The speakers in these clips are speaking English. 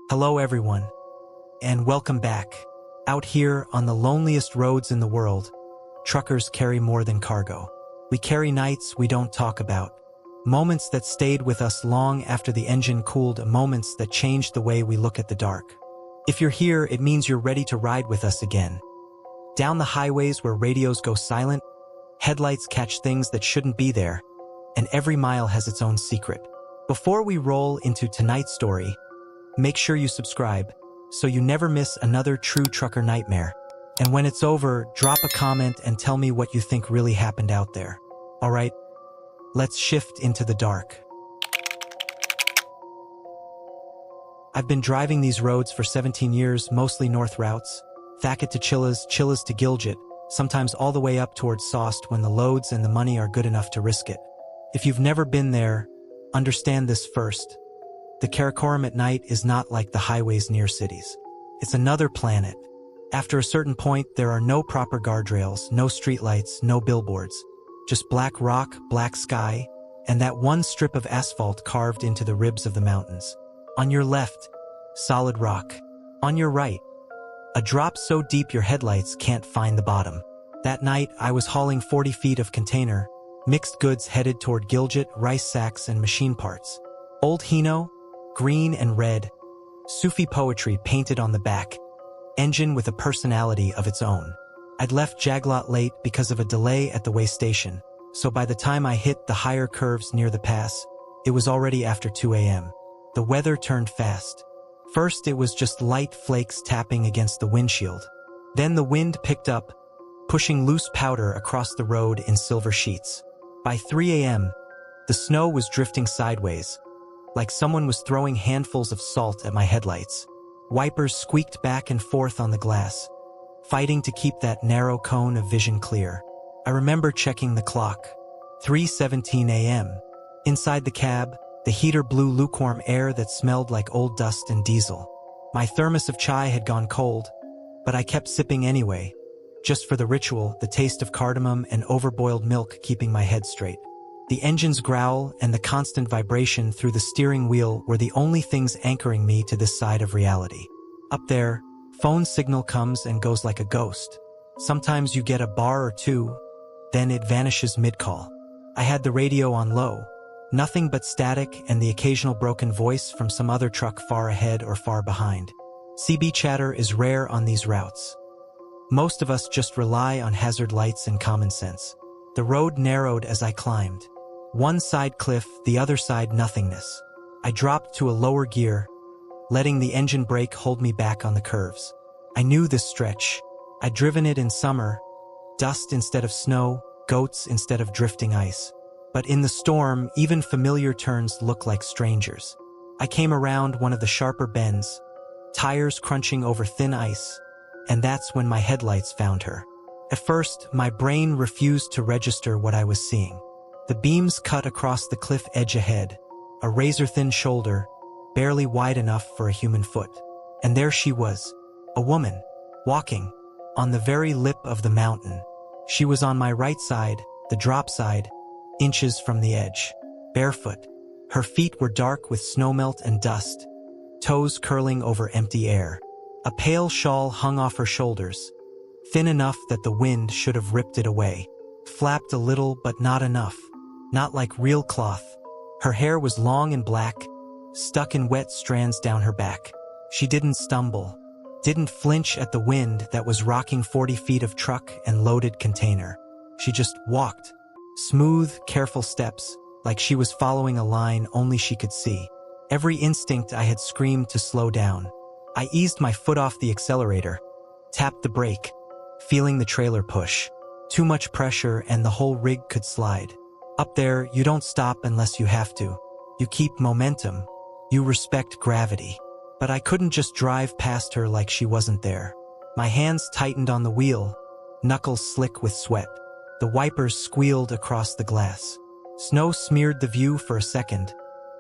Hello everyone, and welcome back. Out here on the loneliest roads in the world, truckers carry more than cargo. We carry nights we don't talk about, moments that stayed with us long after the engine cooled, moments that changed the way we look at the dark. If you're here, it means you're ready to ride with us again. Down the highways where radios go silent, headlights catch things that shouldn't be there, and every mile has its own secret. Before we roll into tonight's story, make sure you subscribe so you never miss another true trucker nightmare. And when it's over, drop a comment and tell me what you think really happened out there. All right, let's shift into the dark. I've been driving these roads for 17 years, mostly north routes, Thacket to Chillas, Chillas to Gilgit, sometimes all the way up towards Sost when the loads and the money are good enough to risk it. If you've never been there, understand this first. The Karakoram at night is not like the highways near cities. It's another planet. After a certain point, there are no proper guardrails, no streetlights, no billboards. Just black rock, black sky, and that one strip of asphalt carved into the ribs of the mountains. On your left, solid rock. On your right, a drop so deep your headlights can't find the bottom. That night, I was hauling 40 feet of container, mixed goods headed toward Gilgit, rice sacks, and machine parts. Old Hino, green and red, Sufi poetry painted on the back, engine with a personality of its own. I'd left Jaglot late because of a delay at the way station, so by the time I hit the higher curves near the pass, it was already after 2 a.m. The weather turned fast. First, it was just light flakes tapping against the windshield. Then the wind picked up, pushing loose powder across the road in silver sheets. By 3 a.m., the snow was drifting sideways, like someone was throwing handfuls of salt at my headlights. Wipers squeaked back and forth on the glass, fighting to keep that narrow cone of vision clear. I remember checking the clock. 3:17 a.m. Inside the cab, the heater blew lukewarm air that smelled like old dust and diesel. My thermos of chai had gone cold, but I kept sipping anyway, just for the ritual, the taste of cardamom and overboiled milk keeping my head straight. The engine's growl and the constant vibration through the steering wheel were the only things anchoring me to this side of reality. Up there, phone signal comes and goes like a ghost. Sometimes you get a bar or two, then it vanishes mid-call. I had the radio on low, nothing but static and the occasional broken voice from some other truck far ahead or far behind. CB chatter is rare on these routes. Most of us just rely on hazard lights and common sense. The road narrowed as I climbed. One side cliff, the other side nothingness. I dropped to a lower gear, letting the engine brake hold me back on the curves. I knew this stretch. I'd driven it in summer, dust instead of snow, goats instead of drifting ice. But in the storm, even familiar turns look like strangers. I came around one of the sharper bends, tires crunching over thin ice, and that's when my headlights found her. At first, my brain refused to register what I was seeing. The beams cut across the cliff edge ahead, a razor-thin shoulder, barely wide enough for a human foot. And there she was, a woman, walking, on the very lip of the mountain. She was on my right side, the drop side, inches from the edge, barefoot. Her feet were dark with snowmelt and dust, toes curling over empty air. A pale shawl hung off her shoulders, thin enough that the wind should have ripped it away. Flapped a little, but not enough. Not like real cloth. Her hair was long and black, stuck in wet strands down her back. She didn't stumble, didn't flinch at the wind that was rocking 40 feet of truck and loaded container. She just walked, smooth, careful steps, like she was following a line only she could see. Every instinct I had screamed to slow down. I eased my foot off the accelerator, tapped the brake, feeling the trailer push. Too much pressure and the whole rig could slide. Up there, you don't stop unless you have to. You keep momentum. You respect gravity. But I couldn't just drive past her like she wasn't there. My hands tightened on the wheel, knuckles slick with sweat. The wipers squealed across the glass. Snow smeared the view for a second,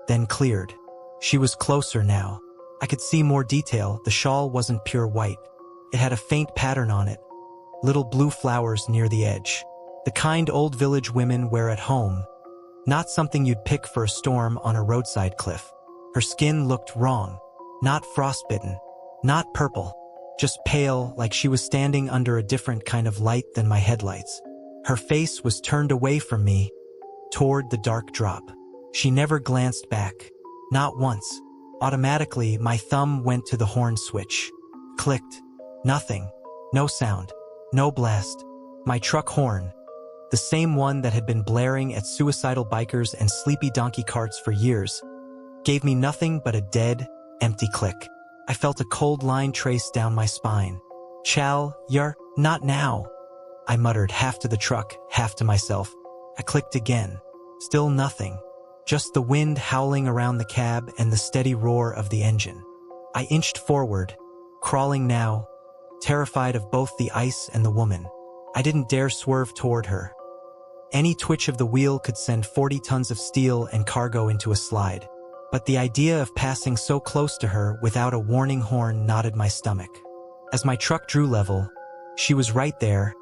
then cleared. She was closer now. I could see more detail. The shawl wasn't pure white. It had a faint pattern on it, little blue flowers near the edge. The kind old village women wear at home, not something you'd pick for a storm on a roadside cliff. Her skin looked wrong, Not frostbitten. Not purple. Just pale, like she was standing under a different kind of light than my headlights. Her face was turned away from me, toward the dark drop. She never glanced back. Not once. Automatically, my thumb went to the horn switch. Clicked. Nothing. No sound. No blast. My truck horn, the same one that had been blaring at suicidal bikers and sleepy donkey carts for years, gave me nothing but a dead, empty click. I felt a cold line trace down my spine. Chal, you're not now, I muttered, half to the truck, half to myself. I clicked again. Still nothing. Just the wind howling around the cab and the steady roar of the engine. I inched forward, crawling now, terrified of both the ice and the woman. I didn't dare swerve toward her. Any twitch of the wheel could send 40 tons of steel and cargo into a slide. But the idea of passing so close to her without a warning horn knotted my stomach. As my truck drew level, she was right there,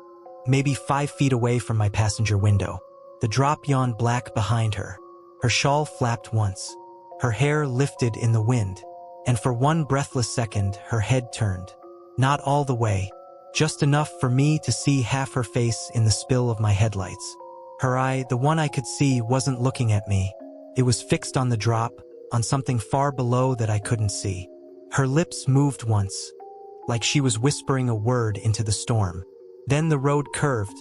maybe 5 feet away from my passenger window. The drop yawned black behind her. Her shawl flapped once. Her hair lifted in the wind. And for one breathless second, her head turned. Not all the way. Just enough for me to see half her face in the spill of my headlights. Her eye, the one I could see, wasn't looking at me. It was fixed on the drop, on something far below that I couldn't see. Her lips moved once, like she was whispering a word into the storm. Then the road curved.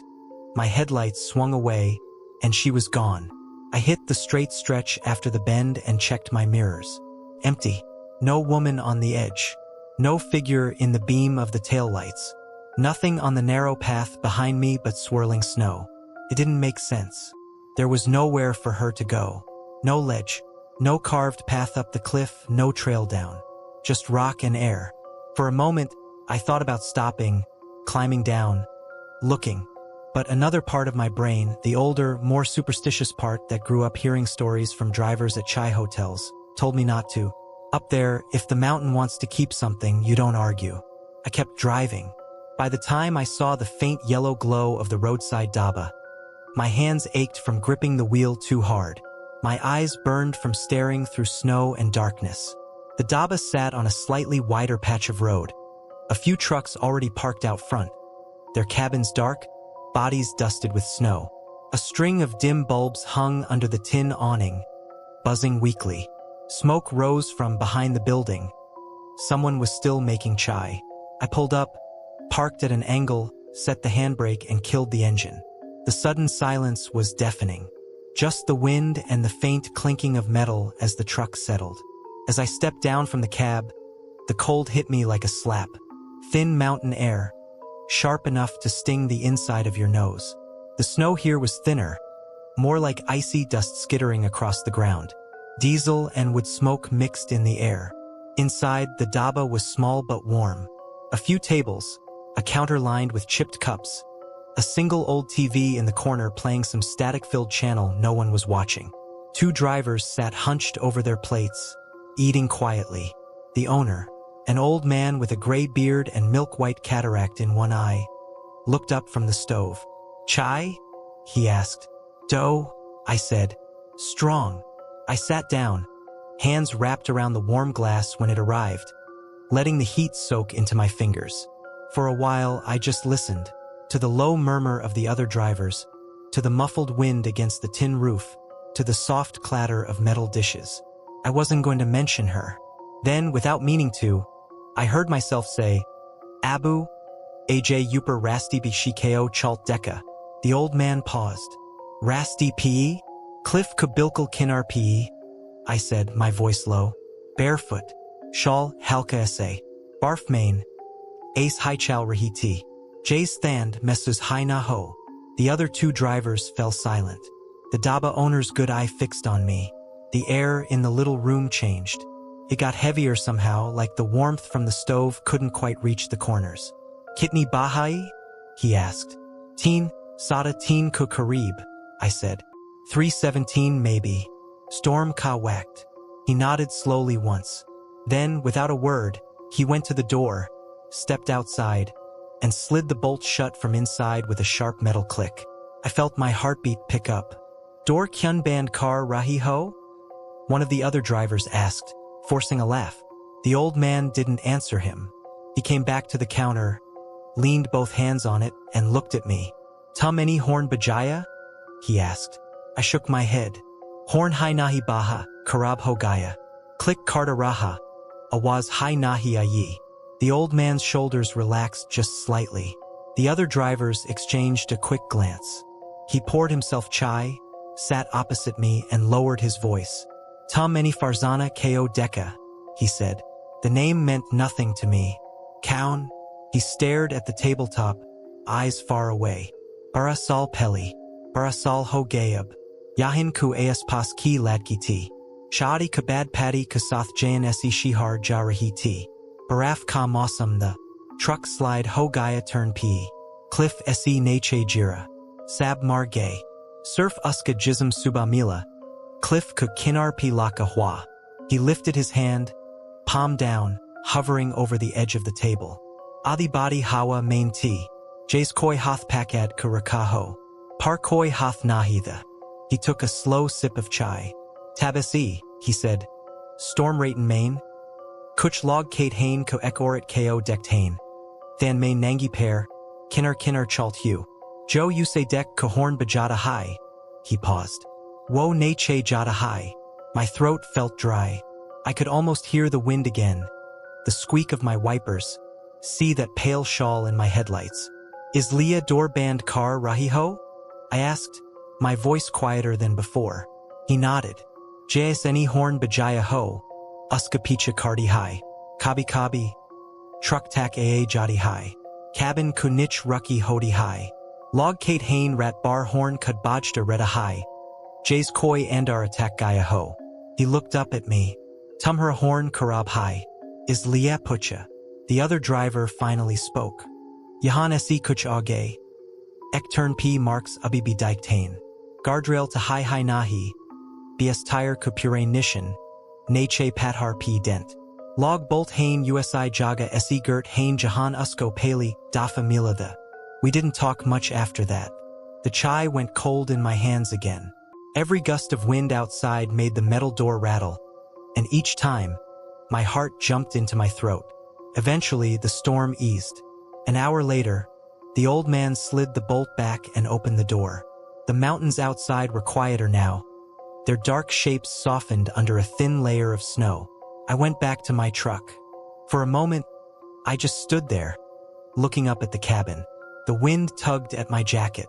My headlights swung away, and she was gone. I hit the straight stretch after the bend and checked my mirrors. Empty. No woman on the edge. No figure in the beam of the taillights. Nothing on the narrow path behind me but swirling snow. It didn't make sense. There was nowhere for her to go. No ledge. No carved path up the cliff, no trail down. Just rock and air. For a moment, I thought about stopping, climbing down, looking. But another part of my brain, the older, more superstitious part that grew up hearing stories from drivers at chai hotels, told me not to. Up there, if the mountain wants to keep something, you don't argue. I kept driving. By the time I saw the faint yellow glow of the roadside dhaba, my hands ached from gripping the wheel too hard. My eyes burned from staring through snow and darkness. The dhaba sat on a slightly wider patch of road. A few trucks already parked out front, their cabins dark, bodies dusted with snow. A string of dim bulbs hung under the tin awning, buzzing weakly. Smoke rose from behind the building. Someone was still making chai. I pulled up, parked at an angle, set the handbrake and killed the engine. The sudden silence was deafening. Just the wind and the faint clinking of metal as the truck settled. As I stepped down from the cab, the cold hit me like a slap. Thin mountain air, sharp enough to sting the inside of your nose. The snow here was thinner, more like icy dust skittering across the ground. Diesel and wood smoke mixed in the air. Inside, the dhaba was small but warm. A few tables, a counter lined with chipped cups, a single old TV in the corner playing some static-filled channel no one was watching. 2 drivers sat hunched over their plates, eating quietly. The owner, an old man with a gray beard and milk-white cataract in one eye, looked up from the stove. "Chai?" he asked. "Dough," I said. "Strong." I sat down, hands wrapped around the warm glass when it arrived, letting the heat soak into my fingers. For a while, I just listened, to the low murmur of the other drivers, to the muffled wind against the tin roof, to the soft clatter of metal dishes. I wasn't going to mention her. Then, without meaning to, I heard myself say, "Abu, AJ Uper Rasti Bishikeo Chalt Deka." The old man paused. "Rasti Pe? Cliff Kabilkal Kinar Pe?" I said, my voice low. "Barefoot. Shawl Halka Essay. Barfmain. Ace Highchal Rahiti. Jays Thand Messes Hai Na Ho." The other 2 drivers fell silent. The dhaba owner's good eye fixed on me. The air in the little room changed. It got heavier somehow, like the warmth from the stove couldn't quite reach the corners. "Kitni Bahai?" he asked. "Teen, Sada Teen Ku Karib," I said. 317 maybe. Storm Ka whacked. He nodded slowly once. Then, without a word, he went to the door, stepped outside, and slid the bolt shut from inside with a sharp metal click. I felt my heartbeat pick up. "Dor Kyun Band Kar Rahi Ho?" one of the other drivers asked, forcing a laugh. The old man didn't answer him. He came back to the counter, leaned both hands on it, and looked at me. "Tum any horn bajaya?" he asked. I shook my head. "Horn hai nahi baha, karab ho gaya. Click karta raha. Awaz hai nahi ayi." The old man's shoulders relaxed just slightly. The other drivers exchanged a quick glance. He poured himself chai, sat opposite me, and lowered his voice. "Tum any farzana ko deka," he said. The name meant nothing to me. "Kaun?" He stared at the tabletop, eyes far away. "Barasal peli. Barasal ho gayab. Yahin ku as pas ki ladkiti. Shadi kabad padi kasath jayan esi shihar jarahiti. Baraf ka mausam the. Truck slide ho gaya turn p. Cliff esi neche jira. Sab mar gay. Surf uska jism subamila. Cliff ku kinar pi laka hua." He lifted his hand, palm down, hovering over the edge of the table. "Adi badi hawa main ti. Jays koi hath pakad ka rakaho. Par koi hath nahitha." He took a slow sip of chai. "Tabasi," he said. "Storm raten main. Kuch log kate hain ko ekorit ko dekt hain. Than main nangi pair. Kinner chalt hu. Jo you say dek ko horn bajada hai." He paused. "Wo ne che jada hai." My throat felt dry. I could almost hear the wind again. The squeak of my wipers. See that pale shawl in my headlights. "Is Leah door band car rahiho?" I asked, my voice quieter than before. He nodded. "Jas any horn bajaya ho. Uska picha kardi hai. Kabi kabi. Truck tak aa jadi hai. Cabin kunich rucky hodi hai. Log kate hain rat bar horn kud bajta reda hai. Jas koi andar attack gaya ho." He looked up at me. "Tumhra horn karab hai. Is Leah pucha." The other driver finally spoke. "Yahan esi kuch age. Ek turn p marks abibi diktain. Guardrail to hi nahi. Bs tire kupure nishan. Neche pathar p dent. Log bolt hain usi jaga esi gert hain jahan usko pali dafa milatha." We didn't talk much after that. The chai went cold in my hands again. Every gust of wind outside made the metal door rattle, and each time, my heart jumped into my throat. Eventually, the storm eased. An hour later, the old man slid the bolt back and opened the door. The mountains outside were quieter now. Their dark shapes softened under a thin layer of snow. I went back to my truck. For a moment, I just stood there, looking up at the cabin. The wind tugged at my jacket.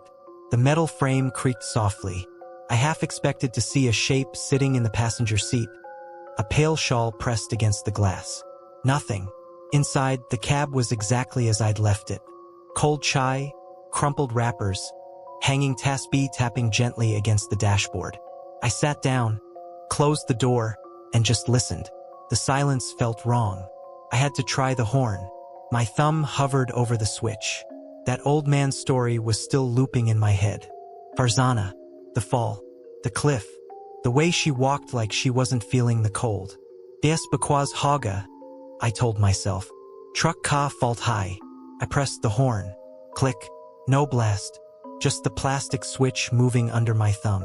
The metal frame creaked softly. I half expected to see a shape sitting in the passenger seat, a pale shawl pressed against the glass. Nothing. Inside, the cab was exactly as I'd left it. Cold chai, crumpled wrappers, hanging tasbih tapping gently against the dashboard. I sat down, closed the door, and just listened. The silence felt wrong. I had to try the horn. My thumb hovered over the switch. That old man's story was still looping in my head. Farzana, the fall, the cliff, the way she walked like she wasn't feeling the cold. Des Bakwas Haga, I told myself. Truck ka fault high. I pressed the horn. Click. No blast. Just the plastic switch moving under my thumb.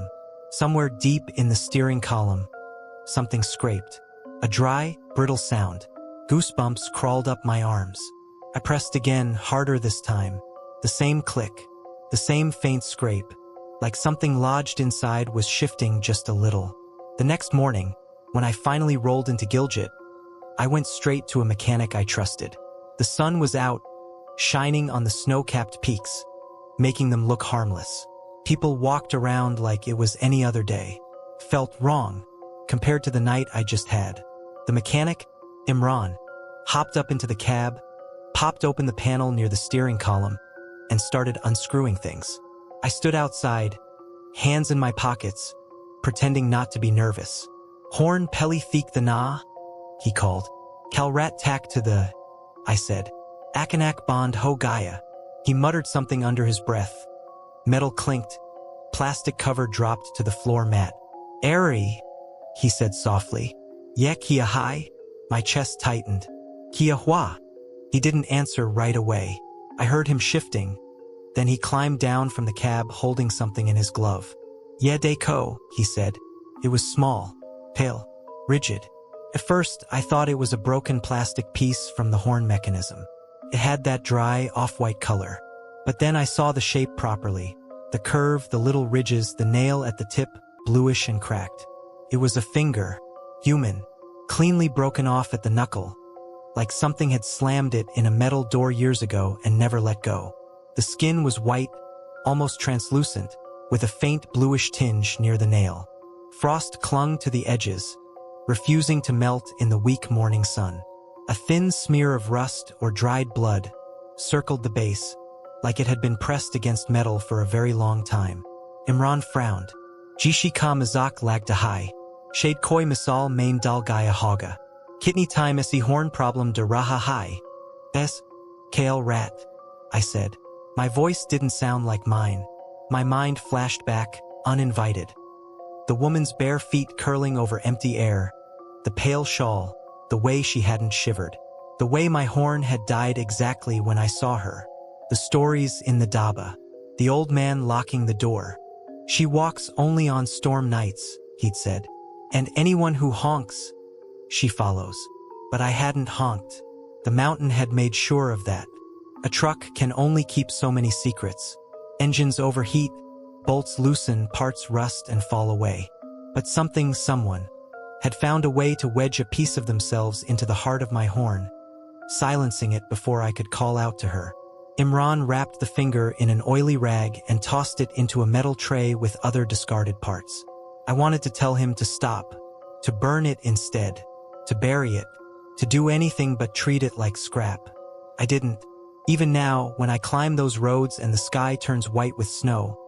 Somewhere deep in the steering column, something scraped. A dry, brittle sound. Goosebumps crawled up my arms. I pressed again, harder this time. The same click. The same faint scrape. Like something lodged inside was shifting just a little. The next morning, when I finally rolled into Gilgit, I went straight to a mechanic I trusted. The sun was out, shining on the snow-capped peaks, making them look harmless. People walked around like it was any other day. Felt wrong, compared to the night I just had. The mechanic, Imran, hopped up into the cab, popped open the panel near the steering column, and started unscrewing things. I stood outside, hands in my pockets, pretending not to be nervous. Horn peli thik the na, he called. Kalrat tak to the, I said. Akanak bond ho gaya. He muttered something under his breath. Metal clinked. Plastic cover dropped to the floor mat. Airy, he said softly. Ye kia hai? My chest tightened. Kia hua? He didn't answer right away. I heard him shifting. Then he climbed down from the cab holding something in his glove. Ye deko, he said. It was small, pale, rigid. At first, I thought it was a broken plastic piece from the horn mechanism. It had that dry, off-white color. But then I saw the shape properly. The curve, the little ridges, the nail at the tip, bluish and cracked. It was a finger, human, cleanly broken off at the knuckle, like something had slammed it in a metal door years ago and never let go. The skin was white, almost translucent, with a faint bluish tinge near the nail. Frost clung to the edges, refusing to melt in the weak morning sun. A thin smear of rust or dried blood circled the base, like it had been pressed against metal for a very long time. Imran frowned. Jishi ka mazak lagta hai. Shade koi misal main dal gaya hoga. Kitni time esi horn problem de raha hai. Bes, kale rat, I said. My voice didn't sound like mine. My mind flashed back, uninvited. The woman's bare feet curling over empty air, the pale shawl, the way she hadn't shivered, the way my horn had died exactly when I saw her. The stories in the daba, the old man locking the door. She walks only on storm nights, he'd said, and anyone who honks, she follows. But I hadn't honked. The mountain had made sure of that. A truck can only keep so many secrets. Engines overheat, bolts loosen, parts rust and fall away. But someone, had found a way to wedge a piece of themselves into the heart of my horn, silencing it before I could call out to her. Imran wrapped the finger in an oily rag and tossed it into a metal tray with other discarded parts. I wanted to tell him to stop, to burn it instead, to bury it, to do anything but treat it like scrap. I didn't. Even now, when I climb those roads and the sky turns white with snow,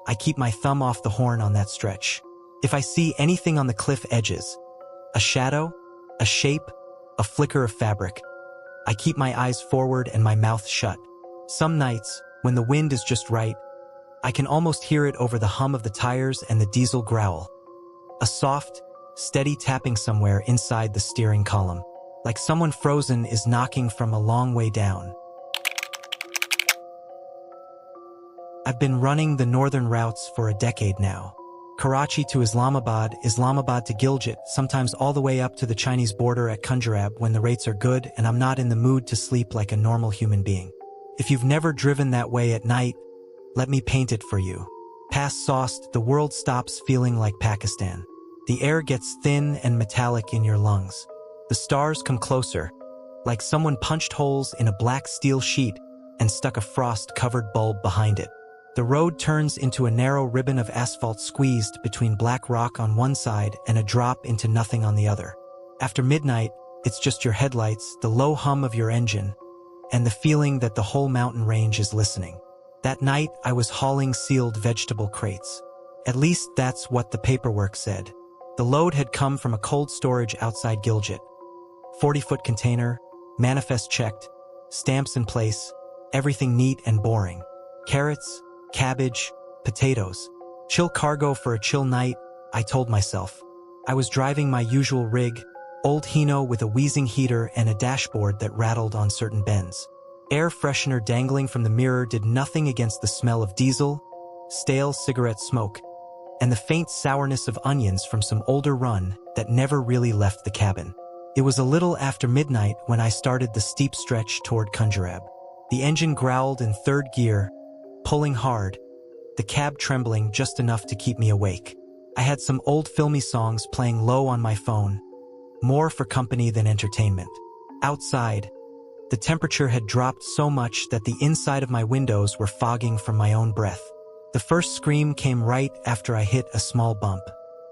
I keep my thumb off the horn on that stretch. If I see anything on the cliff edges, a shadow, a shape, a flicker of fabric, I keep my eyes forward and my mouth shut. Some nights, when the wind is just right, I can almost hear it over the hum of the tires and the diesel growl. A soft, steady tapping somewhere inside the steering column, like someone frozen is knocking from a long way down. I've been running the northern routes for a decade now. Karachi to Islamabad, Islamabad to Gilgit, sometimes all the way up to the Chinese border at Punjab when the rates are good and I'm not in the mood to sleep like a normal human being. If you've never driven that way at night, let me paint it for you. Past Sost, the world stops feeling like Pakistan. The air gets thin and metallic in your lungs. The stars come closer, like someone punched holes in a black steel sheet and stuck a frost-covered bulb behind it. The road turns into a narrow ribbon of asphalt squeezed between black rock on one side and a drop into nothing on the other. After midnight, it's just your headlights, the low hum of your engine, and the feeling that the whole mountain range is listening. That night, I was hauling sealed vegetable crates. At least that's what the paperwork said. The load had come from a cold storage outside Gilgit. 40-foot container, manifest checked, stamps in place, everything neat and boring. Carrots, cabbage, potatoes. Chill cargo for a chill night, I told myself. I was driving my usual rig, old Hino with a wheezing heater and a dashboard that rattled on certain bends. Air freshener dangling from the mirror did nothing against the smell of diesel, stale cigarette smoke, and the faint sourness of onions from some older run that never really left the cabin. It was a little after midnight when I started the steep stretch toward Punjab. The engine growled in third gear, pulling hard, the cab trembling just enough to keep me awake. I had some old filmy songs playing low on my phone, more for company than entertainment. Outside, the temperature had dropped so much that the inside of my windows were fogging from my own breath. The first scream came right after I hit a small bump.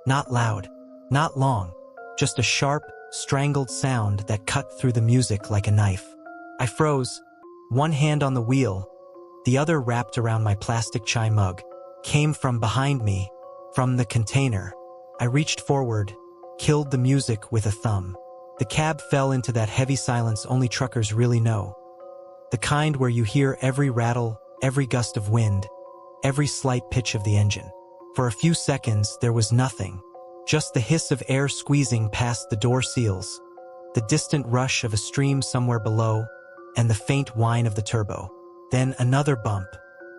Not loud, not long, just a sharp, strangled sound that cut through the music like a knife. I froze, one hand on the wheel, the other wrapped around my plastic chai mug. Came from behind me, from the container. I reached forward, killed the music with a thumb. The cab fell into that heavy silence only truckers really know. The kind where you hear every rattle, every gust of wind, every slight pitch of the engine. For a few seconds, there was nothing. Just the hiss of air squeezing past the door seals, the distant rush of a stream somewhere below, and the faint whine of the turbo. Then another bump.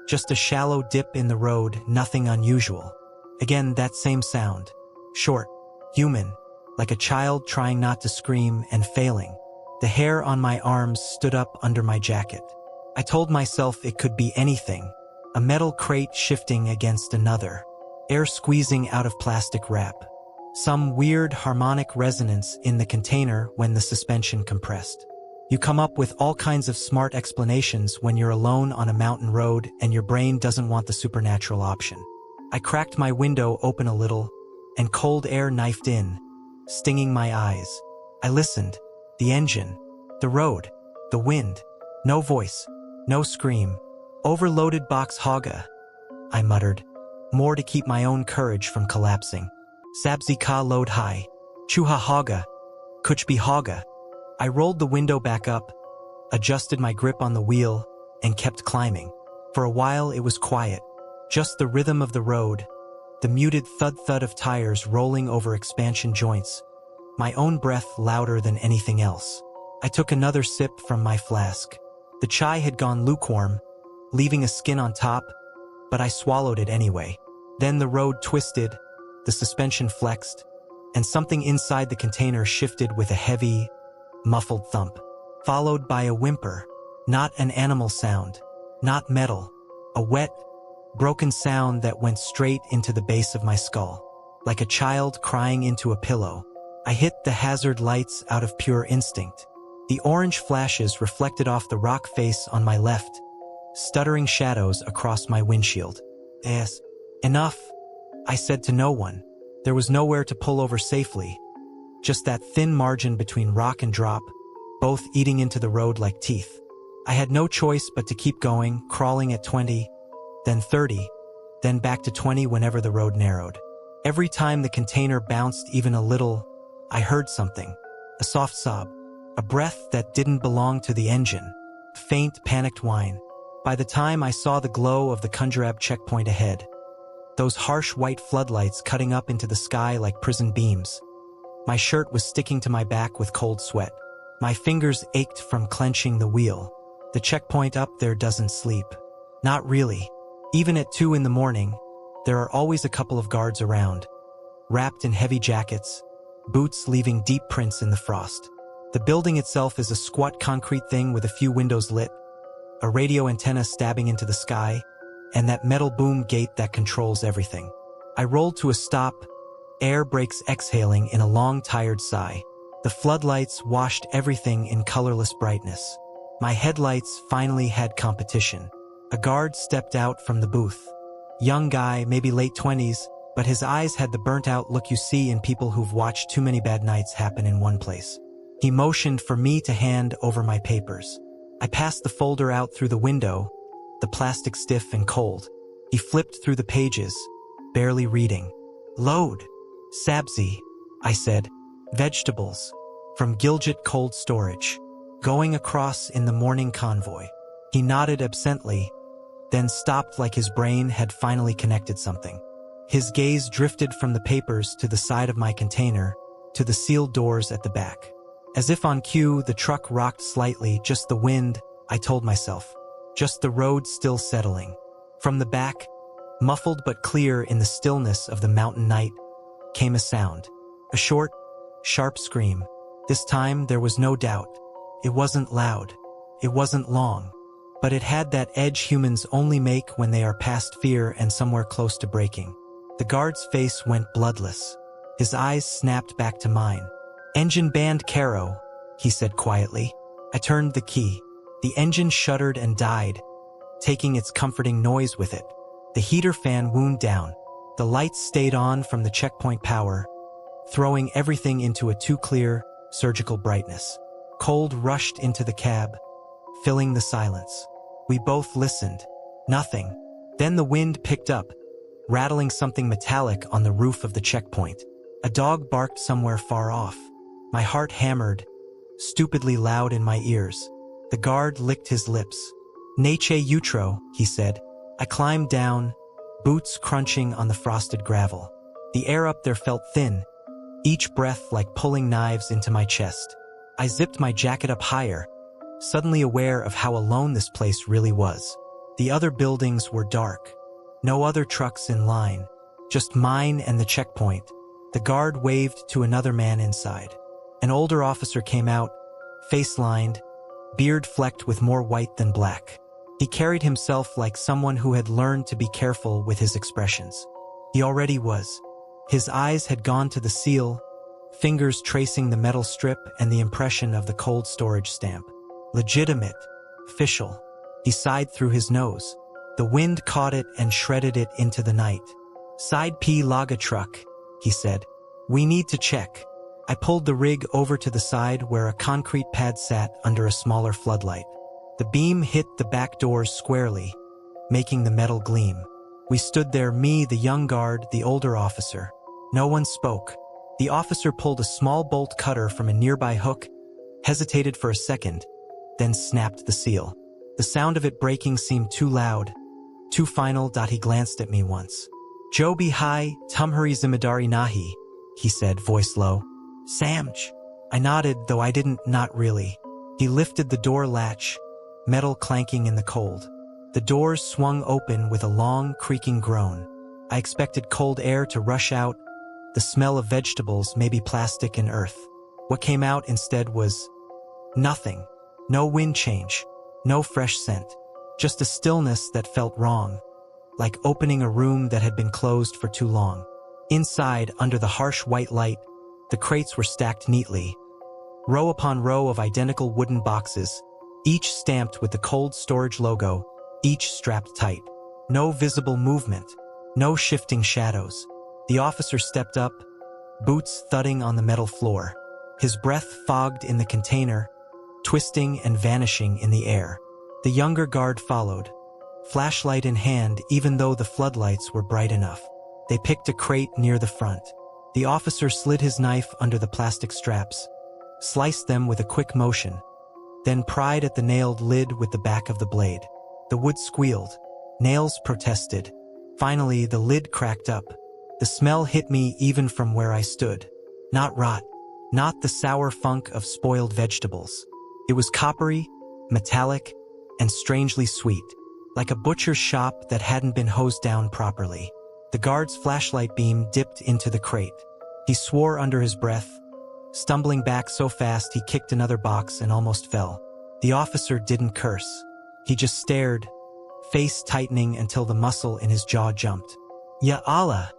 Just a shallow dip in the road, nothing unusual. Again, that same sound. Short, human, like a child trying not to scream and failing. The hair on my arms stood up under my jacket. I told myself it could be anything. A metal crate shifting against another. Air squeezing out of plastic wrap. Some weird harmonic resonance in the container when the suspension compressed. You come up with all kinds of smart explanations when you're alone on a mountain road and your brain doesn't want the supernatural option. I cracked my window open a little, and cold air knifed in, stinging my eyes. I listened. The engine. The road. The wind. No voice. No scream. Overloaded box hogga, I muttered, more to keep my own courage from collapsing. Sabzi ka load high. Chuha hogga. Kuchbi hogga. I rolled the window back up, adjusted my grip on the wheel, and kept climbing. For a while it was quiet, just the rhythm of the road, the muted thud-thud of tires rolling over expansion joints, my own breath louder than anything else. I took another sip from my flask. The chai had gone lukewarm, leaving a skin on top, but I swallowed it anyway. Then the road twisted, the suspension flexed, and something inside the container shifted with a heavy, muffled thump, followed by a whimper. Not an animal sound, not metal, a wet, broken sound that went straight into the base of my skull, like a child crying into a pillow. I hit the hazard lights out of pure instinct. The orange flashes reflected off the rock face on my left, stuttering shadows across my windshield. Yes, enough, I said to no one. There was nowhere to pull over safely. Just that thin margin between rock and drop, both eating into the road like teeth. I had no choice but to keep going, crawling at 20, then 30, then back to 20 whenever the road narrowed. Every time the container bounced even a little, I heard something. A soft sob. A breath that didn't belong to the engine. Faint, panicked whine. By the time I saw the glow of the Kunjarab checkpoint ahead, those harsh white floodlights cutting up into the sky like prison beams, my shirt was sticking to my back with cold sweat. My fingers ached from clenching the wheel. The checkpoint up there doesn't sleep. Not really. Even at 2 in the morning, there are always a couple of guards around, wrapped in heavy jackets, boots leaving deep prints in the frost. The building itself is a squat concrete thing with a few windows lit, a radio antenna stabbing into the sky, and that metal boom gate that controls everything. I rolled to a stop, air brakes exhaling in a long, tired sigh. The floodlights washed everything in colorless brightness. My headlights finally had competition. A guard stepped out from the booth. Young guy, maybe late 20s, but his eyes had the burnt-out look you see in people who've watched too many bad nights happen in one place. He motioned for me to hand over my papers. I passed the folder out through the window, the plastic stiff and cold. He flipped through the pages, barely reading. Load. Sabzi, I said. Vegetables. From Gilgit cold storage. Going across in the morning convoy. He nodded absently, then stopped like his brain had finally connected something. His gaze drifted from the papers to the side of my container, to the sealed doors at the back. As if on cue, the truck rocked slightly, just the wind, I told myself. Just the road still settling. From the back, muffled but clear in the stillness of the mountain night, came a sound. A short, sharp scream. This time there was no doubt. It wasn't loud. It wasn't long. But it had that edge humans only make when they are past fear and somewhere close to breaking. The guard's face went bloodless. His eyes snapped back to mine. Engine banned Caro, he said quietly. I turned the key. The engine shuddered and died, taking its comforting noise with it. The heater fan wound down. The lights stayed on from the checkpoint power, throwing everything into a too clear, surgical brightness. Cold rushed into the cab, filling the silence. We both listened. Nothing. Then the wind picked up, rattling something metallic on the roof of the checkpoint. A dog barked somewhere far off. My heart hammered, stupidly loud in my ears. The guard licked his lips. Neche Utro, he said. I climbed down, boots crunching on the frosted gravel. The air up there felt thin, each breath like pulling knives into my chest. I zipped my jacket up higher, suddenly aware of how alone this place really was. The other buildings were dark. No other trucks in line. Just mine and the checkpoint. The guard waved to another man inside. An older officer came out, face-lined, beard flecked with more white than black. He carried himself like someone who had learned to be careful with his expressions. He already was. His eyes had gone to the seal, fingers tracing the metal strip and the impression of the cold storage stamp. Legitimate. Official. He sighed through his nose. The wind caught it and shredded it into the night. Side P Laga truck, he said. We need to check. I pulled the rig over to the side where a concrete pad sat under a smaller floodlight. The beam hit the back doors squarely, making the metal gleam. We stood there, me, the young guard, the older officer. No one spoke. The officer pulled a small bolt cutter from a nearby hook, hesitated for a second, then snapped the seal. The sound of it breaking seemed too loud, too final. He glanced at me once. Jobi hi, tumhari zimmadari nahi, he said, voice low. Samj. I nodded, though I didn't, not really. He lifted the door latch, metal clanking in the cold. The doors swung open with a long, creaking groan. I expected cold air to rush out, the smell of vegetables, maybe plastic and earth. What came out instead was nothing. No wind change, no fresh scent, just a stillness that felt wrong, like opening a room that had been closed for too long. Inside, under the harsh white light, the crates were stacked neatly, row upon row of identical wooden boxes, each stamped with the cold storage logo, each strapped tight. No visible movement, no shifting shadows. The officer stepped up, boots thudding on the metal floor. His breath fogged in the container, twisting and vanishing in the air. The younger guard followed, flashlight in hand, even though the floodlights were bright enough. They picked a crate near the front. The officer slid his knife under the plastic straps, sliced them with a quick motion, then pried at the nailed lid with the back of the blade. The wood squealed. Nails protested. Finally, the lid cracked up. The smell hit me even from where I stood. Not rot. Not the sour funk of spoiled vegetables. It was coppery, metallic, and strangely sweet, like a butcher's shop that hadn't been hosed down properly. The guard's flashlight beam dipped into the crate. He swore under his breath, stumbling back so fast he kicked another box and almost fell. The officer didn't curse. He just stared, face tightening until the muscle in his jaw jumped. Ya Allah,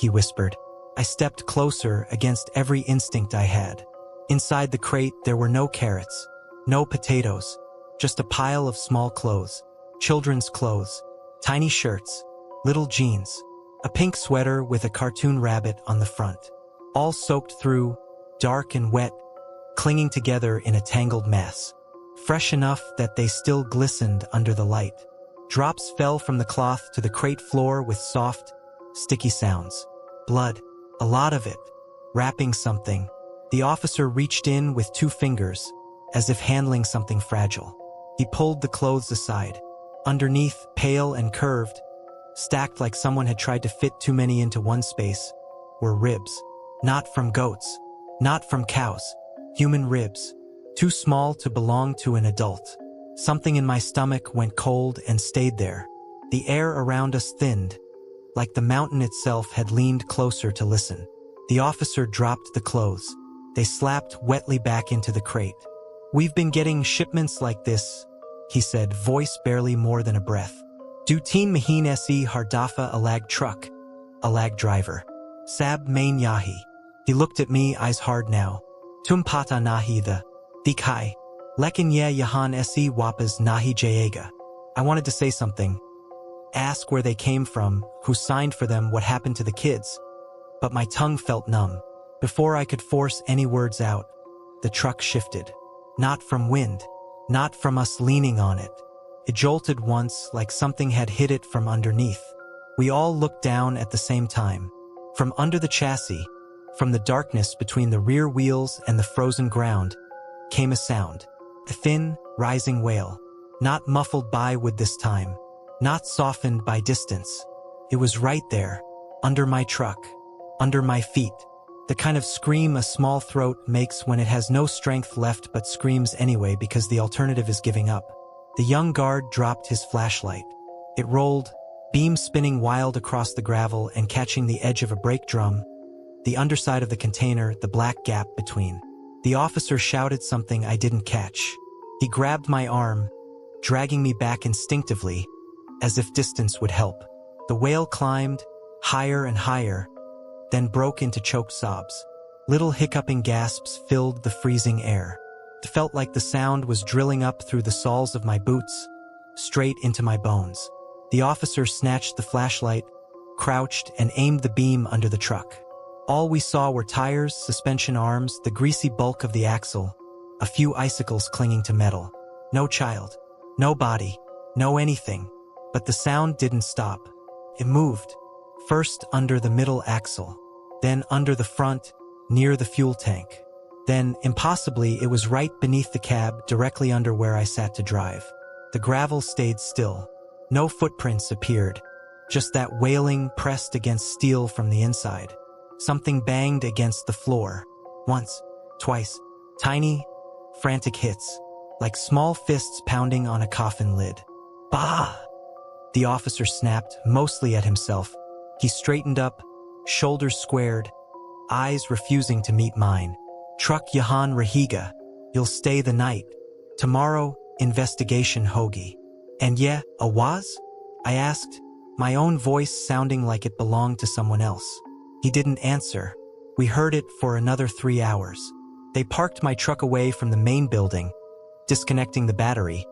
he whispered. I stepped closer against every instinct I had. Inside the crate there were no carrots, no potatoes, just a pile of small clothes, children's clothes, tiny shirts, little jeans, a pink sweater with a cartoon rabbit on the front, all soaked through, dark and wet, clinging together in a tangled mess, fresh enough that they still glistened under the light. Drops fell from the cloth to the crate floor with soft, sticky sounds. Blood, a lot of it, wrapping something. The officer reached in with 2 fingers, as if handling something fragile. He pulled the clothes aside. Underneath, pale and curved, stacked like someone had tried to fit too many into one space, were ribs. Not from goats, not from cows, human ribs, too small to belong to an adult. Something in my stomach went cold and stayed there. The air around us thinned, like the mountain itself had leaned closer to listen. The officer dropped the clothes. They slapped wetly back into the crate. We've been getting shipments like this, he said, voice barely more than a breath. Dutin Mahin Se Hardafa Alag truck, Alag driver. Sab main Yahi. He looked at me, eyes hard now. Tum pata nahi the. Dikai. Lekin ye yahan se wapas nahi jayega. I wanted to say something. Ask where they came from, who signed for them, what happened to the kids. But my tongue felt numb. Before I could force any words out, the truck shifted. Not from wind. Not from us leaning on it. It jolted once, like something had hit it from underneath. We all looked down at the same time. From under the chassis, from the darkness between the rear wheels and the frozen ground, came a sound. A thin, rising wail. Not muffled by wood this time. Not softened by distance. It was right there, under my truck, under my feet. The kind of scream a small throat makes when it has no strength left but screams anyway because the alternative is giving up. The young guard dropped his flashlight. It rolled, beam spinning wild across the gravel and catching the edge of a brake drum, The underside of the container, the black gap between. The officer shouted something I didn't catch. He grabbed my arm, dragging me back instinctively, as if distance would help. The whale climbed, higher and higher, then broke into choked sobs. Little hiccuping gasps filled the freezing air. It felt like the sound was drilling up through the soles of my boots, straight into my bones. The officer snatched the flashlight, crouched, and aimed the beam under the truck. All we saw were tires, suspension arms, the greasy bulk of the axle, a few icicles clinging to metal. No child, no body, no anything. But the sound didn't stop. It moved, first under the middle axle, then under the front, near the fuel tank. Then, impossibly, it was right beneath the cab, directly under where I sat to drive. The gravel stayed still. No footprints appeared, just that wailing pressed against steel from the inside. Something banged against the floor. Once, twice. Tiny, frantic hits, like small fists pounding on a coffin lid. Bah! The officer snapped, mostly at himself. He straightened up, shoulders squared, eyes refusing to meet mine. Truck Yahan Rahiga. You'll stay the night. Tomorrow, investigation hoagie. And yeah, a was? I asked, my own voice sounding like it belonged to someone else. He didn't answer. We heard it for another 3 hours. They parked my truck away from the main building, disconnecting the battery,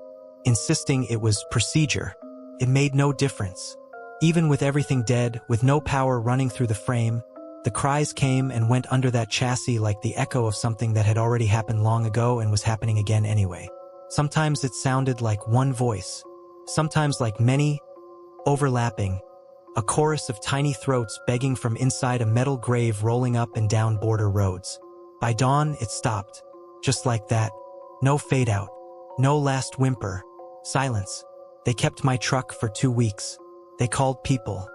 insisting it was procedure. It made no difference. Even with everything dead, with no power running through the frame, the cries came and went under that chassis like the echo of something that had already happened long ago and was happening again anyway. Sometimes it sounded like one voice, sometimes like many, overlapping, a chorus of tiny throats begging from inside a metal grave rolling up and down border roads. By dawn, it stopped. Just like that. No fade out. No last whimper. Silence. They kept my truck for 2 weeks. They called people.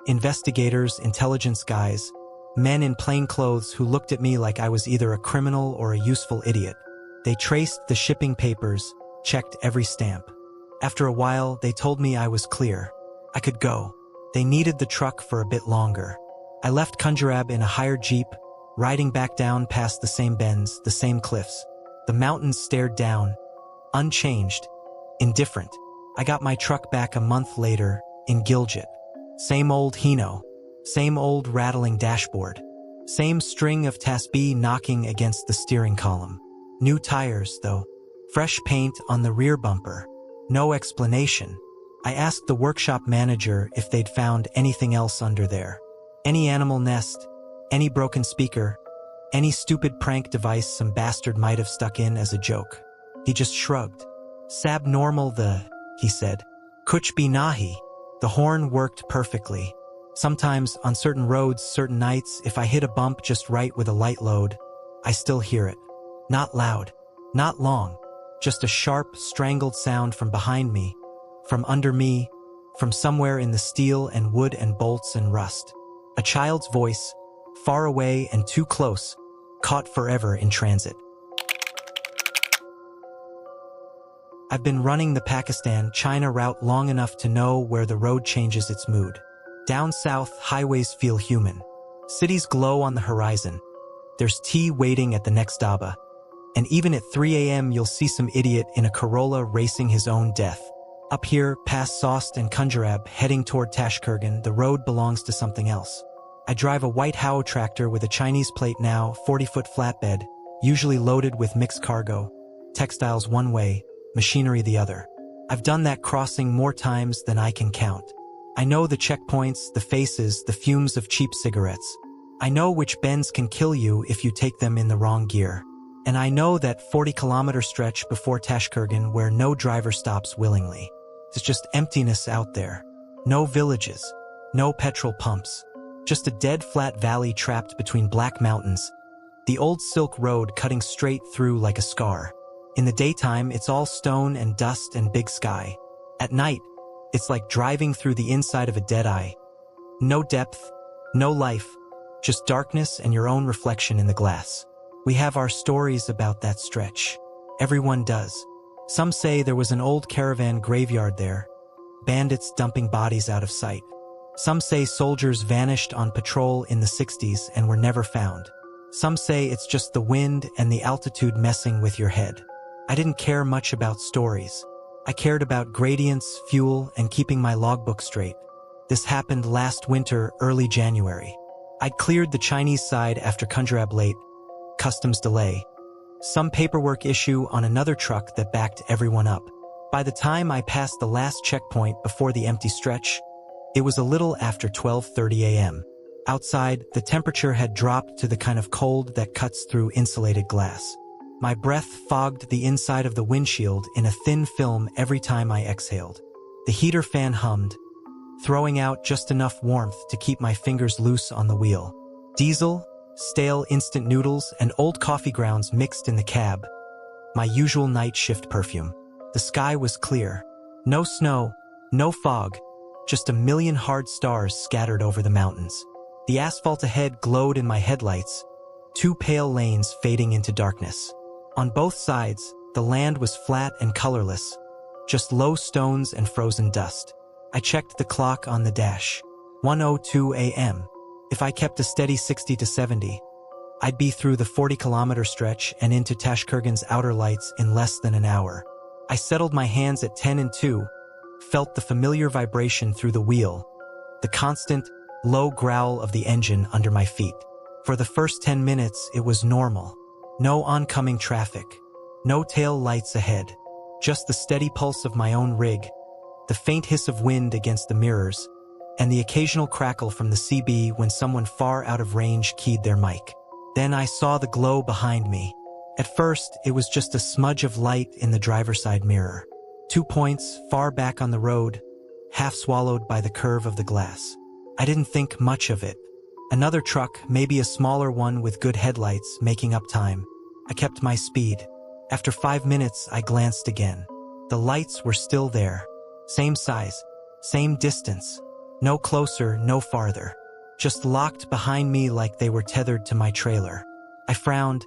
Investigators, intelligence guys, men in plain clothes who looked at me like I was either a criminal or a useful idiot. They traced the shipping papers, checked every stamp. After a while, they told me I was clear. I could go. They needed the truck for a bit longer. I left Kunjarab in a hired jeep, riding back down past the same bends, the same cliffs. The mountains stared down, unchanged, indifferent. I got my truck back a month later, in Gilgit. Same old Hino, same old rattling dashboard, same string of tasbih knocking against the steering column. New tires, though. Fresh paint on the rear bumper. No explanation. I asked the workshop manager if they'd found anything else under there. Any animal nest, any broken speaker, any stupid prank device some bastard might have stuck in as a joke. He just shrugged. Sabnormal he said. Kuch bhi nahi. The horn worked perfectly. Sometimes, on certain roads, certain nights, if I hit a bump just right with a light load, I still hear it. Not loud. Not long. Just a sharp, strangled sound from behind me, from under me, from somewhere in the steel and wood and bolts and rust. A child's voice, far away and too close, caught forever in transit. I've been running the Pakistan-China route long enough to know where the road changes its mood. Down south, highways feel human. Cities glow on the horizon. There's tea waiting at the next dhaba. And even at 3 a.m. you'll see some idiot in a Corolla racing his own death. Up here, past Sost and Kunjarab, heading toward Tashkurgan, the road belongs to something else. I drive a white Hao tractor with a Chinese plate now, 40-foot flatbed, usually loaded with mixed cargo. Textiles one way, machinery the other. I've done that crossing more times than I can count. I know the checkpoints, the faces, the fumes of cheap cigarettes. I know which bends can kill you if you take them in the wrong gear. And I know that 40-kilometer stretch before Tashkurgan where no driver stops willingly. It's just emptiness out there. No villages. No petrol pumps. Just a dead flat valley trapped between black mountains. The old Silk Road cutting straight through like a scar. In the daytime, it's all stone and dust and big sky. At night, it's like driving through the inside of a dead-eye. No depth, no life, just darkness and your own reflection in the glass. We have our stories about that stretch. Everyone does. Some say there was an old caravan graveyard there, bandits dumping bodies out of sight. Some say soldiers vanished on patrol in the 60s and were never found. Some say it's just the wind and the altitude messing with your head. I didn't care much about stories. I cared about gradients, fuel, and keeping my logbook straight. This happened last winter, early January. I'd cleared the Chinese side after Kunjarab late, customs delay, some paperwork issue on another truck that backed everyone up. By the time I passed the last checkpoint before the empty stretch, it was a little after 12:30 a.m. Outside, the temperature had dropped to the kind of cold that cuts through insulated glass. My breath fogged the inside of the windshield in a thin film every time I exhaled. The heater fan hummed, throwing out just enough warmth to keep my fingers loose on the wheel. Diesel, stale instant noodles, and old coffee grounds mixed in the cab. My usual night shift perfume. The sky was clear. No snow, no fog, just a million hard stars scattered over the mountains. The asphalt ahead glowed in my headlights, two pale lanes fading into darkness. On both sides, the land was flat and colorless, just low stones and frozen dust. I checked the clock on the dash. 1:02 a.m. If I kept a steady 60 to 70, I'd be through the 40-kilometer stretch and into Tashkurgan's outer lights in less than an hour. I settled my hands at 10 and 2, felt the familiar vibration through the wheel, the constant, low growl of the engine under my feet. For the first 10 minutes, it was normal. No oncoming traffic, no tail lights ahead, just the steady pulse of my own rig, the faint hiss of wind against the mirrors, and the occasional crackle from the CB when someone far out of range keyed their mic. Then I saw the glow behind me. At first, it was just a smudge of light in the driver's side mirror. 2 points far back on the road, half swallowed by the curve of the glass. I didn't think much of it. Another truck, maybe a smaller one with good headlights, making up time. I kept my speed. After 5 minutes, I glanced again. The lights were still there. Same size, same distance. No closer, no farther. Just locked behind me like they were tethered to my trailer. I frowned,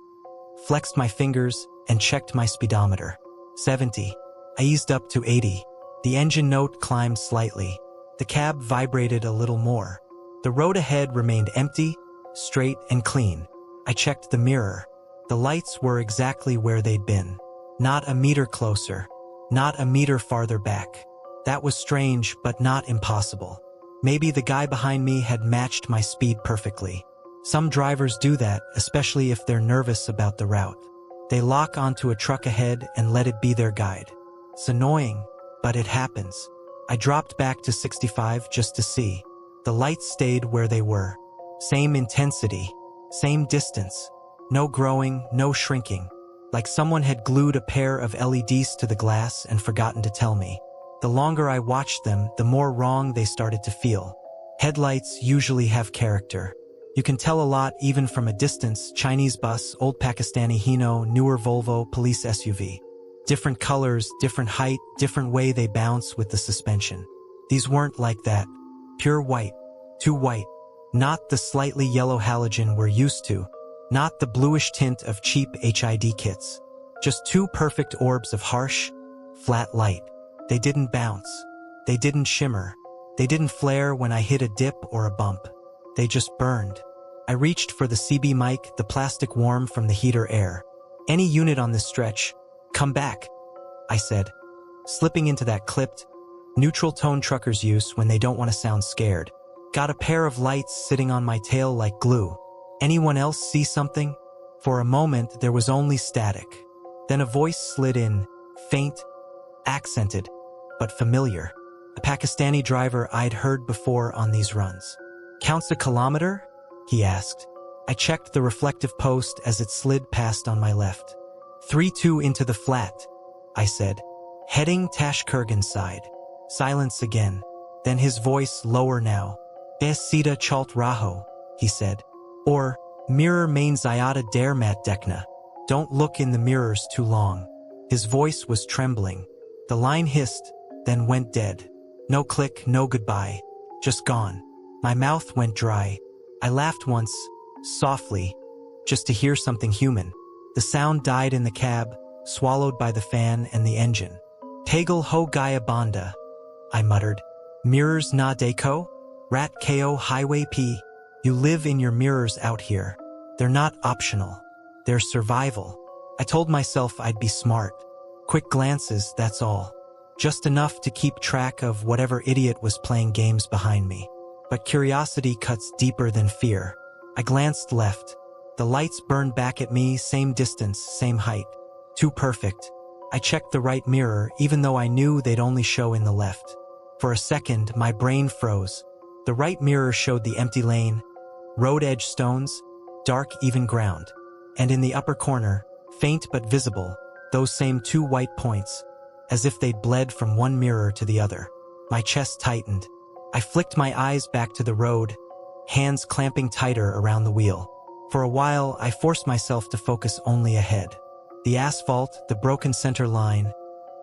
flexed my fingers, and checked my speedometer. 70. I eased up to 80. The engine note climbed slightly. The cab vibrated a little more. The road ahead remained empty, straight, and clean. I checked the mirror. The lights were exactly where they'd been. Not a meter closer. Not a meter farther back. That was strange, but not impossible. Maybe the guy behind me had matched my speed perfectly. Some drivers do that, especially if they're nervous about the route. They lock onto a truck ahead and let it be their guide. It's annoying, but it happens. I dropped back to 65 just to see. The lights stayed where they were. Same intensity, same distance. No growing, no shrinking. Like someone had glued a pair of LEDs to the glass and forgotten to tell me. The longer I watched them, the more wrong they started to feel. Headlights usually have character. You can tell a lot even from a distance. Chinese bus, old Pakistani Hino, newer Volvo, police SUV. Different colors, different height, different way they bounce with the suspension. These weren't like that. Pure white. Too white. Not the slightly yellow halogen we're used to. Not the bluish tint of cheap HID kits. Just two perfect orbs of harsh, flat light. They didn't bounce. They didn't shimmer. They didn't flare when I hit a dip or a bump. They just burned. I reached for the CB mic, the plastic warm from the heater air. Any unit on this stretch, come back, I said, slipping into that clipped, neutral tone truckers use when they don't want to sound scared. Got a pair of lights sitting on my tail like glue. Anyone else see something? For a moment, there was only static. Then a voice slid in, faint, accented, but familiar. A Pakistani driver I'd heard before on these runs. Counts a kilometer? He asked. I checked the reflective post as it slid past on my left. 3-2 into the flat, I said. Heading Tashkurgan side. Silence again. Then his voice lower now. Des Sita Chalt Raho, he said. Or, Mirror main Zayada Dare Mat Dekna. Don't look in the mirrors too long. His voice was trembling. The line hissed, then went dead. No click, no goodbye. Just gone. My mouth went dry. I laughed once, softly, just to hear something human. The sound died in the cab, swallowed by the fan and the engine. Tegel ho Gaya Banda, I muttered. Mirrors na deko? Rat KO Highway P. You live in your mirrors out here. They're not optional. They're survival. I told myself I'd be smart. Quick glances, that's all. Just enough to keep track of whatever idiot was playing games behind me. But curiosity cuts deeper than fear. I glanced left. The lights burned back at me, same distance, same height. Too perfect. I checked the right mirror, even though I knew they'd only show in the left. For a second, my brain froze. The right mirror showed the empty lane, road edge stones, dark even ground. And in the upper corner, faint but visible, those same two white points, as if they'd bled from one mirror to the other. My chest tightened. I flicked my eyes back to the road, hands clamping tighter around the wheel. For a while, I forced myself to focus only ahead. The asphalt, the broken center line,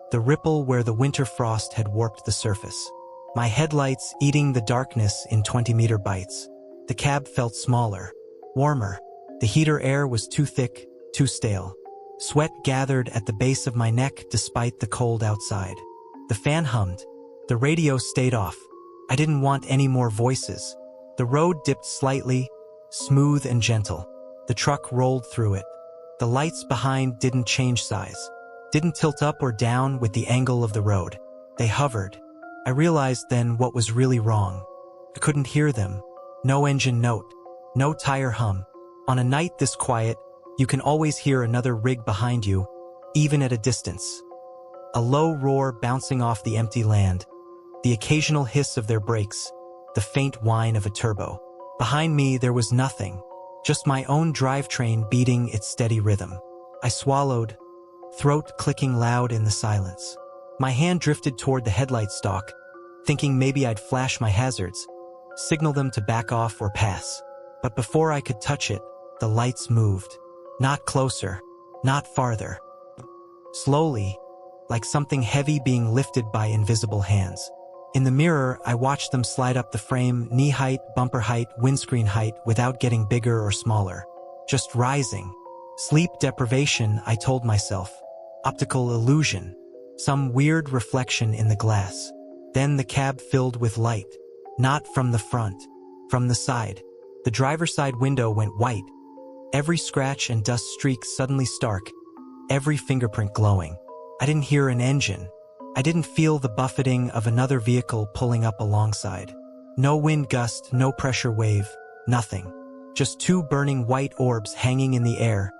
the ripple where the winter frost had warped the surface. My headlights eating the darkness in 20-meter bites. The cab felt smaller, warmer. The heater air was too thick, too stale. Sweat gathered at the base of my neck despite the cold outside. The fan hummed. The radio stayed off. I didn't want any more voices. The road dipped slightly, smooth and gentle. The truck rolled through it. The lights behind didn't change size, didn't tilt up or down with the angle of the road. They hovered. I realized then what was really wrong. I couldn't hear them. No engine note, no tire hum. On a night this quiet, you can always hear another rig behind you, even at a distance. A low roar bouncing off the empty land, the occasional hiss of their brakes, the faint whine of a turbo. Behind me there was nothing, just my own drivetrain beating its steady rhythm. I swallowed, throat clicking loud in the silence. My hand drifted toward the headlight stalk, thinking maybe I'd flash my hazards, signal them to back off or pass. But before I could touch it, the lights moved. Not closer, not farther. Slowly, like something heavy being lifted by invisible hands. In the mirror, I watched them slide up the frame, knee height, bumper height, windscreen height, without getting bigger or smaller. Just rising. Sleep deprivation, I told myself. Optical illusion. Some weird reflection in the glass. Then the cab filled with light. Not from the front, from the side. The driver's side window went white. Every scratch and dust streak suddenly stark. Every fingerprint glowing. I didn't hear an engine. I didn't feel the buffeting of another vehicle pulling up alongside. No wind gust, no pressure wave, nothing. Just two burning white orbs hanging in the air,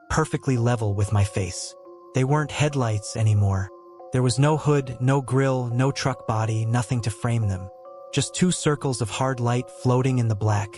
perfectly level with my face. They weren't headlights anymore. There was no hood, no grille, no truck body, nothing to frame them. Just two circles of hard light floating in the black.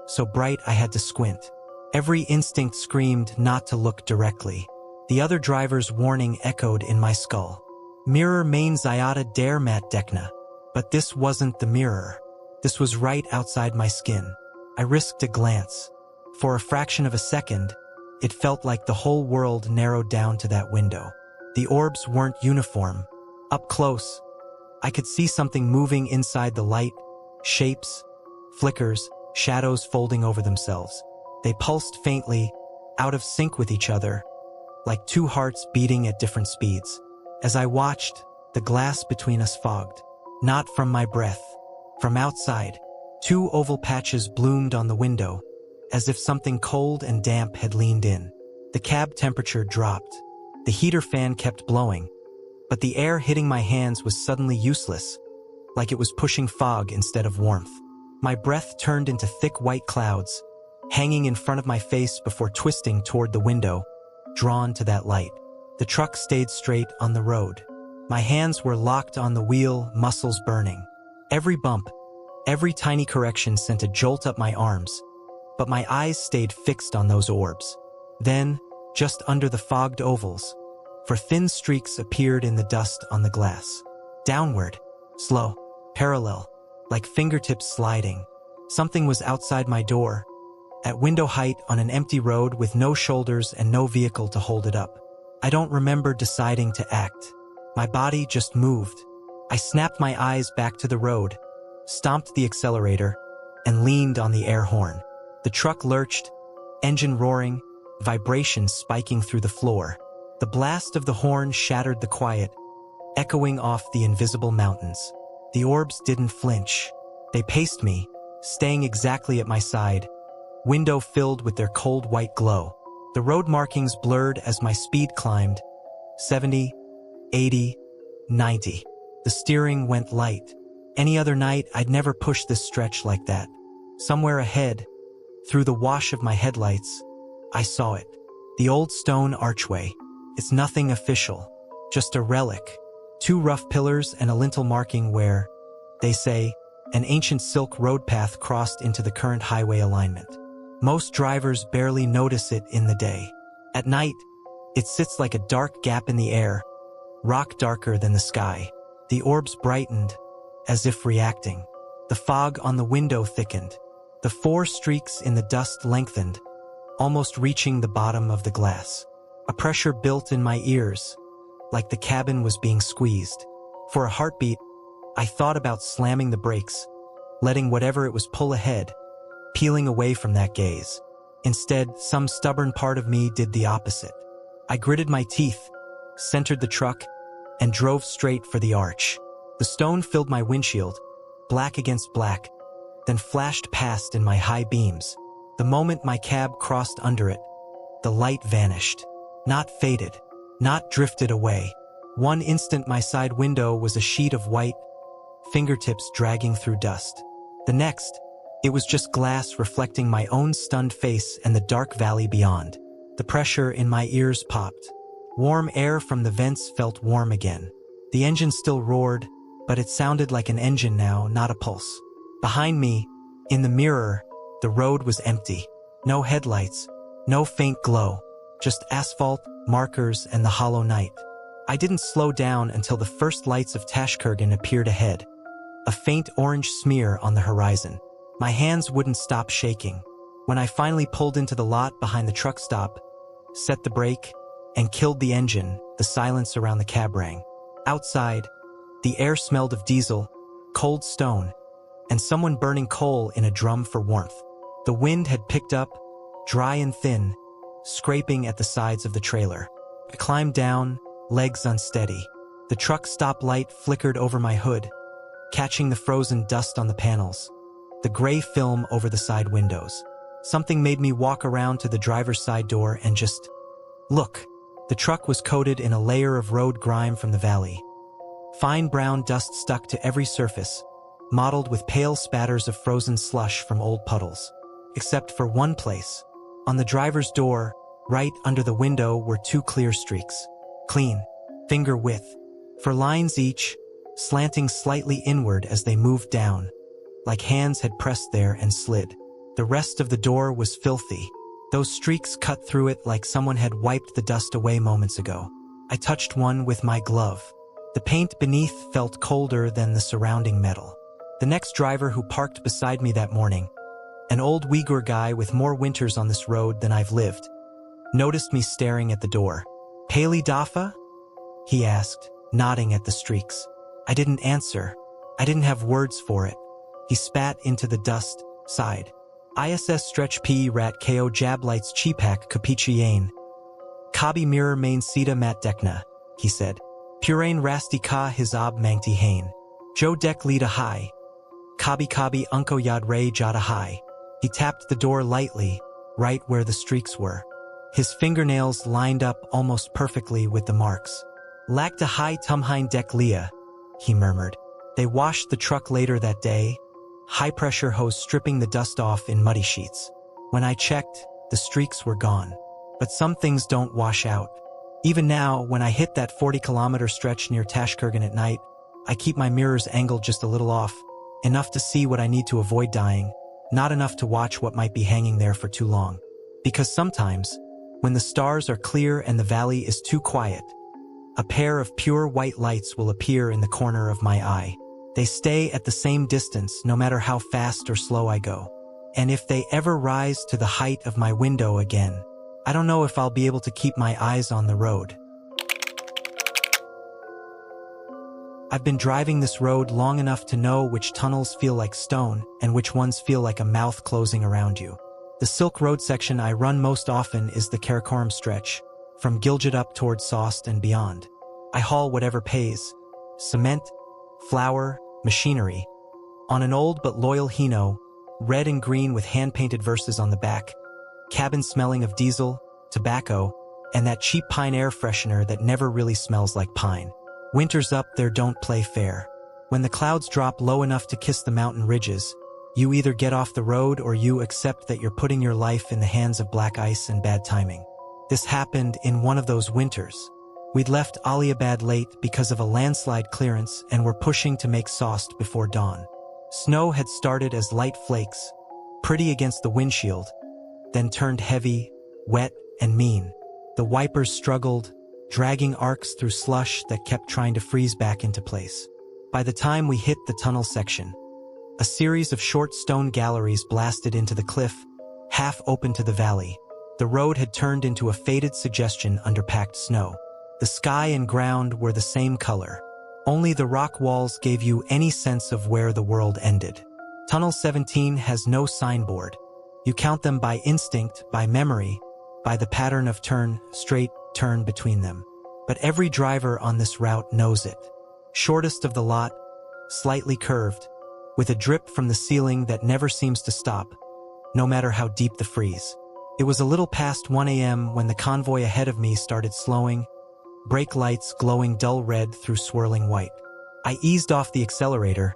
So bright I had to squint. Every instinct screamed not to look directly. The other driver's warning echoed in my skull. Mirror main Zyata der Mat Dekna. But this wasn't the mirror. This was right outside my skin. I risked a glance. For a fraction of a second, it felt like the whole world narrowed down to that window. The orbs weren't uniform. Up close, I could see something moving inside the light, shapes, flickers, shadows folding over themselves. They pulsed faintly, out of sync with each other, like two hearts beating at different speeds. As I watched, the glass between us fogged. Not from my breath. From outside, two oval patches bloomed on the window, as if something cold and damp had leaned in. The cab temperature dropped. The heater fan kept blowing, but the air hitting my hands was suddenly useless, like it was pushing fog instead of warmth. My breath turned into thick white clouds, hanging in front of my face before twisting toward the window, drawn to that light. The truck stayed straight on the road. My hands were locked on the wheel, muscles burning. Every bump, every tiny correction sent a jolt up my arms, but my eyes stayed fixed on those orbs. Then, just under the fogged ovals, for thin streaks appeared in the dust on the glass. Downward, slow, parallel, like fingertips sliding. Something was outside my door, at window height on an empty road with no shoulders and no vehicle to hold it up. I don't remember deciding to act. My body just moved. I snapped my eyes back to the road, stomped the accelerator, and leaned on the air horn. The truck lurched, engine roaring, vibrations spiking through the floor. The blast of the horn shattered the quiet, echoing off the invisible mountains. The orbs didn't flinch. They paced me, staying exactly at my side, window filled with their cold white glow. The road markings blurred as my speed climbed, 70, 80, 90. The steering went light. Any other night, I'd never pushed this stretch like that. Somewhere ahead, through the wash of my headlights, I saw it. The old stone archway. It's nothing official, just a relic. 2 rough pillars and a lintel marking where, they say, an ancient silk road path crossed into the current highway alignment. Most drivers barely notice it in the day. At night, it sits like a dark gap in the air, rock darker than the sky. The orbs brightened, as if reacting. The fog on the window thickened. The 4 streaks in the dust lengthened, almost reaching the bottom of the glass. A pressure built in my ears, like the cabin was being squeezed. For a heartbeat, I thought about slamming the brakes, letting whatever it was pull ahead, peeling away from that gaze. Instead, some stubborn part of me did the opposite. I gritted my teeth, centered the truck, and drove straight for the arch. The stone filled my windshield, black against black, then flashed past in my high beams. The moment my cab crossed under it, the light vanished. Not faded, not drifted away. One instant my side window was a sheet of white, fingertips dragging through dust. The next, it was just glass reflecting my own stunned face and the dark valley beyond. The pressure in my ears popped. Warm air from the vents felt warm again. The engine still roared, but it sounded like an engine now, not a pulse. Behind me, in the mirror, the road was empty. No headlights, no faint glow, just asphalt, markers, and the hollow night. I didn't slow down until the first lights of Tashkurgan appeared ahead, a faint orange smear on the horizon. My hands wouldn't stop shaking. When I finally pulled into the lot behind the truck stop, set the brake, and killed the engine, the silence around the cab rang. Outside, the air smelled of diesel, cold stone, and someone burning coal in a drum for warmth. The wind had picked up, dry and thin, scraping at the sides of the trailer. I climbed down, legs unsteady. The truck stop light flickered over my hood, catching the frozen dust on the panels, the gray film over the side windows. Something made me walk around to the driver's side door and just look. The truck was coated in a layer of road grime from the valley. Fine brown dust stuck to every surface, mottled with pale spatters of frozen slush from old puddles. Except for one place. On the driver's door, right under the window, were 2 clear streaks. Clean, finger width, for lines each, slanting slightly inward as they moved down, like hands had pressed there and slid. The rest of the door was filthy. Those streaks cut through it like someone had wiped the dust away moments ago. I touched one with my glove. The paint beneath felt colder than the surrounding metal. The next driver who parked beside me that morning, an old Uyghur guy with more winters on this road than I've lived, noticed me staring at the door. "Paley Dafa?" he asked, nodding at the streaks. I didn't answer. I didn't have words for it. He spat into the dust, sighed. "ISS stretch P rat ko jablights chipak kapichiane. Kabi mirror main sita mat dekna," he said. "Purain rasti ka hizab mangti hain. Jo dek lita high. Kabi kabi unko yad ray jada high." He tapped the door lightly, right where the streaks were. His fingernails lined up almost perfectly with the marks. "Lagta high tumhain dek lia," he murmured. They washed the truck later that day, high-pressure hose stripping the dust off in muddy sheets. When I checked, the streaks were gone. But some things don't wash out. Even now, when I hit that 40-kilometer stretch near Tashkurgan at night, I keep my mirrors angled just a little off, enough to see what I need to avoid dying, not enough to watch what might be hanging there for too long. Because sometimes, when the stars are clear and the valley is too quiet, a pair of pure white lights will appear in the corner of my eye. They stay at the same distance no matter how fast or slow I go. And if they ever rise to the height of my window again, I don't know if I'll be able to keep my eyes on the road. I've been driving this road long enough to know which tunnels feel like stone and which ones feel like a mouth closing around you. The Silk Road section I run most often is the Karakoram stretch, from Gilgit up towards Sost and beyond. I haul whatever pays: cement, flour, machinery. On an old but loyal Hino, red and green with hand-painted verses on the back, cabin smelling of diesel, tobacco, and that cheap pine air freshener that never really smells like pine. Winter's up there, don't play fair. When the clouds drop low enough to kiss the mountain ridges, you either get off the road or you accept that you're putting your life in the hands of black ice and bad timing. This happened in one of those winters. We'd left Aliabad late because of a landslide clearance and were pushing to make Sost before dawn. Snow had started as light flakes, pretty against the windshield, then turned heavy, wet, and mean. The wipers struggled, dragging arcs through slush that kept trying to freeze back into place. By the time we hit the tunnel section, a series of short stone galleries blasted into the cliff, half open to the valley. The road had turned into a faded suggestion under packed snow. The sky and ground were the same color. Only the rock walls gave you any sense of where the world ended. Tunnel 17 has no signboard. You count them by instinct, by memory, by the pattern of turn, straight, turn between them. But every driver on this route knows it. Shortest of the lot, slightly curved, with a drip from the ceiling that never seems to stop, no matter how deep the freeze. It was a little past 1 a.m. when the convoy ahead of me started slowing, brake lights glowing dull red through swirling white. I eased off the accelerator,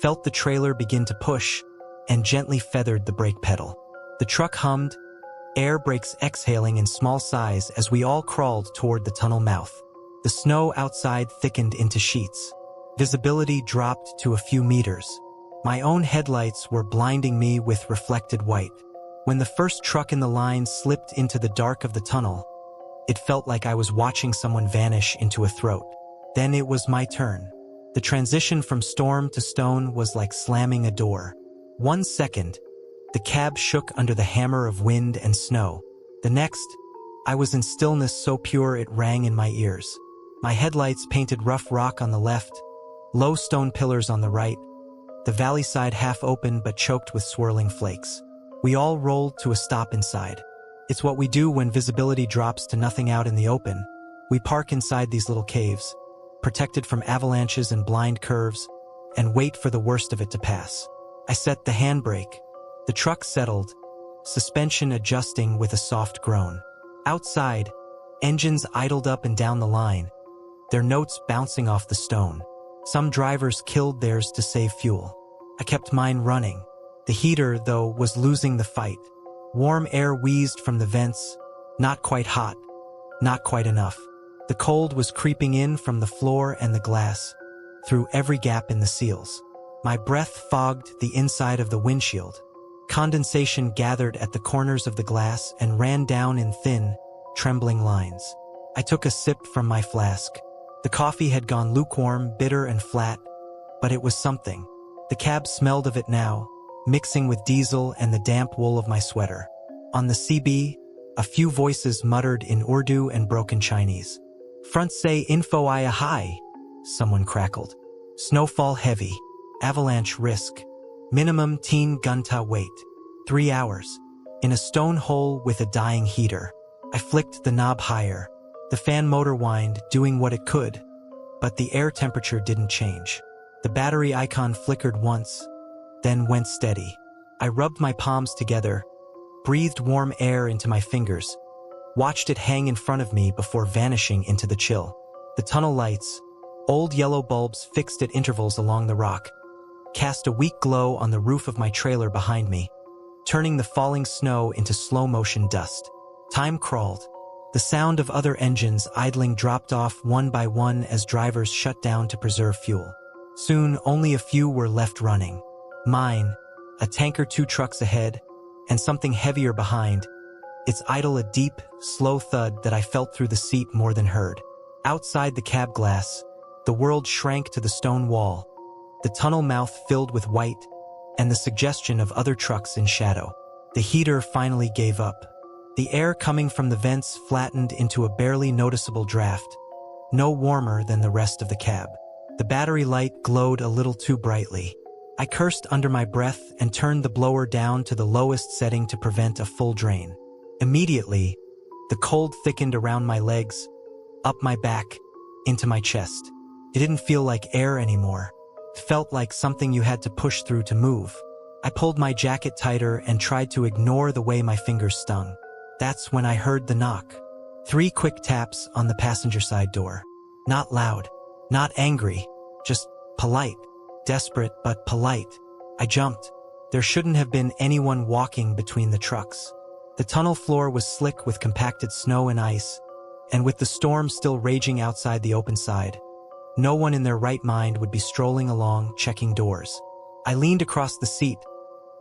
felt the trailer begin to push, and gently feathered the brake pedal. The truck hummed, air brakes exhaling in small sighs as we all crawled toward the tunnel mouth. The snow outside thickened into sheets. Visibility dropped to a few meters. My own headlights were blinding me with reflected white. When the first truck in the line slipped into the dark of the tunnel, it felt like I was watching someone vanish into a throat. Then it was my turn. The transition from storm to stone was like slamming a door. 1 second, the cab shook under the hammer of wind and snow. The next, I was in stillness so pure it rang in my ears. My headlights painted rough rock on the left, low stone pillars on the right, the valley side half open but choked with swirling flakes. We all rolled to a stop inside. It's what we do when visibility drops to nothing out in the open. We park inside these little caves, protected from avalanches and blind curves, and wait for the worst of it to pass. I set the handbrake. The truck settled, suspension adjusting with a soft groan. Outside, engines idled up and down the line, their notes bouncing off the stone. Some drivers killed theirs to save fuel. I kept mine running. The heater, though, was losing the fight. Warm air wheezed from the vents, not quite hot, not quite enough. The cold was creeping in from the floor and the glass, through every gap in the seals. My breath fogged the inside of the windshield. Condensation gathered at the corners of the glass and ran down in thin, trembling lines. I took a sip from my flask. The coffee had gone lukewarm, bitter and flat, but it was something. The cab smelled of it now, mixing with diesel and the damp wool of my sweater. On the CB, a few voices muttered in Urdu and broken Chinese. "Front say info I high," someone crackled. "Snowfall heavy. Avalanche risk. Minimum teen gunta wait. 3 hours. In a stone hole with a dying heater." I flicked the knob higher. The fan motor whined, doing what it could, but the air temperature didn't change. The battery icon flickered once, then went steady. I rubbed my palms together, breathed warm air into my fingers, watched it hang in front of me before vanishing into the chill. The tunnel lights, old yellow bulbs fixed at intervals along the rock, cast a weak glow on the roof of my trailer behind me, turning the falling snow into slow-motion dust. Time crawled. The sound of other engines idling dropped off one by one as drivers shut down to preserve fuel. Soon, only a few were left running. Mine, a tanker 2 trucks ahead, and something heavier behind, its idle a deep, slow thud that I felt through the seat more than heard. Outside the cab glass, the world shrank to the stone wall, the tunnel mouth filled with white, and the suggestion of other trucks in shadow. The heater finally gave up. The air coming from the vents flattened into a barely noticeable draft, no warmer than the rest of the cab. The battery light glowed a little too brightly. I cursed under my breath and turned the blower down to the lowest setting to prevent a full drain. Immediately, the cold thickened around my legs, up my back, into my chest. It didn't feel like air anymore. It felt like something you had to push through to move. I pulled my jacket tighter and tried to ignore the way my fingers stung. That's when I heard the knock. 3 quick taps on the passenger side door. Not loud, not angry, just polite. Desperate but polite. I jumped. There shouldn't have been anyone walking between the trucks. The tunnel floor was slick with compacted snow and ice, and with the storm still raging outside the open side, no one in their right mind would be strolling along, checking doors. I leaned across the seat,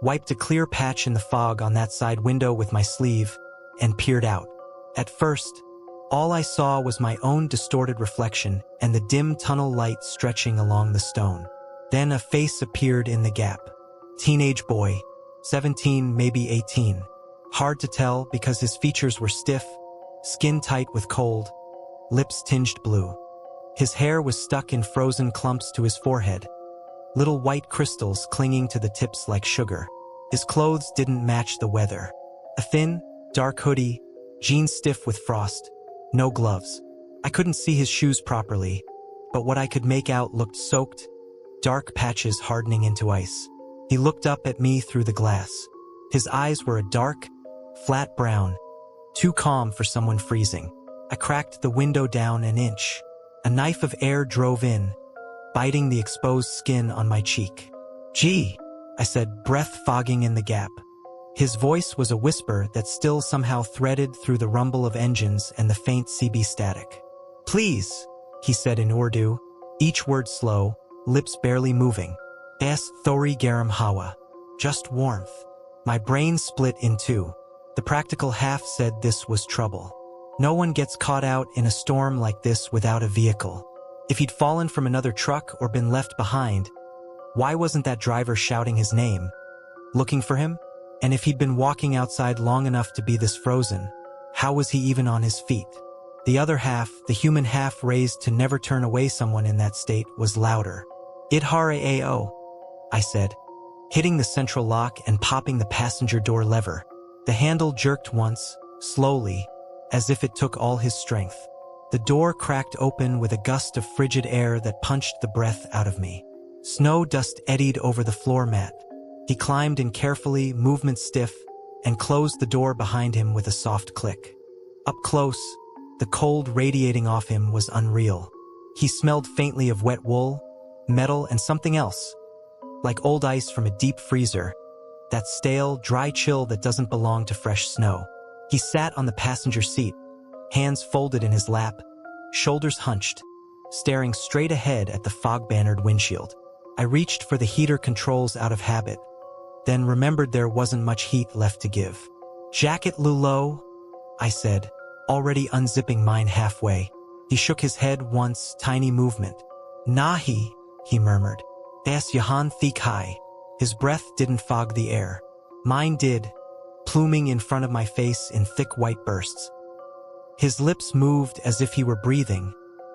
wiped a clear patch in the fog on that side window with my sleeve, and peered out. At first, all I saw was my own distorted reflection and the dim tunnel light stretching along the stone. Then a face appeared in the gap. Teenage boy, 17, maybe 18. Hard to tell because his features were stiff, skin tight with cold, lips tinged blue. His hair was stuck in frozen clumps to his forehead, little white crystals clinging to the tips like sugar. His clothes didn't match the weather. A thin, dark hoodie, jeans stiff with frost, no gloves. I couldn't see his shoes properly, but what I could make out looked soaked, dark patches hardening into ice. He looked up at me through the glass. His eyes were a dark, flat brown, too calm for someone freezing. I cracked the window down an inch. A knife of air drove in, biting the exposed skin on my cheek. "Gee," I said, breath fogging in the gap. His voice was a whisper that still somehow threaded through the rumble of engines and the faint CB static. "Please," he said in Urdu, each word slow, lips barely moving. "Es thori garam hawa." Just warmth. My brain split in two. The practical half said this was trouble. No one gets caught out in a storm like this without a vehicle. If he'd fallen from another truck or been left behind, why wasn't that driver shouting his name? Looking for him? And if he'd been walking outside long enough to be this frozen, how was he even on his feet? The other half, the human half raised to never turn away someone in that state, was louder. "Idhare ao," I said, hitting the central lock and popping the passenger door lever. The handle jerked once, slowly, as if it took all his strength. The door cracked open with a gust of frigid air that punched the breath out of me. Snow dust eddied over the floor mat. He climbed in carefully, movement stiff, and closed the door behind him with a soft click. Up close, the cold radiating off him was unreal. He smelled faintly of wet wool, metal, and something else, like old ice from a deep freezer, that stale, dry chill that doesn't belong to fresh snow. He sat on the passenger seat, hands folded in his lap, shoulders hunched, staring straight ahead at the fog-bannered windshield. I reached for the heater controls out of habit, then remembered there wasn't much heat left to give. "Jacket Lulo," I said, already unzipping mine halfway. He shook his head once, tiny movement. "Nahi," he murmured. "Es yahan thik hai." His breath didn't fog the air. Mine did, pluming in front of my face in thick white bursts. His lips moved as if he were breathing,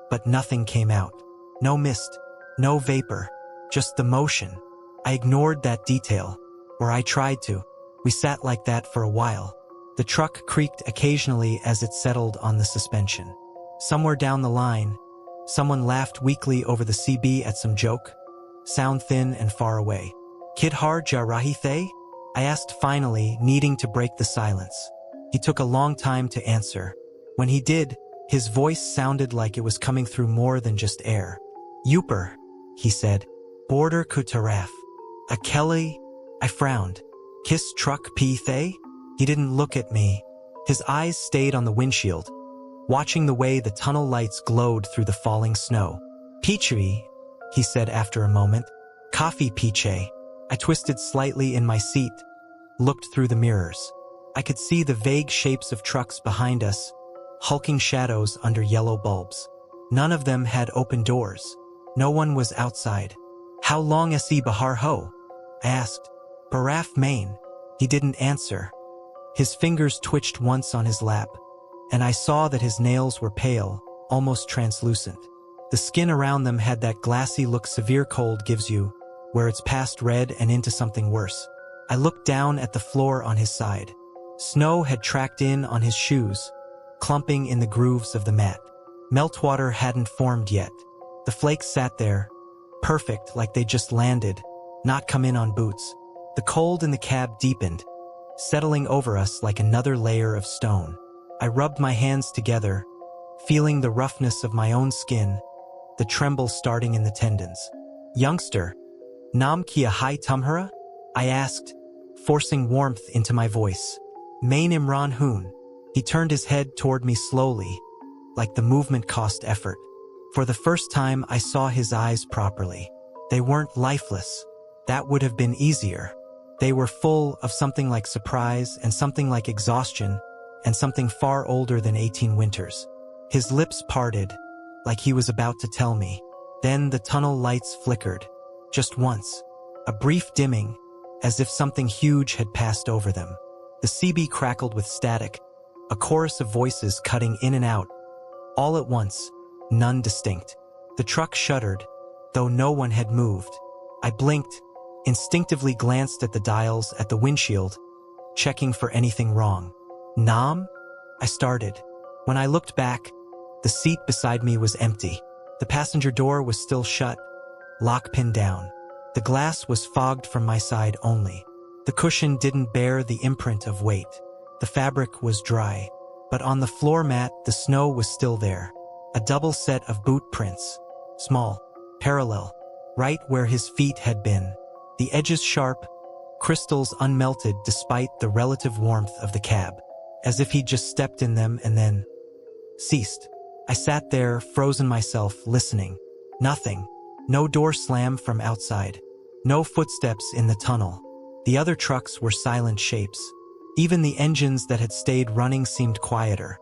but nothing came out. No mist, no vapor, just the motion. I ignored that detail, or I tried to. We sat like that for a while. The truck creaked occasionally as it settled on the suspension. Somewhere down the line, someone laughed weakly over the CB at some joke, sound thin and far away. "Kidhar jarahithe?" I asked finally, needing to break the silence. He took a long time to answer. When he did, his voice sounded like it was coming through more than just air. "Uper," he said. "Border kutaraf." "A Kelly?" I frowned. "Kiss truck p-thay?" He didn't look at me. His eyes stayed on the windshield, watching the way the tunnel lights glowed through the falling snow. "Pichri," he said after a moment. "Coffee piche." I twisted slightly in my seat, looked through the mirrors. I could see the vague shapes of trucks behind us, hulking shadows under yellow bulbs. None of them had open doors. No one was outside. "How long asi bahar ho?" I asked. "Baraf Maine." He didn't answer. His fingers twitched once on his lap, and I saw that his nails were pale, almost translucent. The skin around them had that glassy look severe cold gives you, where it's past red and into something worse. I looked down at the floor on his side. Snow had tracked in on his shoes, clumping in the grooves of the mat. Meltwater hadn't formed yet. The flakes sat there, perfect, like they just landed, not come in on boots. The cold in the cab deepened, settling over us like another layer of stone. I rubbed my hands together, feeling the roughness of my own skin, the tremble starting in the tendons. "Youngster, nam kia hai tumhara?" I asked, forcing warmth into my voice. "Main Imran Hoon." He turned his head toward me slowly, like the movement cost effort. For the first time, I saw his eyes properly. They weren't lifeless. That would have been easier. They were full of something like surprise and something like exhaustion and something far older than 18 winters. His lips parted, like he was about to tell me. Then the tunnel lights flickered, just once. A brief dimming, as if something huge had passed over them. The CB crackled with static, a chorus of voices cutting in and out, all at once, none distinct. The truck shuddered, though no one had moved. I blinked, instinctively glanced at the dials at the windshield, checking for anything wrong. "Nam?" I started. When I looked back, the seat beside me was empty. The passenger door was still shut, lock pinned down. The glass was fogged from my side only. The cushion didn't bear the imprint of weight. The fabric was dry, but on the floor mat the snow was still there. A double set of boot prints, small, parallel, right where his feet had been. The edges sharp, crystals unmelted despite the relative warmth of the cab, as if he'd just stepped in them and then ceased. I sat there, frozen myself, listening. Nothing. No door slam from outside. No footsteps in the tunnel. The other trucks were silent shapes. Even the engines that had stayed running seemed quieter,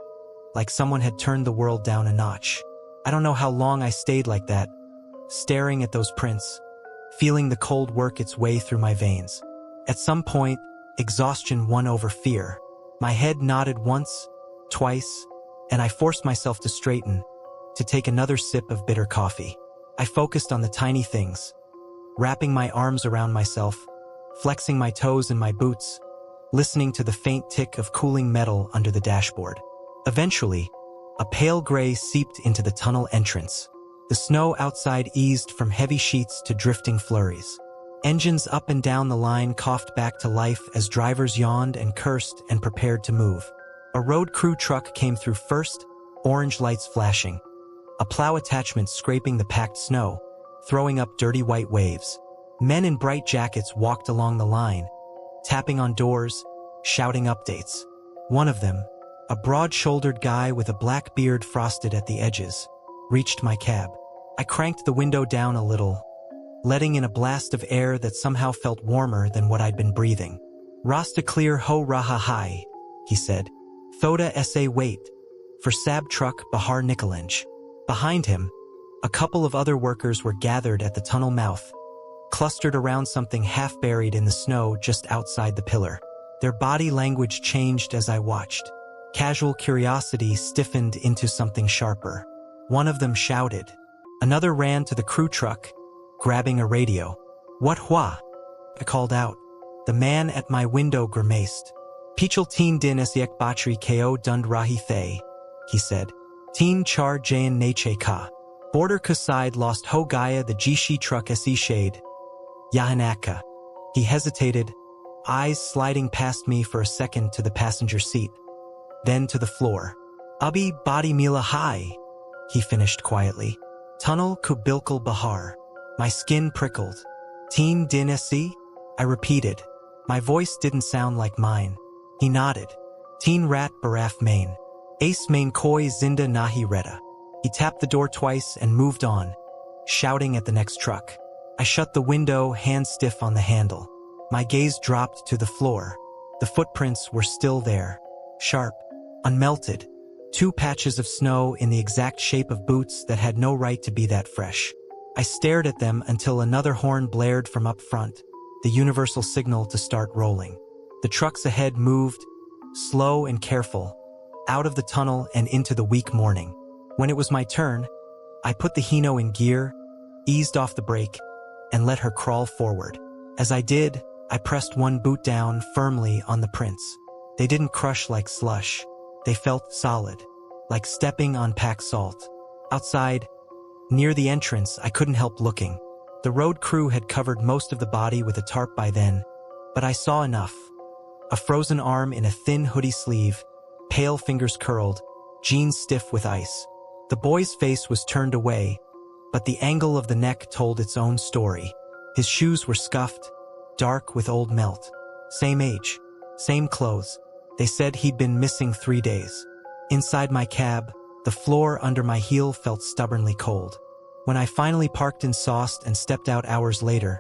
like someone had turned the world down a notch. I don't know how long I stayed like that, staring at those prints, feeling the cold work its way through my veins. At some point, exhaustion won over fear. My head nodded once, twice, and I forced myself to straighten, to take another sip of bitter coffee. I focused on the tiny things, wrapping my arms around myself, flexing my toes in my boots, listening to the faint tick of cooling metal under the dashboard. Eventually, a pale gray seeped into the tunnel entrance. The snow outside eased from heavy sheets to drifting flurries. Engines up and down the line coughed back to life as drivers yawned and cursed and prepared to move. A road crew truck came through first, orange lights flashing. A plow attachment scraping the packed snow, throwing up dirty white waves. Men in bright jackets walked along the line, tapping on doors, shouting updates. One of them, a broad-shouldered guy with a black beard frosted at the edges, reached my cab. I cranked the window down a little, letting in a blast of air that somehow felt warmer than what I'd been breathing. "Rasta clear ho raha hai," he said. "Thoda sa wait." For Sab truck Bahar Nikolenj. Behind him, a couple of other workers were gathered at the tunnel mouth, clustered around something half buried in the snow just outside the pillar. Their body language changed as I watched. Casual curiosity stiffened into something sharper. One of them shouted. Another ran to the crew truck, grabbing a radio. "What hua?" I called out. The man at my window grimaced. "Pichal teen din esiek batri ko dund rahi thay," he said. "Teen char jayan nache ka. Border kuside lost ho gaya the jishi truck se shade. Yahanaka." He hesitated, eyes sliding past me for a second to the passenger seat, then to the floor. "Abi body mila hai," he finished quietly. "Tunnel kubilkul bahar." My skin prickled. "Teen din se?" I repeated. My voice didn't sound like mine. He nodded. "Teen rat baraf main. Ace main koi zinda nahi reda." He tapped the door twice and moved on, shouting at the next truck. I shut the window, hand stiff on the handle. My gaze dropped to the floor. The footprints were still there, sharp, unmelted. 2 patches of snow in the exact shape of boots that had no right to be that fresh. I stared at them until another horn blared from up front, the universal signal to start rolling. The trucks ahead moved, slow and careful, out of the tunnel and into the weak morning. When it was my turn, I put the Hino in gear, eased off the brake, and let her crawl forward. As I did, I pressed one boot down firmly on the prints. They didn't crush like slush. They felt solid, like stepping on packed salt. Outside, near the entrance, I couldn't help looking. The road crew had covered most of the body with a tarp by then, but I saw enough. A frozen arm in a thin hoodie sleeve, pale fingers curled, jeans stiff with ice. The boy's face was turned away, but the angle of the neck told its own story. His shoes were scuffed, dark with old melt. Same age, same clothes. They said he'd been missing 3 days. Inside my cab, the floor under my heel felt stubbornly cold. When I finally parked in Soest and stepped out hours later,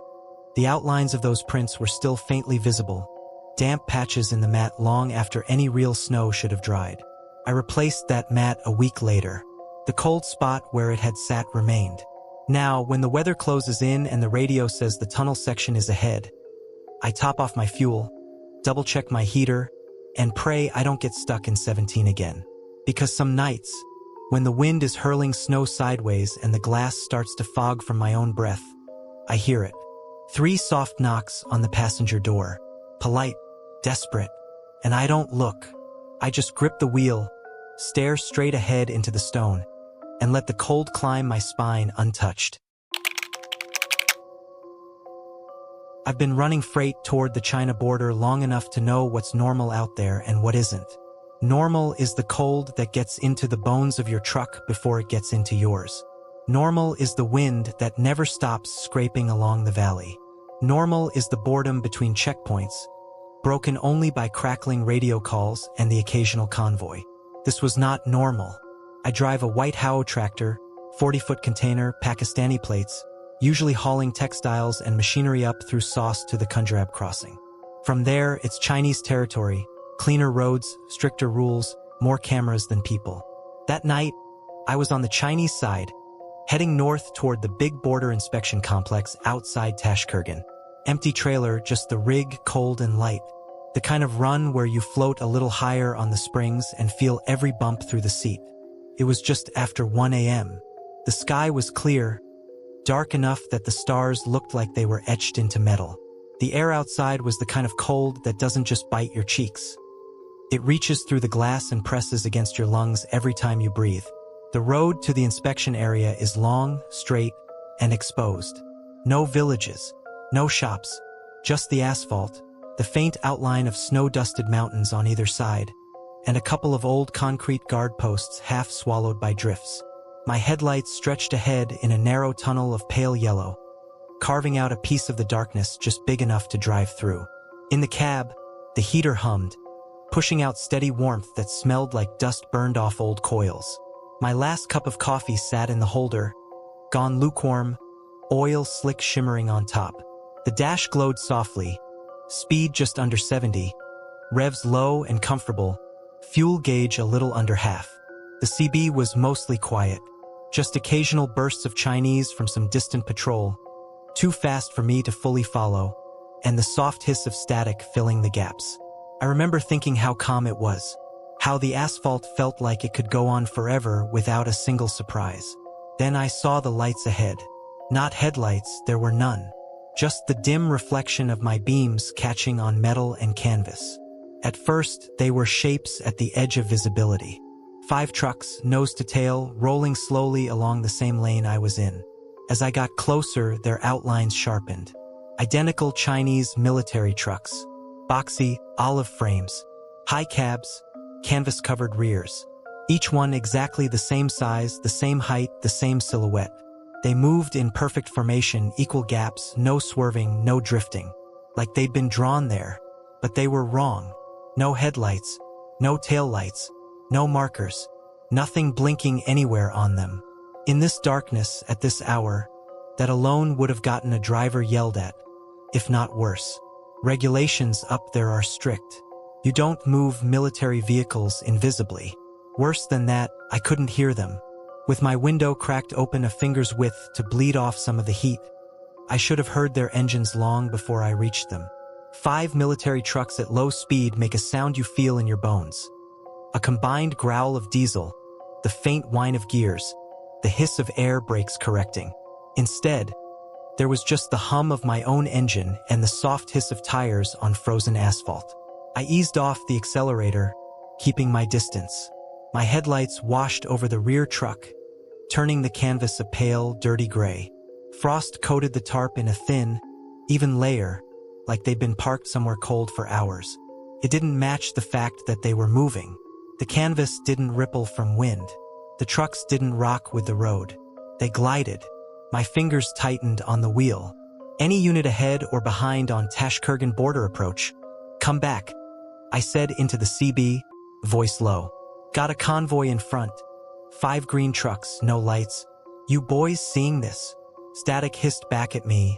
the outlines of those prints were still faintly visible, damp patches in the mat long after any real snow should have dried. I replaced that mat a week later. The cold spot where it had sat remained. Now, when the weather closes in and the radio says the tunnel section is ahead, I top off my fuel, double-check my heater, and pray I don't get stuck in 17 again. Because some nights, when the wind is hurling snow sideways and the glass starts to fog from my own breath, I hear it. 3 soft knocks on the passenger door. Polite, desperate, and I don't look. I just grip the wheel, stare straight ahead into the stone, and let the cold climb my spine untouched. I've been running freight toward the China border long enough to know what's normal out there and what isn't. Normal is the cold that gets into the bones of your truck before it gets into yours. Normal is the wind that never stops scraping along the valley. Normal is the boredom between checkpoints, broken only by crackling radio calls and the occasional convoy. This was not normal. I drive a white Hao tractor, 40-foot container, Pakistani plates, usually hauling textiles and machinery up through Soest to the Punjab crossing. From there, it's Chinese territory, cleaner roads, stricter rules, more cameras than people. That night, I was on the Chinese side, heading north toward the big border inspection complex outside Tashkurgan. Empty trailer, just the rig, cold and light. The kind of run where you float a little higher on the springs and feel every bump through the seat. It was just after 1 a.m. The sky was clear, dark enough that the stars looked like they were etched into metal. The air outside was the kind of cold that doesn't just bite your cheeks. It reaches through the glass and presses against your lungs every time you breathe. The road to the inspection area is long, straight, and exposed. No villages, no shops, just the asphalt, the faint outline of snow-dusted mountains on either side, and a couple of old concrete guard posts half swallowed by drifts. My headlights stretched ahead in a narrow tunnel of pale yellow, carving out a piece of the darkness just big enough to drive through. In the cab, the heater hummed, pushing out steady warmth that smelled like dust burned off old coils. My last cup of coffee sat in the holder, gone lukewarm, oil slick shimmering on top. The dash glowed softly, speed just under 70, revs low and comfortable, fuel gauge a little under half. The CB was mostly quiet, just occasional bursts of Chinese from some distant patrol, too fast for me to fully follow, and the soft hiss of static filling the gaps. I remember thinking how calm it was, how the asphalt felt like it could go on forever without a single surprise. Then I saw the lights ahead. Not headlights, there were none. Just the dim reflection of my beams catching on metal and canvas. At first, they were shapes at the edge of visibility. 5 trucks, nose to tail, rolling slowly along the same lane I was in. As I got closer, their outlines sharpened. Identical Chinese military trucks. Boxy, olive frames. High cabs, canvas-covered rears. Each one exactly the same size, the same height, the same silhouette. They moved in perfect formation, equal gaps, no swerving, no drifting. Like they'd been drawn there. But they were wrong. No headlights, no taillights, no markers, nothing blinking anywhere on them. In this darkness, at this hour, that alone would have gotten a driver yelled at, if not worse. Regulations up there are strict. You don't move military vehicles invisibly. Worse than that, I couldn't hear them. With my window cracked open a finger's width to bleed off some of the heat, I should have heard their engines long before I reached them. 5 military trucks at low speed make a sound you feel in your bones. A combined growl of diesel, the faint whine of gears, the hiss of air brakes correcting. Instead, there was just the hum of my own engine and the soft hiss of tires on frozen asphalt. I eased off the accelerator, keeping my distance. My headlights washed over the rear truck, turning the canvas a pale, dirty gray. Frost coated the tarp in a thin, even layer, like they'd been parked somewhere cold for hours. It didn't match the fact that they were moving. The canvas didn't ripple from wind. The trucks didn't rock with the road. They glided. My fingers tightened on the wheel. Any unit ahead or behind on Tashkurgan border approach. Come back, I said into the CB, voice low. Got a convoy in front. 5 green trucks, no lights. You boys seeing this? Static hissed back at me,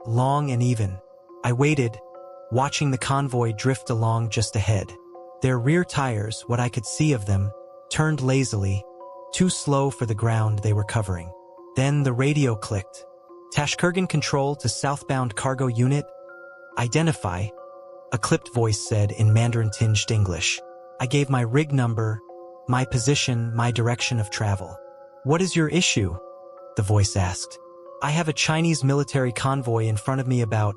long and even. I waited, watching the convoy drift along just ahead. Their rear tires, what I could see of them, turned lazily, too slow for the ground they were covering. Then the radio clicked. Tashkurgan control to southbound cargo unit. Identify, a clipped voice said in Mandarin-tinged English. I gave my rig number, my position, my direction of travel. What is your issue? The voice asked. I have a Chinese military convoy in front of me about...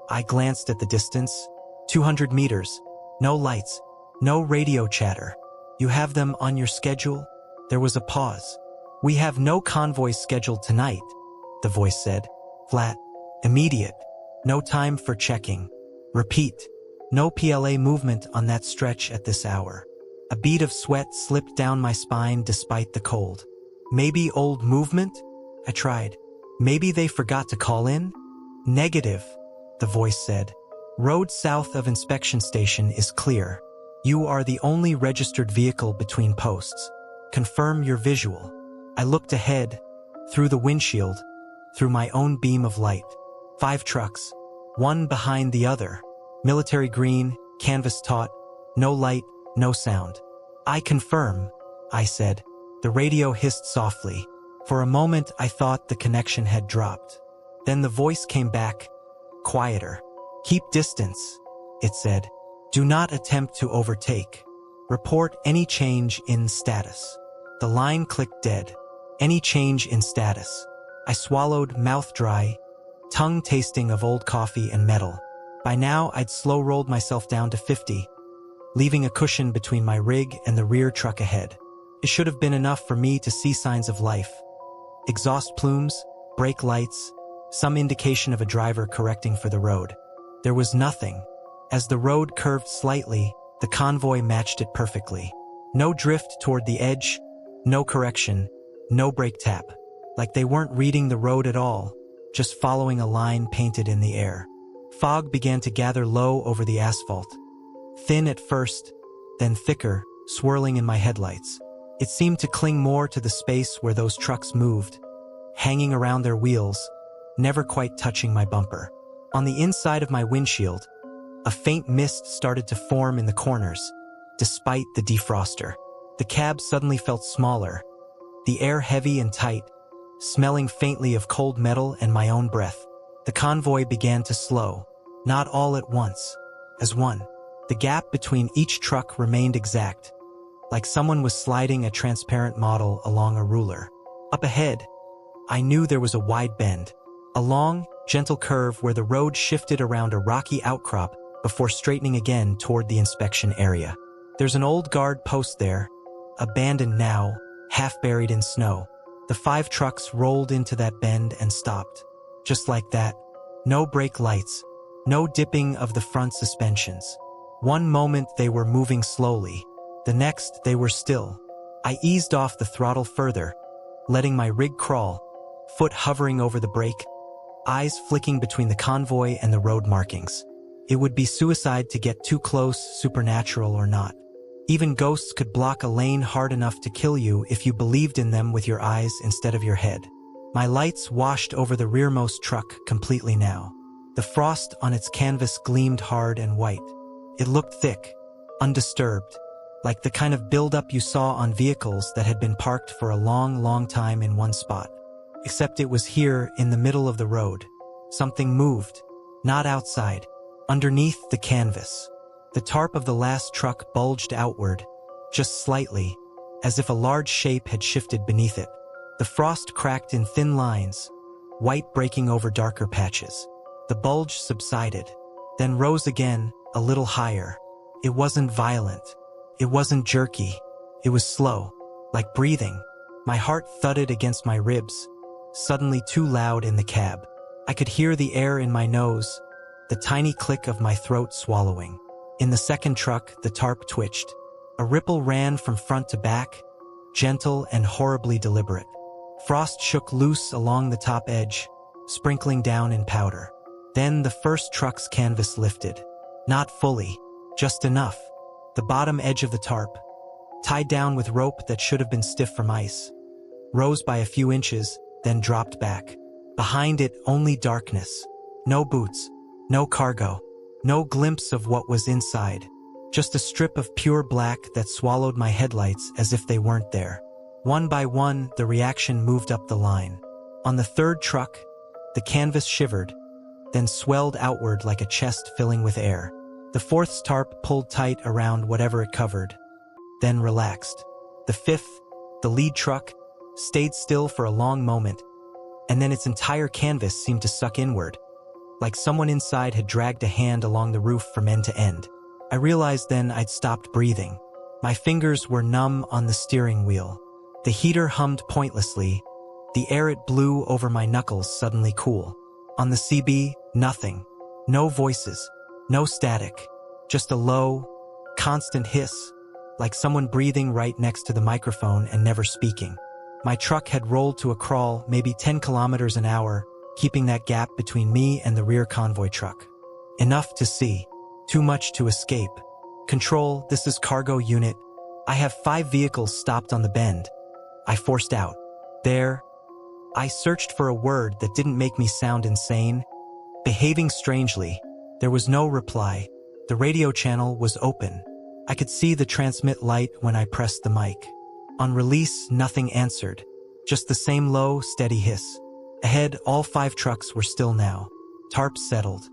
I glanced at the distance. 200 meters. No lights. No radio chatter. You have them on your schedule? There was a pause. We have no convoys scheduled tonight, the voice said. Flat. Immediate. No time for checking. Repeat. No PLA movement on that stretch at this hour. A bead of sweat slipped down my spine despite the cold. Maybe old movement? I tried. Maybe they forgot to call in? Negative, the voice said. Road south of inspection station is clear. You are the only registered vehicle between posts. Confirm your visual. I looked ahead, through the windshield, through my own beam of light. 5 trucks, one behind the other. Military green, canvas taut, no light, no sound. I confirm, I said. The radio hissed softly. For a moment, I thought the connection had dropped. Then the voice came back, quieter. Keep distance, it said. Do not attempt to overtake. Report any change in status. The line clicked dead. Any change in status. I swallowed, mouth dry, tongue tasting of old coffee and metal. By now, I'd slow-rolled myself down to 50, leaving a cushion between my rig and the rear truck ahead. It should have been enough for me to see signs of life. Exhaust plumes, brake lights, some indication of a driver correcting for the road. There was nothing. As the road curved slightly, the convoy matched it perfectly. No drift toward the edge, no correction, no brake tap. Like they weren't reading the road at all, just following a line painted in the air. Fog began to gather low over the asphalt. Thin at first, then thicker, swirling in my headlights. It seemed to cling more to the space where those trucks moved, hanging around their wheels, never quite touching my bumper. On the inside of my windshield, a faint mist started to form in the corners, despite the defroster. The cab suddenly felt smaller, the air heavy and tight, smelling faintly of cold metal and my own breath. The convoy began to slow, not all at once, as one. The gap between each truck remained exact, like someone was sliding a transparent model along a ruler. Up ahead, I knew there was a wide bend, a long, gentle curve where the road shifted around a rocky outcrop before straightening again toward the inspection area. There's an old guard post there, abandoned now, half buried in snow. The 5 trucks rolled into that bend and stopped. Just like that, no brake lights, no dipping of the front suspensions. One moment they were moving slowly, the next they were still. I eased off the throttle further, letting my rig crawl, foot hovering over the brake, eyes flicking between the convoy and the road markings. It would be suicide to get too close, supernatural or not. Even ghosts could block a lane hard enough to kill you if you believed in them with your eyes instead of your head. My lights washed over the rearmost truck completely now. The frost on its canvas gleamed hard and white. It looked thick, undisturbed, like the kind of buildup you saw on vehicles that had been parked for a long, long time in one spot. Except it was here, in the middle of the road. Something moved, not outside, underneath the canvas. The tarp of the last truck bulged outward, just slightly, as if a large shape had shifted beneath it. The frost cracked in thin lines, white breaking over darker patches. The bulge subsided, then rose again, a little higher. It wasn't violent. It wasn't jerky. It was slow, like breathing. My heart thudded against my ribs, suddenly too loud in the cab. I could hear the air in my nose, the tiny click of my throat swallowing. In the second truck, the tarp twitched. A ripple ran from front to back, gentle and horribly deliberate. Frost shook loose along the top edge, sprinkling down in powder. Then the first truck's canvas lifted. Not fully, just enough. The bottom edge of the tarp, tied down with rope that should have been stiff from ice, rose by a few inches, then dropped back. Behind it, only darkness. No boots, no cargo, no glimpse of what was inside. Just a strip of pure black that swallowed my headlights as if they weren't there. One by one, the reaction moved up the line. On the third truck, the canvas shivered, then swelled outward like a chest filling with air. The fourth's tarp pulled tight around whatever it covered, then relaxed. The fifth, the lead truck, stayed still for a long moment, and then its entire canvas seemed to suck inward, like someone inside had dragged a hand along the roof from end to end. I realized then I'd stopped breathing. My fingers were numb on the steering wheel. The heater hummed pointlessly, the air it blew over my knuckles suddenly cool. On the CB, nothing. No voices, no static, just a low, constant hiss, like someone breathing right next to the microphone and never speaking. My truck had rolled to a crawl, maybe 10 kilometers an hour, keeping that gap between me and the rear convoy truck. Enough to see. Too much to escape. Control, this is cargo unit. I have 5 vehicles stopped on the bend. I forced out. There. I searched for a word that didn't make me sound insane. Behaving strangely. There was no reply. The radio channel was open. I could see the transmit light when I pressed the mic. On release, nothing answered. Just the same low, steady hiss. Ahead, all 5 trucks were still now. Tarps settled.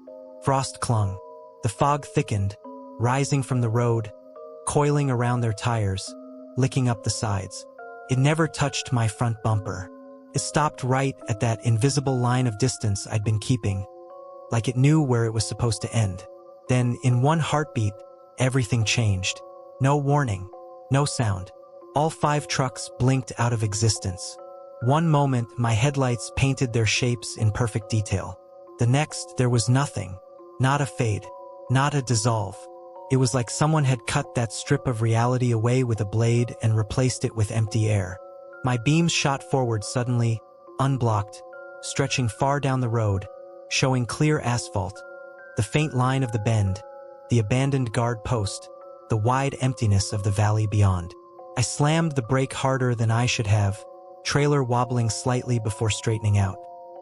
Frost clung. The fog thickened, rising from the road, coiling around their tires, licking up the sides. It never touched my front bumper. It stopped right at that invisible line of distance I'd been keeping, like it knew where it was supposed to end. Then, in one heartbeat, everything changed. No warning, no sound. All 5 trucks blinked out of existence. One moment, my headlights painted their shapes in perfect detail. The next, there was nothing. Not a fade. Not a dissolve. It was like someone had cut that strip of reality away with a blade and replaced it with empty air. My beams shot forward suddenly, unblocked, stretching far down the road, showing clear asphalt, the faint line of the bend, the abandoned guard post, the wide emptiness of the valley beyond. I slammed the brake harder than I should have, trailer wobbling slightly before straightening out.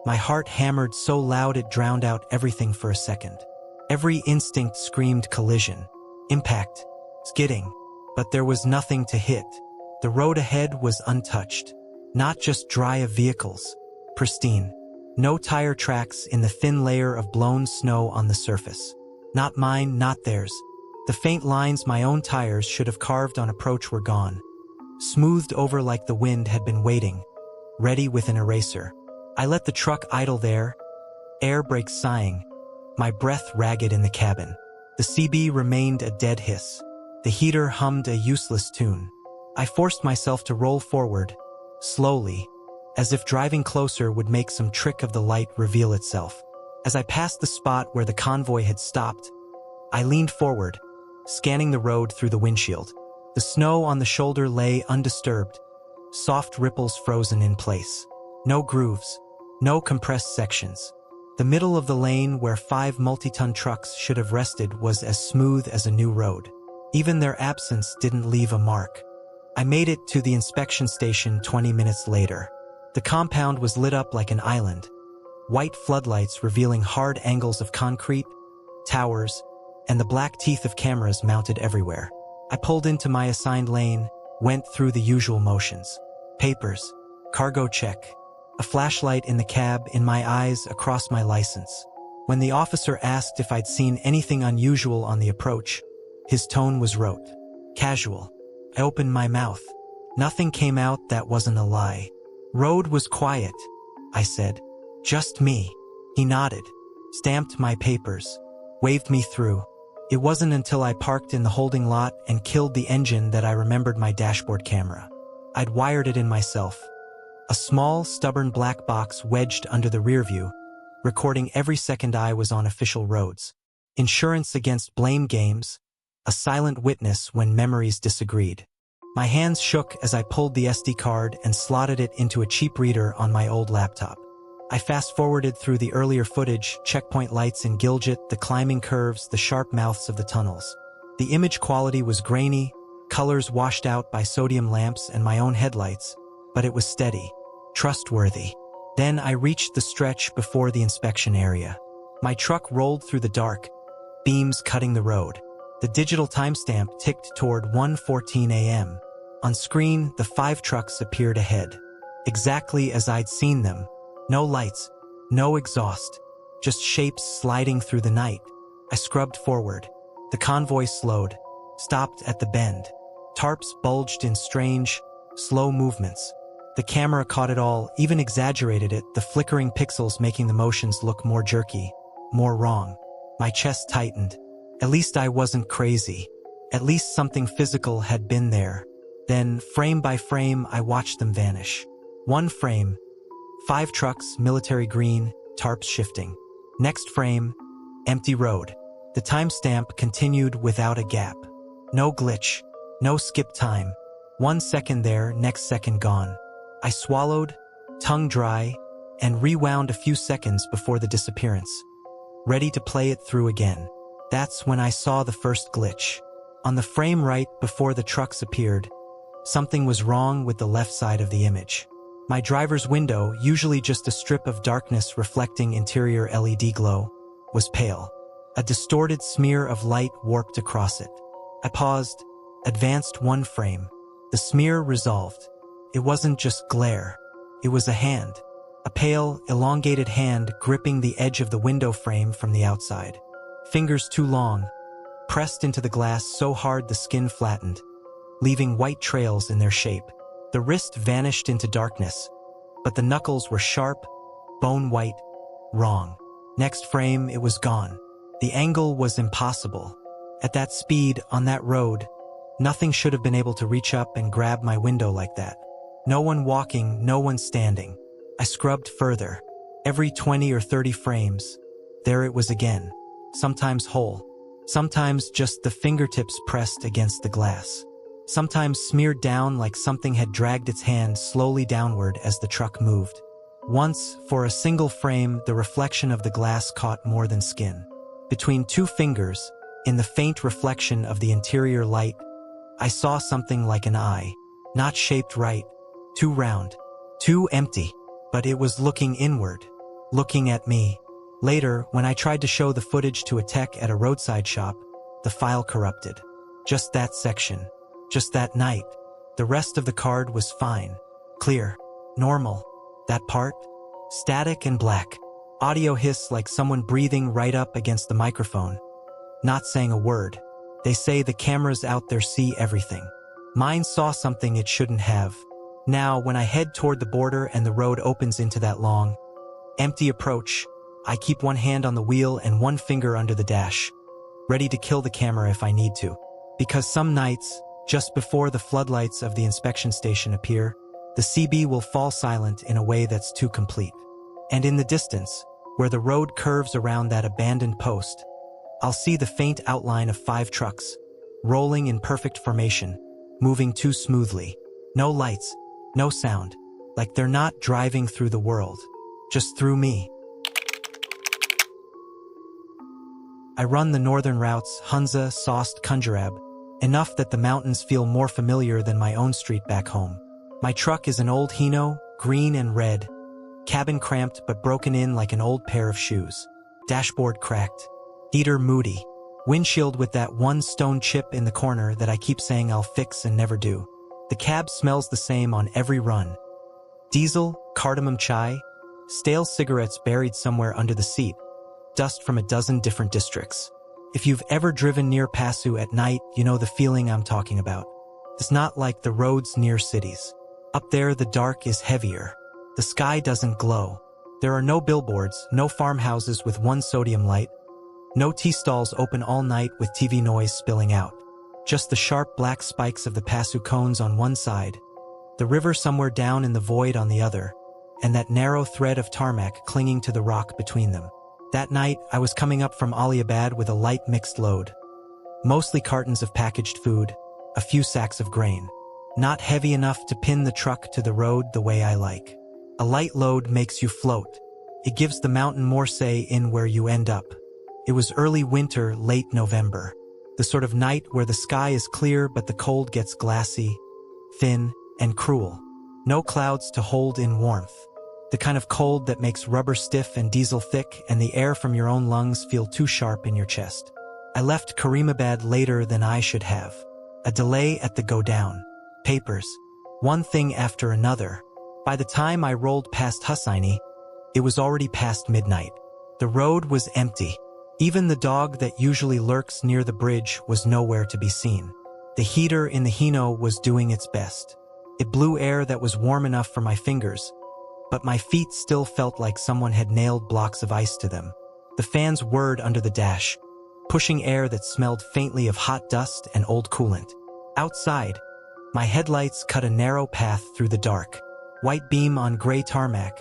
My heart hammered so loud it drowned out everything for a second. Every instinct screamed collision, impact, skidding, but there was nothing to hit. The road ahead was untouched. Not just dry of vehicles, pristine. No tire tracks in the thin layer of blown snow on the surface. Not mine, not theirs. The faint lines my own tires should have carved on approach were gone. Smoothed over like the wind had been waiting, ready with an eraser. I let the truck idle there, air brakes sighing, my breath ragged in the cabin. The CB remained a dead hiss. The heater hummed a useless tune. I forced myself to roll forward, slowly, as if driving closer would make some trick of the light reveal itself. As I passed the spot where the convoy had stopped, I leaned forward, scanning the road through the windshield. The snow on the shoulder lay undisturbed, soft ripples frozen in place. No grooves, no compressed sections. The middle of the lane where 5 multi-ton trucks should have rested was as smooth as a new road. Even their absence didn't leave a mark. I made it to the inspection station 20 minutes later. The compound was lit up like an island, white floodlights revealing hard angles of concrete, towers, and the black teeth of cameras mounted everywhere. I pulled into my assigned lane, went through the usual motions. Papers, cargo check, a flashlight in the cab, in my eyes across my license. When the officer asked if I'd seen anything unusual on the approach, his tone was rote, casual. I opened my mouth. Nothing came out that wasn't a lie. Road was quiet, I said. Just me. He nodded, stamped my papers, waved me through. It wasn't until I parked in the holding lot and killed the engine that I remembered my dashboard camera. I'd wired it in myself. A small, stubborn black box wedged under the rear view, recording every second I was on official roads. Insurance against blame games, a silent witness when memories disagreed. My hands shook as I pulled the SD card and slotted it into a cheap reader on my old laptop. I fast-forwarded through the earlier footage, checkpoint lights in Gilgit, the climbing curves, the sharp mouths of the tunnels. The image quality was grainy, colors washed out by sodium lamps and my own headlights, but it was steady, trustworthy. Then I reached the stretch before the inspection area. My truck rolled through the dark, beams cutting the road. The digital timestamp ticked toward 1:14 a.m. On screen, the 5 trucks appeared ahead. Exactly as I'd seen them. No lights, no exhaust, just shapes sliding through the night. I scrubbed forward. The convoy slowed, stopped at the bend. Tarps bulged in strange, slow movements. The camera caught it all, even exaggerated it, the flickering pixels making the motions look more jerky, more wrong. My chest tightened. At least I wasn't crazy. At least something physical had been there. Then, frame by frame, I watched them vanish. One frame, 5 trucks, military green, tarps shifting. Next frame, empty road. The timestamp continued without a gap. No glitch, no skip time. 1 second there, next second gone. I swallowed, tongue dry, and rewound a few seconds before the disappearance. Ready to play it through again. That's when I saw the first glitch. On the frame right before the trucks appeared, something was wrong with the left side of the image. My driver's window, usually just a strip of darkness reflecting interior LED glow, was pale. A distorted smear of light warped across it. I paused, advanced 1 frame. The smear resolved. It wasn't just glare. It was a hand. A pale, elongated hand gripping the edge of the window frame from the outside. Fingers too long, pressed into the glass so hard the skin flattened, leaving white trails in their shape. The wrist vanished into darkness, but the knuckles were sharp, bone-white, wrong. Next frame, it was gone. The angle was impossible. At that speed, on that road, nothing should have been able to reach up and grab my window like that. No one walking, no one standing. I scrubbed further. Every 20 or 30 frames, there it was again. Sometimes whole, sometimes just the fingertips pressed against the glass. Sometimes smeared down like something had dragged its hand slowly downward as the truck moved. Once, for a single frame, the reflection of the glass caught more than skin. Between 2 fingers, in the faint reflection of the interior light, I saw something like an eye, not shaped right, too round, too empty, but it was looking inward, looking at me. Later, when I tried to show the footage to a tech at a roadside shop, the file corrupted. Just that section. Just that night. The rest of the card was fine. Clear. Normal. That part? Static and black. Audio hiss like someone breathing right up against the microphone. Not saying a word. They say the cameras out there see everything. Mine saw something it shouldn't have. Now, when I head toward the border and the road opens into that long, empty approach, I keep 1 hand on the wheel and 1 finger under the dash, ready to kill the camera if I need to. Because some nights, just before the floodlights of the inspection station appear, the CB will fall silent in a way that's too complete. And in the distance, where the road curves around that abandoned post, I'll see the faint outline of 5 trucks, rolling in perfect formation, moving too smoothly. No lights, no sound, like they're not driving through the world, just through me. I run the northern routes, Hunza, Sost, Kunjarab, enough that the mountains feel more familiar than my own street back home. My truck is an old Hino, green and red, cabin cramped but broken in like an old pair of shoes. Dashboard cracked, heater moody, windshield with that 1 stone chip in the corner that I keep saying I'll fix and never do. The cab smells the same on every run. Diesel, cardamom chai, stale cigarettes buried somewhere under the seat, dust from a dozen different districts. If you've ever driven near Pasu at night, you know the feeling I'm talking about. It's not like the roads near cities. Up there, the dark is heavier. The sky doesn't glow. There are no billboards, no farmhouses with 1 sodium light, no tea stalls open all night with TV noise spilling out. Just the sharp black spikes of the Pasu cones on one side, the river somewhere down in the void on the other, and that narrow thread of tarmac clinging to the rock between them. That night, I was coming up from Aliabad with a light mixed load. Mostly cartons of packaged food, a few sacks of grain. Not heavy enough to pin the truck to the road the way I like. A light load makes you float. It gives the mountain more say in where you end up. It was early winter, late November. The sort of night where the sky is clear but the cold gets glassy, thin, and cruel. No clouds to hold in warmth. The kind of cold that makes rubber stiff and diesel thick and the air from your own lungs feel too sharp in your chest. I left Karimabad later than I should have. A delay at the go-down. Papers. One thing after another. By the time I rolled past Hussaini, it was already past midnight. The road was empty. Even the dog that usually lurks near the bridge was nowhere to be seen. The heater in the Hino was doing its best. It blew air that was warm enough for my fingers, but my feet still felt like someone had nailed blocks of ice to them. The fans whirred under the dash, pushing air that smelled faintly of hot dust and old coolant. Outside, my headlights cut a narrow path through the dark. White beam on gray tarmac,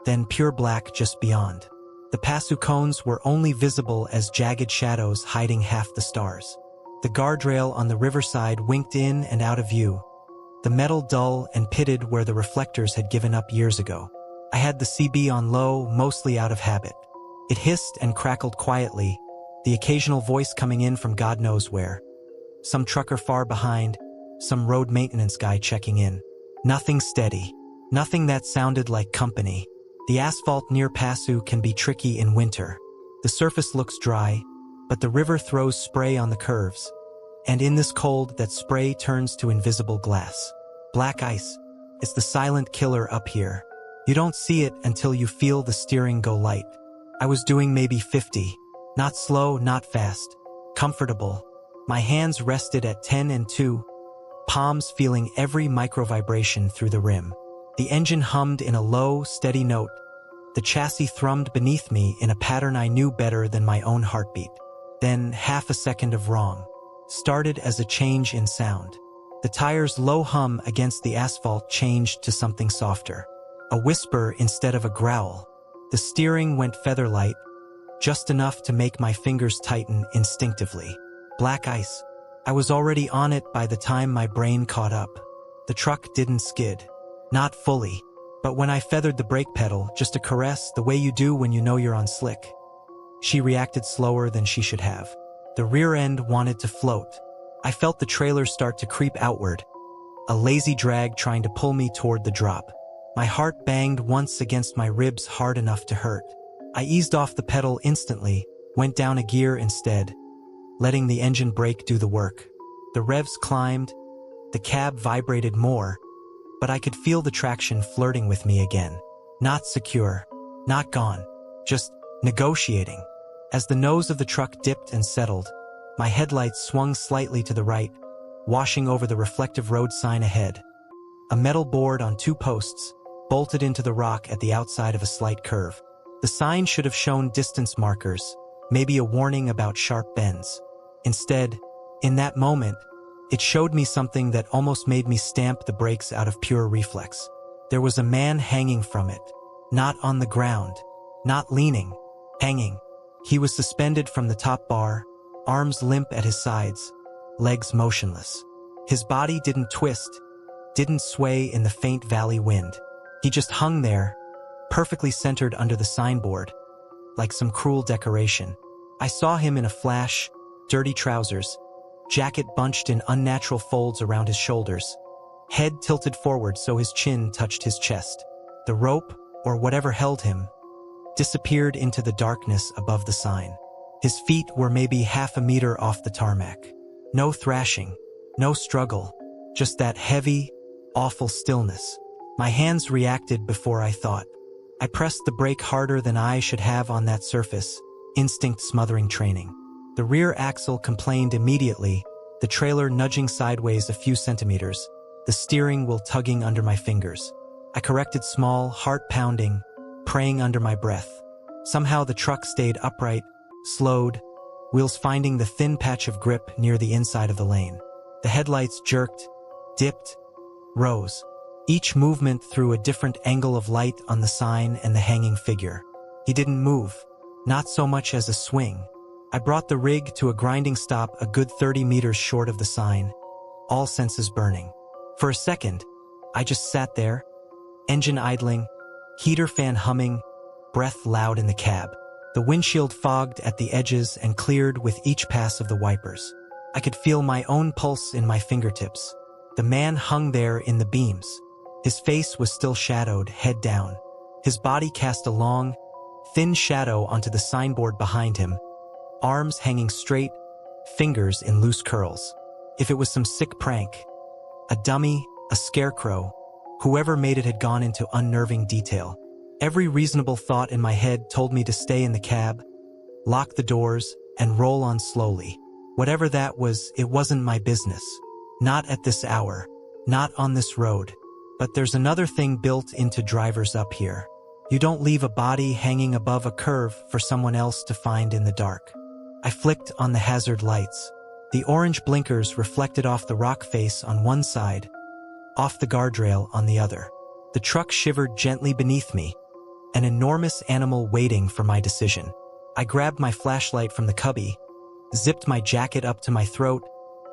then pure black just beyond. The Pasu cones were only visible as jagged shadows hiding half the stars. The guardrail on the riverside winked in and out of view, the metal dull and pitted where the reflectors had given up years ago. I had the CB on low, mostly out of habit. It hissed and crackled quietly, the occasional voice coming in from God knows where. Some trucker far behind, some road maintenance guy checking in. Nothing steady. Nothing that sounded like company. The asphalt near Pasu can be tricky in winter. The surface looks dry, but the river throws spray on the curves. And in this cold, that spray turns to invisible glass. Black ice. It's the silent killer up here. You don't see it until you feel the steering go light. I was doing maybe 50. Not slow, not fast. Comfortable. My hands rested at 10 and 2, palms feeling every micro-vibration through the rim. The engine hummed in a low, steady note. The chassis thrummed beneath me in a pattern I knew better than my own heartbeat. Then half a second of wrong. Started as a change in sound. The tire's low hum against the asphalt changed to something softer. A whisper instead of a growl. The steering went featherlight, just enough to make my fingers tighten instinctively. Black ice. I was already on it by the time my brain caught up. The truck didn't skid. Not fully. But when I feathered the brake pedal, just a caress, the way you do when you know you're on slick. She reacted slower than she should have. The rear end wanted to float. I felt the trailer start to creep outward, a lazy drag trying to pull me toward the drop. My heart banged once against my ribs hard enough to hurt. I eased off the pedal instantly, went down a gear instead, letting the engine brake do the work. The revs climbed, the cab vibrated more, but I could feel the traction flirting with me again. Not secure, not gone, just negotiating. As the nose of the truck dipped and settled, my headlights swung slightly to the right, washing over the reflective road sign ahead. A metal board on 2 posts, bolted into the rock at the outside of a slight curve. The sign should have shown distance markers, maybe a warning about sharp bends. Instead, in that moment, it showed me something that almost made me stamp the brakes out of pure reflex. There was a man hanging from it. Not on the ground. Not leaning. Hanging. He was suspended from the top bar, arms limp at his sides, legs motionless. His body didn't twist, didn't sway in the faint valley wind. He just hung there, perfectly centered under the signboard, like some cruel decoration. I saw him in a flash, dirty trousers, jacket bunched in unnatural folds around his shoulders, head tilted forward so his chin touched his chest. The rope, or whatever held him, disappeared into the darkness above the sign. His feet were maybe half a meter off the tarmac. No thrashing, no struggle, just that heavy, awful stillness. My hands reacted before I thought. I pressed the brake harder than I should have on that surface, instinct smothering training. The rear axle complained immediately, the trailer nudging sideways a few centimeters, the steering wheel tugging under my fingers. I corrected small, heart-pounding, praying under my breath. Somehow the truck stayed upright, slowed, wheels finding the thin patch of grip near the inside of the lane. The headlights jerked, dipped, rose. Each movement threw a different angle of light on the sign and the hanging figure. He didn't move, not so much as a swing. I brought the rig to a grinding stop a good 30 meters short of the sign, all senses burning. For a second, I just sat there, engine idling, heater fan humming, breath loud in the cab. The windshield fogged at the edges and cleared with each pass of the wipers. I could feel my own pulse in my fingertips. The man hung there in the beams. His face was still shadowed, head down. His body cast a long, thin shadow onto the signboard behind him, arms hanging straight, fingers in loose curls. If it was some sick prank, a dummy, a scarecrow, whoever made it had gone into unnerving detail. Every reasonable thought in my head told me to stay in the cab, lock the doors, and roll on slowly. Whatever that was, it wasn't my business. Not at this hour. Not on this road. But there's another thing built into drivers up here. You don't leave a body hanging above a curve for someone else to find in the dark. I flicked on the hazard lights. The orange blinkers reflected off the rock face on one side, off the guardrail on the other. The truck shivered gently beneath me, an enormous animal waiting for my decision. I grabbed my flashlight from the cubby, zipped my jacket up to my throat,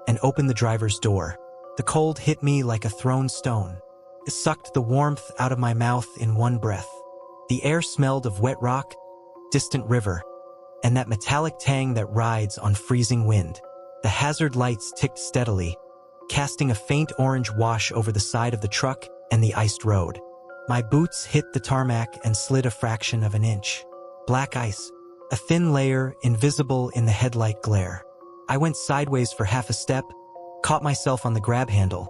and opened the driver's door. The cold hit me like a thrown stone. It sucked the warmth out of my mouth in one breath. The air smelled of wet rock, distant river, and that metallic tang that rides on freezing wind. The hazard lights ticked steadily, casting a faint orange wash over the side of the truck and the iced road. My boots hit the tarmac and slid a fraction of an inch. Black ice, a thin layer invisible in the headlight glare. I went sideways for half a step, caught myself on the grab handle,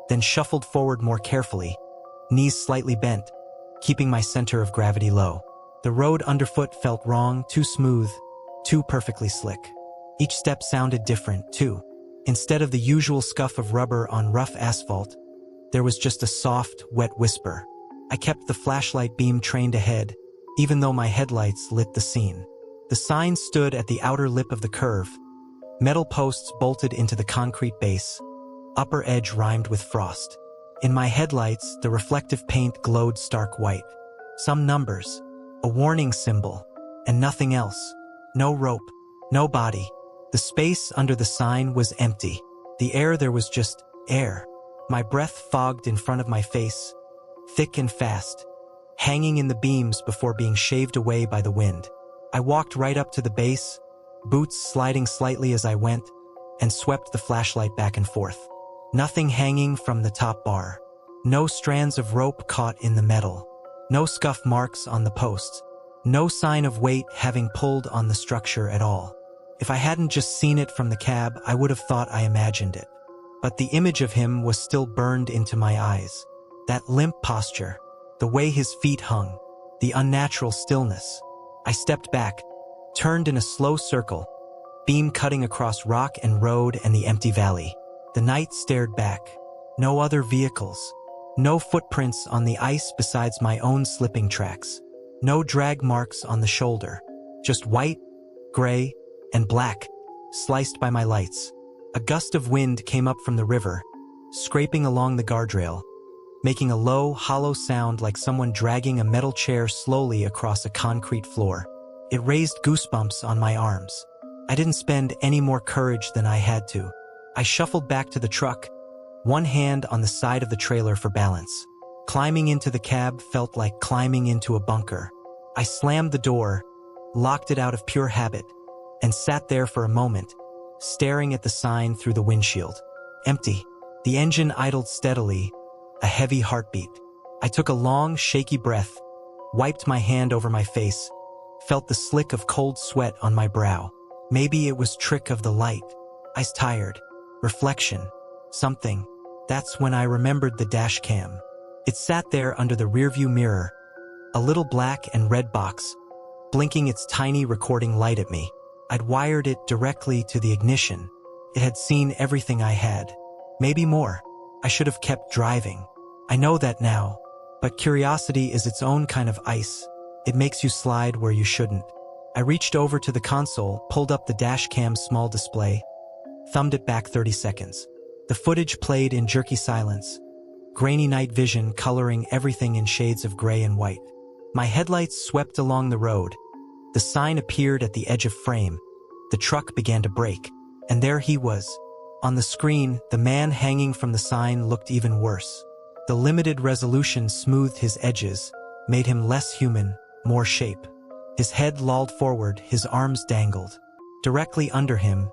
then shuffled forward more carefully, knees slightly bent, keeping my center of gravity low. The road underfoot felt wrong, too smooth, too perfectly slick. Each step sounded different, too. Instead of the usual scuff of rubber on rough asphalt, there was just a soft, wet whisper. I kept the flashlight beam trained ahead, even though my headlights lit the scene. The sign stood at the outer lip of the curve, metal posts bolted into the concrete base, upper edge rimed with frost. In my headlights, the reflective paint glowed stark white. Some numbers, a warning symbol, and nothing else. No rope, no body. The space under the sign was empty. The air there was just air. My breath fogged in front of my face, thick and fast, hanging in the beams before being shaved away by the wind. I walked right up to the base, boots sliding slightly as I went, and swept the flashlight back and forth. Nothing hanging from the top bar. No strands of rope caught in the metal. No scuff marks on the posts. No sign of weight having pulled on the structure at all. If I hadn't just seen it from the cab, I would have thought I imagined it. But the image of him was still burned into my eyes. That limp posture, the way his feet hung, the unnatural stillness. I stepped back, turned in a slow circle, beam cutting across rock and road and the empty valley. The night stared back. No other vehicles. No footprints on the ice besides my own slipping tracks. No drag marks on the shoulder. Just white, gray, and black, sliced by my lights. A gust of wind came up from the river, scraping along the guardrail, making a low, hollow sound like someone dragging a metal chair slowly across a concrete floor. It raised goosebumps on my arms. I didn't spend any more courage than I had to. I shuffled back to the truck, one hand on the side of the trailer for balance. Climbing into the cab felt like climbing into a bunker. I slammed the door, locked it out of pure habit, and sat there for a moment, staring at the sign through the windshield. Empty. The engine idled steadily, a heavy heartbeat. I took a long, shaky breath, wiped my hand over my face, felt the slick of cold sweat on my brow. Maybe it was trick of the light. I was tired. Reflection. Something. That's when I remembered the dash cam. It sat there under the rearview mirror, a little black and red box, blinking its tiny recording light at me. I'd wired it directly to the ignition. It had seen everything I had. Maybe more. I should have kept driving. I know that now, but curiosity is its own kind of ice. It makes you slide where you shouldn't. I reached over to the console, pulled up the dash cam's small display, thumbed it back 30 seconds. The footage played in jerky silence, grainy night vision coloring everything in shades of gray and white. My headlights swept along the road. The sign appeared at the edge of frame. The truck began to brake. And there he was. On the screen, the man hanging from the sign looked even worse. The limited resolution smoothed his edges, made him less human, more shape. His head lolled forward, his arms dangled. Directly under him,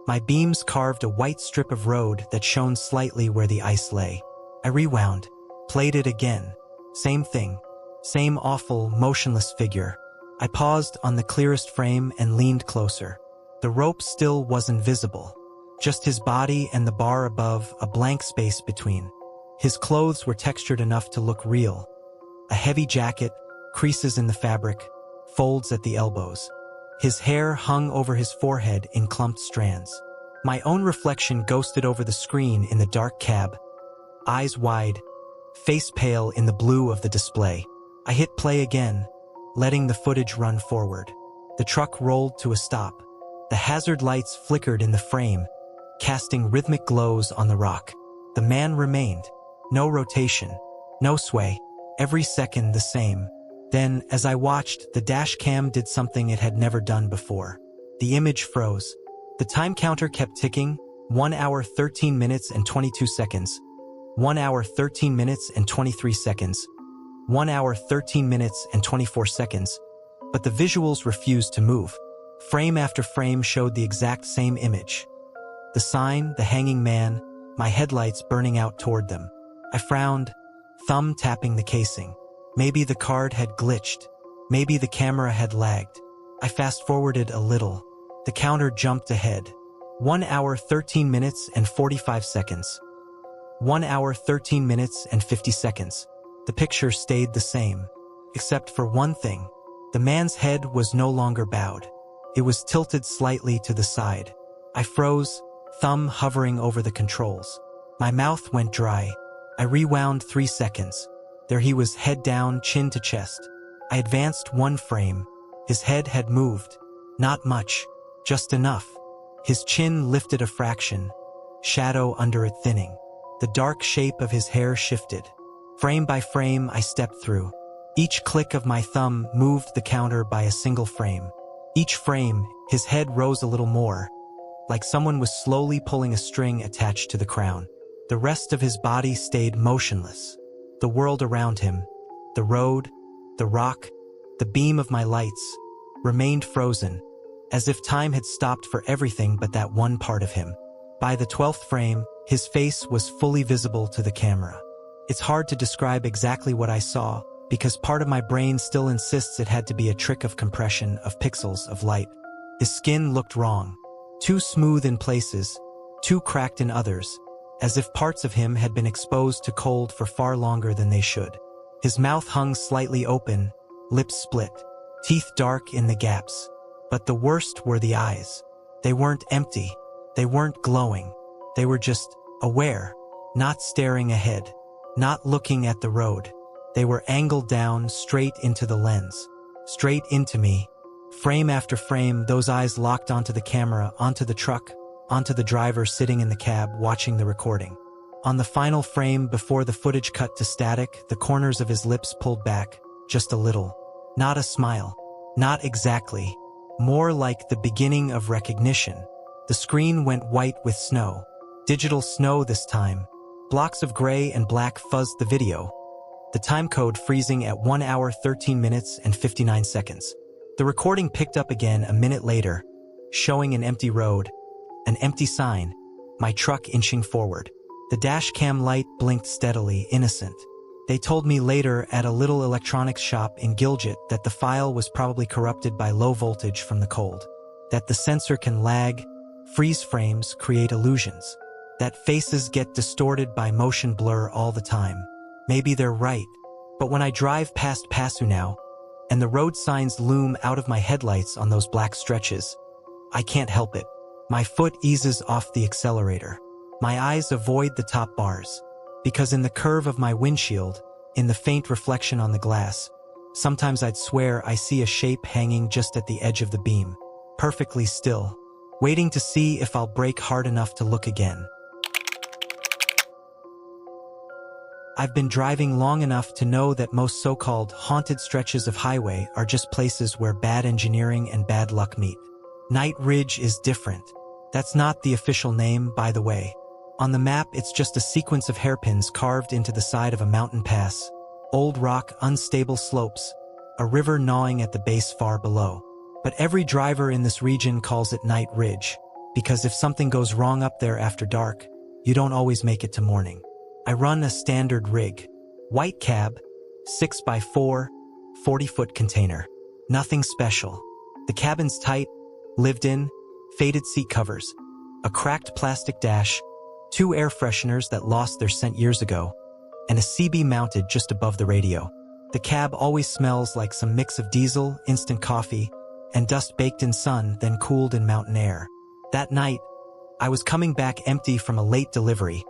my beams carved a white strip of road that shone slightly where the ice lay. I rewound, played it again. Same thing. Same awful, motionless figure. I paused on the clearest frame and leaned closer. The rope still wasn't visible. Just his body and the bar above, a blank space between. His clothes were textured enough to look real. A heavy jacket, creases in the fabric, folds at the elbows. His hair hung over his forehead in clumped strands. My own reflection ghosted over the screen in the dark cab. Eyes wide, face pale in the blue of the display. I hit play again, letting the footage run forward. The truck rolled to a stop. The hazard lights flickered in the frame, casting rhythmic glows on the rock. The man remained. No rotation, no sway, every second the same. Then, as I watched, the dash cam did something it had never done before. The image froze. The time counter kept ticking, 1 hour 13 minutes and 22 seconds. 1 hour 13 minutes and 23 seconds. 1 hour 13 minutes and 24 seconds. But the visuals refused to move. Frame after frame showed the exact same image. The sign, the hanging man, my headlights burning out toward them. I frowned, thumb tapping the casing. Maybe the card had glitched. Maybe the camera had lagged. I fast-forwarded a little. The counter jumped ahead. 1 hour 13 minutes and 45 seconds. 1 hour 13 minutes and 50 seconds. The picture stayed the same. Except for one thing. The man's head was no longer bowed. It was tilted slightly to the side. I froze, thumb hovering over the controls. My mouth went dry. I rewound 3 seconds. There he was, head down, chin to chest. I advanced 1 frame. His head had moved. Not much. Just enough. His chin lifted a fraction. Shadow under it thinning. The dark shape of his hair shifted. Frame by frame, I stepped through. Each click of my thumb moved the counter by a single frame. Each frame, his head rose a little more, like someone was slowly pulling a string attached to the crown. The rest of his body stayed motionless. The world around him, the road, the rock, the beam of my lights, remained frozen, as if time had stopped for everything but that one part of him. By the 12th frame, his face was fully visible to the camera. It's hard to describe exactly what I saw, because part of my brain still insists it had to be a trick of compression, of pixels, of light. His skin looked wrong. Too smooth in places, too cracked in others, as if parts of him had been exposed to cold for far longer than they should. His mouth hung slightly open, lips split, teeth dark in the gaps. But the worst were the eyes. They weren't empty. They weren't glowing. They were just aware, not staring ahead, not looking at the road. They were angled down, straight into the lens, straight into me. Frame after frame, those eyes locked onto the camera, onto the truck, onto the driver sitting in the cab watching the recording. On the final frame, before the footage cut to static, the corners of his lips pulled back, just a little. Not a smile. Not exactly. More like the beginning of recognition. The screen went white with snow. Digital snow this time. Blocks of gray and black fuzzed the video. The time code freezing at 1 hour 13 minutes and 59 seconds. The recording picked up again a minute later, showing an empty road, an empty sign, my truck inching forward. The dash cam light blinked steadily, innocent. They told me later at a little electronics shop in Gilgit that the file was probably corrupted by low voltage from the cold. That the sensor can lag, freeze frames, create illusions. That faces get distorted by motion blur all the time. Maybe they're right. But when I drive past Pasu now, and the road signs loom out of my headlights on those black stretches, I can't help it. My foot eases off the accelerator. My eyes avoid the top bars. Because in the curve of my windshield, in the faint reflection on the glass, sometimes I'd swear I see a shape hanging just at the edge of the beam, perfectly still, waiting to see if I'll brake hard enough to look again. I've been driving long enough to know that most so-called haunted stretches of highway are just places where bad engineering and bad luck meet. Night Ridge is different. That's not the official name, by the way. On the map, it's just a sequence of hairpins carved into the side of a mountain pass. Old rock, unstable slopes, a river gnawing at the base far below. But every driver in this region calls it Night Ridge, because if something goes wrong up there after dark, you don't always make it to morning. I run a standard rig. White cab, 6x4, 40-foot container. Nothing special. The cabin's tight, lived in, faded seat covers, a cracked plastic dash, 2 air fresheners that lost their scent years ago, and a CB mounted just above the radio. The cab always smells like some mix of diesel, instant coffee, and dust baked in sun, then cooled in mountain air. That night, I was coming back empty from a late delivery,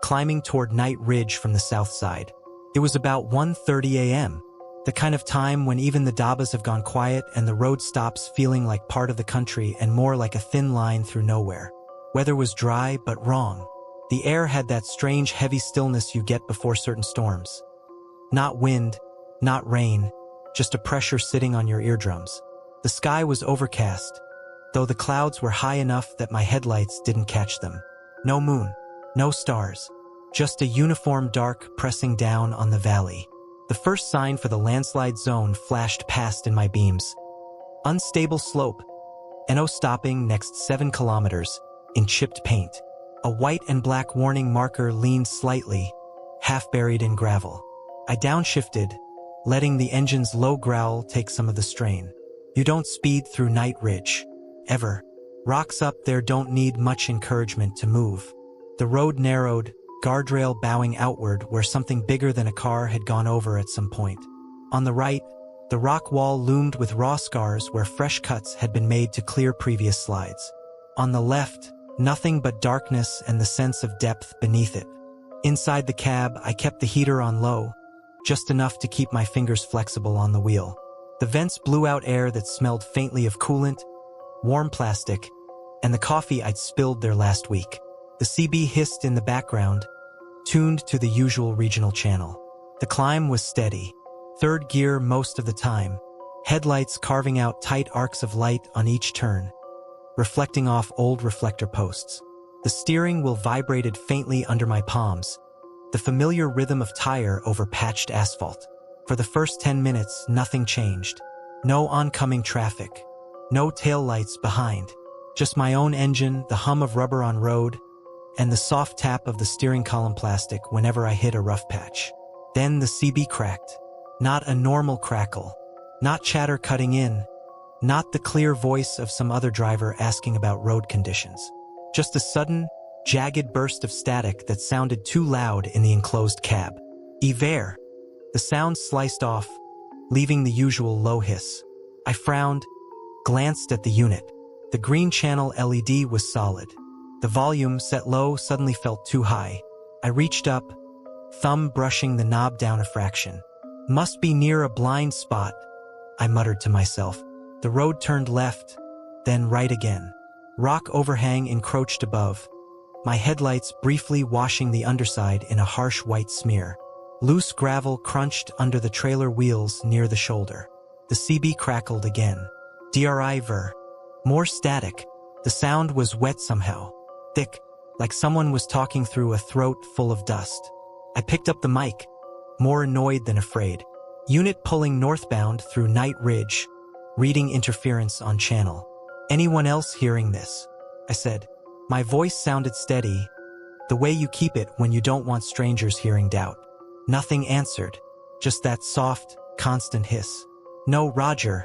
climbing toward Night Ridge from the south side. It was about 1:30 a.m., the kind of time when even the dabbas have gone quiet and the road stops feeling like part of the country and more like a thin line through nowhere. Weather was dry but wrong. The air had that strange heavy stillness you get before certain storms. Not wind, not rain, just a pressure sitting on your eardrums. The sky was overcast, though the clouds were high enough that my headlights didn't catch them. No moon, no stars, just a uniform dark pressing down on the valley. The first sign for the landslide zone flashed past in my beams. Unstable slope, NO stopping next 7 kilometers, in chipped paint. A white and black warning marker leaned slightly, half buried in gravel. I downshifted, letting the engine's low growl take some of the strain. You don't speed through Night Ridge, ever. Rocks up there don't need much encouragement to move. The road narrowed, guardrail bowing outward where something bigger than a car had gone over at some point. On the right, the rock wall loomed with raw scars where fresh cuts had been made to clear previous slides. On the left, nothing but darkness and the sense of depth beneath it. Inside the cab, I kept the heater on low, just enough to keep my fingers flexible on the wheel. The vents blew out air that smelled faintly of coolant, warm plastic, and the coffee I'd spilled there last week. The CB hissed in the background, tuned to the usual regional channel. The climb was steady, 3rd gear most of the time, headlights carving out tight arcs of light on each turn, reflecting off old reflector posts. The steering wheel vibrated faintly under my palms, the familiar rhythm of tire over patched asphalt. For the first 10 minutes, nothing changed. No oncoming traffic, no taillights behind, just my own engine, the hum of rubber on road, and the soft tap of the steering column plastic whenever I hit a rough patch. Then the CB cracked. Not a normal crackle, not chatter cutting in, not the clear voice of some other driver asking about road conditions. Just a sudden, jagged burst of static that sounded too loud in the enclosed cab. Hiver. The sound sliced off, leaving the usual low hiss. I frowned, glanced at the unit. The green channel LED was solid. The volume, set low, suddenly felt too high. I reached up, thumb brushing the knob down a fraction. Must be near a blind spot, I muttered to myself. The road turned left, then right again. Rock overhang encroached above, my headlights briefly washing the underside in a harsh white smear. Loose gravel crunched under the trailer wheels near the shoulder. The CB crackled again. Driver. More static. The sound was wet somehow. Thick, like someone was talking through a throat full of dust. I picked up the mic, more annoyed than afraid. Unit pulling northbound through Night Ridge, reading interference on channel. Anyone else hearing this? I said. My voice sounded steady, the way you keep it when you don't want strangers hearing doubt. Nothing answered, just that soft, constant hiss. No Roger.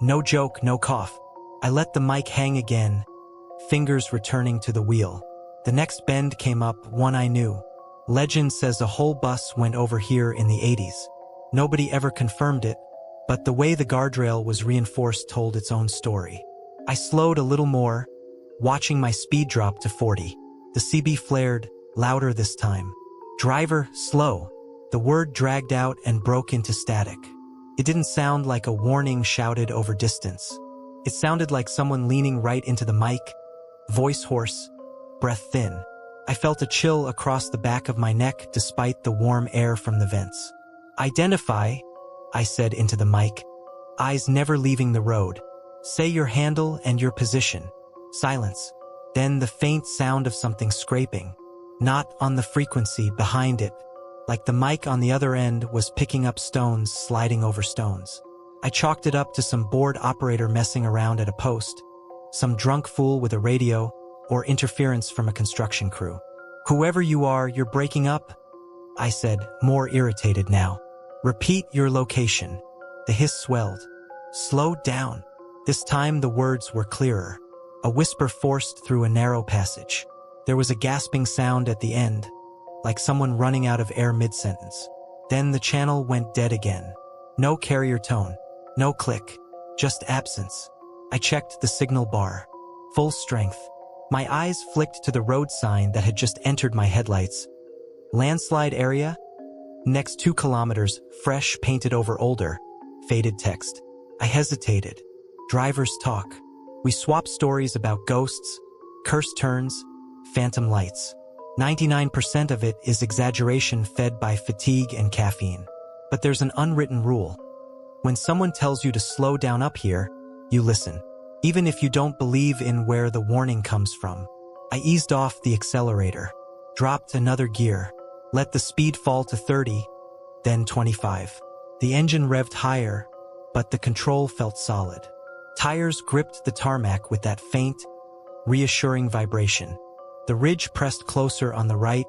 No joke, no cough. I let the mic hang again, fingers returning to the wheel. The next bend came up, one I knew. Legend says a whole bus went over here in the 80s. Nobody ever confirmed it, but the way the guardrail was reinforced told its own story. I slowed a little more, watching my speed drop to 40. The CB flared, louder this time. Driver, slow. The word dragged out and broke into static. It didn't sound like a warning shouted over distance. It sounded like someone leaning right into the mic, voice hoarse, breath thin. I felt a chill across the back of my neck despite the warm air from the vents. "Identify," I said into the mic, eyes never leaving the road. "Say your handle and your position." Silence. Then the faint sound of something scraping. Not on the frequency, behind it. Like the mic on the other end was picking up stones sliding over stones. I chalked it up to some bored operator messing around at a post, some drunk fool with a radio, or interference from a construction crew. "Whoever you are, you're breaking up," I said, more irritated now. "Repeat your location." The hiss swelled. "Slow down." This time the words were clearer. A whisper forced through a narrow passage. There was a gasping sound at the end, like someone running out of air mid-sentence. Then the channel went dead again. No carrier tone. No click. Just absence. I checked the signal bar. Full strength. My eyes flicked to the road sign that had just entered my headlights. "Landslide area?" Next 2 kilometers, fresh, painted over older. Faded text. I hesitated. Drivers talk. We swap stories about ghosts, cursed turns, phantom lights. 99% of it is exaggeration fed by fatigue and caffeine. But there's an unwritten rule. When someone tells you to slow down up here, you listen. Even if you don't believe in where the warning comes from. I eased off the accelerator. Dropped another gear. Let the speed fall to 30, then 25. The engine revved higher, but the control felt solid. Tires gripped the tarmac with that faint, reassuring vibration. The ridge pressed closer on the right,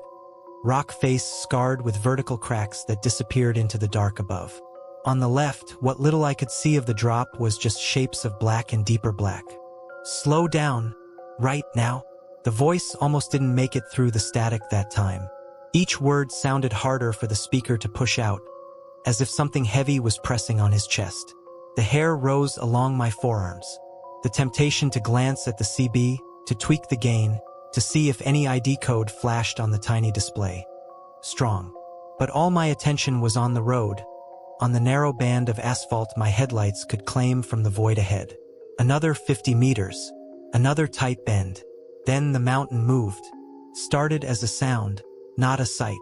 rock face scarred with vertical cracks that disappeared into the dark above. On the left, what little I could see of the drop was just shapes of black and deeper black. "Slow down, right now." The voice almost didn't make it through the static that time. Each word sounded harder for the speaker to push out, as if something heavy was pressing on his chest. The hair rose along my forearms. The temptation to glance at the CB, to tweak the gain, to see if any ID code flashed on the tiny display. Strong. But all my attention was on the road, on the narrow band of asphalt my headlights could claim from the void ahead. Another 50 meters. Another tight bend. Then the mountain moved. Started as a sound, not a sight.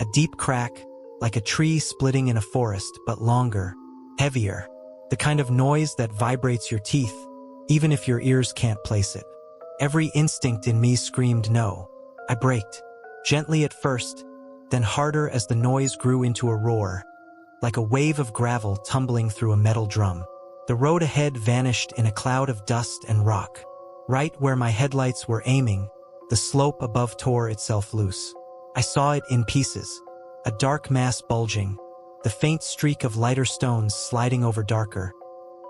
A deep crack, like a tree splitting in a forest, but longer, heavier. The kind of noise that vibrates your teeth, even if your ears can't place it. Every instinct in me screamed no. I braked, gently at first, then harder as the noise grew into a roar, like a wave of gravel tumbling through a metal drum. The road ahead vanished in a cloud of dust and rock. Right where my headlights were aiming, the slope above tore itself loose. I saw it in pieces, a dark mass bulging, the faint streak of lighter stones sliding over darker,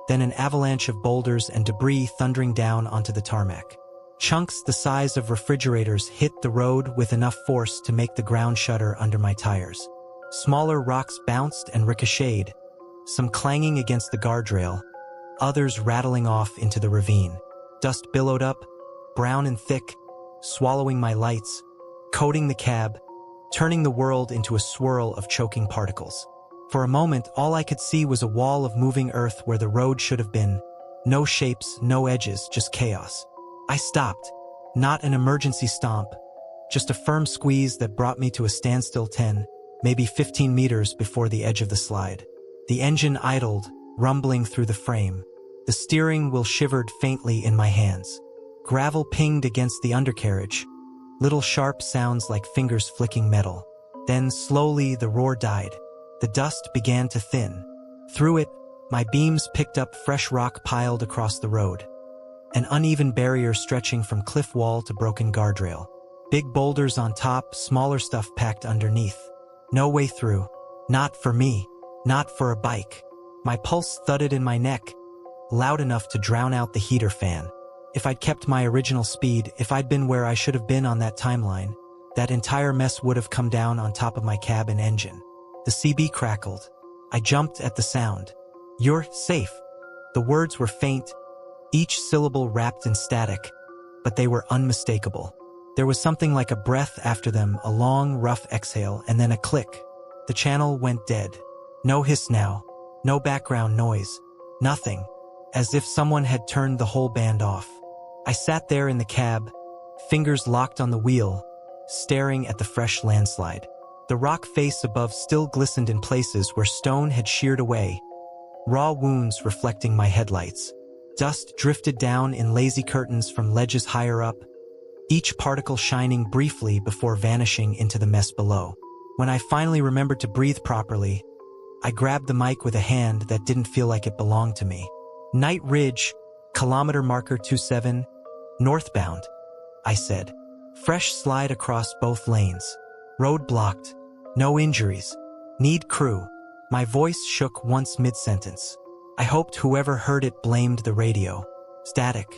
then an avalanche of boulders and debris thundering down onto the tarmac. Chunks the size of refrigerators hit the road with enough force to make the ground shudder under my tires. Smaller rocks bounced and ricocheted, some clanging against the guardrail, others rattling off into the ravine. Dust billowed up, brown and thick, swallowing my lights, coating the cab, turning the world into a swirl of choking particles. For a moment, all I could see was a wall of moving earth where the road should have been. No shapes, no edges, just chaos. I stopped. Not an emergency stomp, just a firm squeeze that brought me to a standstill 10, maybe 15 meters before the edge of the slide. The engine idled, rumbling through the frame. The steering wheel shivered faintly in my hands. Gravel pinged against the undercarriage, little sharp sounds like fingers flicking metal. Then slowly the roar died. The dust began to thin. Through it, my beams picked up fresh rock piled across the road. An uneven barrier stretching from cliff wall to broken guardrail. Big boulders on top, smaller stuff packed underneath. No way through. Not for me. Not for a bike. My pulse thudded in my neck, loud enough to drown out the heater fan. If I'd kept my original speed, if I'd been where I should have been on that timeline, that entire mess would have come down on top of my cab and engine. The CB crackled. I jumped at the sound. "You're safe." The words were faint, each syllable wrapped in static, but they were unmistakable. There was something like a breath after them, a long, rough exhale, and then a click. The channel went dead. No hiss now, no background noise, nothing, as if someone had turned the whole band off. I sat there in the cab, fingers locked on the wheel, staring at the fresh landslide. The rock face above still glistened in places where stone had sheared away, raw wounds reflecting my headlights. Dust drifted down in lazy curtains from ledges higher up, each particle shining briefly before vanishing into the mess below. When I finally remembered to breathe properly, I grabbed the mic with a hand that didn't feel like it belonged to me. Night Ridge, kilometer marker 27, northbound, I said. Fresh slide across both lanes. Road blocked. No injuries. Need crew. My voice shook once mid-sentence. I hoped whoever heard it blamed the radio. Static.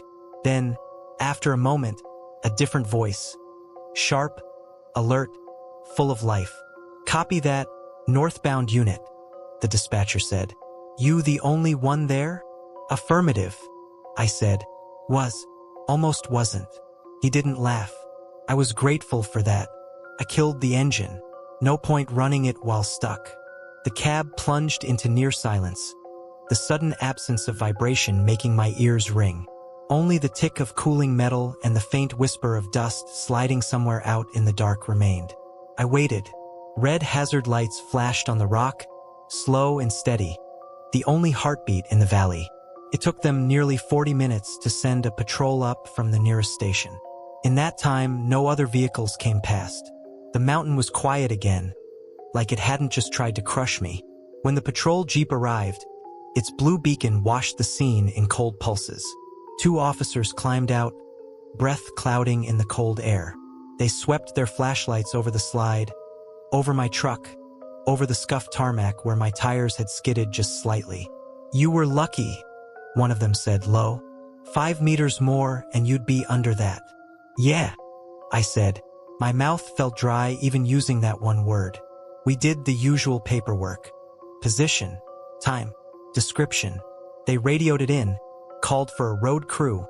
Then, after a moment, a different voice. Sharp, alert, full of life. Copy that, northbound unit, the dispatcher said. You the only one there? Affirmative, I said. Was. Almost wasn't. He didn't laugh. I was grateful for that. I killed the engine. No point running it while stuck. The cab plunged into near silence, the sudden absence of vibration making my ears ring. Only the tick of cooling metal and the faint whisper of dust sliding somewhere out in the dark remained. I waited. Red hazard lights flashed on the rock, slow and steady, the only heartbeat in the valley. It took them nearly 40 minutes to send a patrol up from the nearest station. In that time, no other vehicles came past. The mountain was quiet again, like it hadn't just tried to crush me. When the patrol jeep arrived, its blue beacon washed the scene in cold pulses. 2 officers climbed out, breath clouding in the cold air. They swept their flashlights over the slide, over my truck, over the scuffed tarmac where my tires had skidded just slightly. You were lucky, one of them said low. 5 meters more and you'd be under that. Yeah, I said. My mouth felt dry even using that one word. We did the usual paperwork. Position, time, description. They radioed it in, called for a road crew,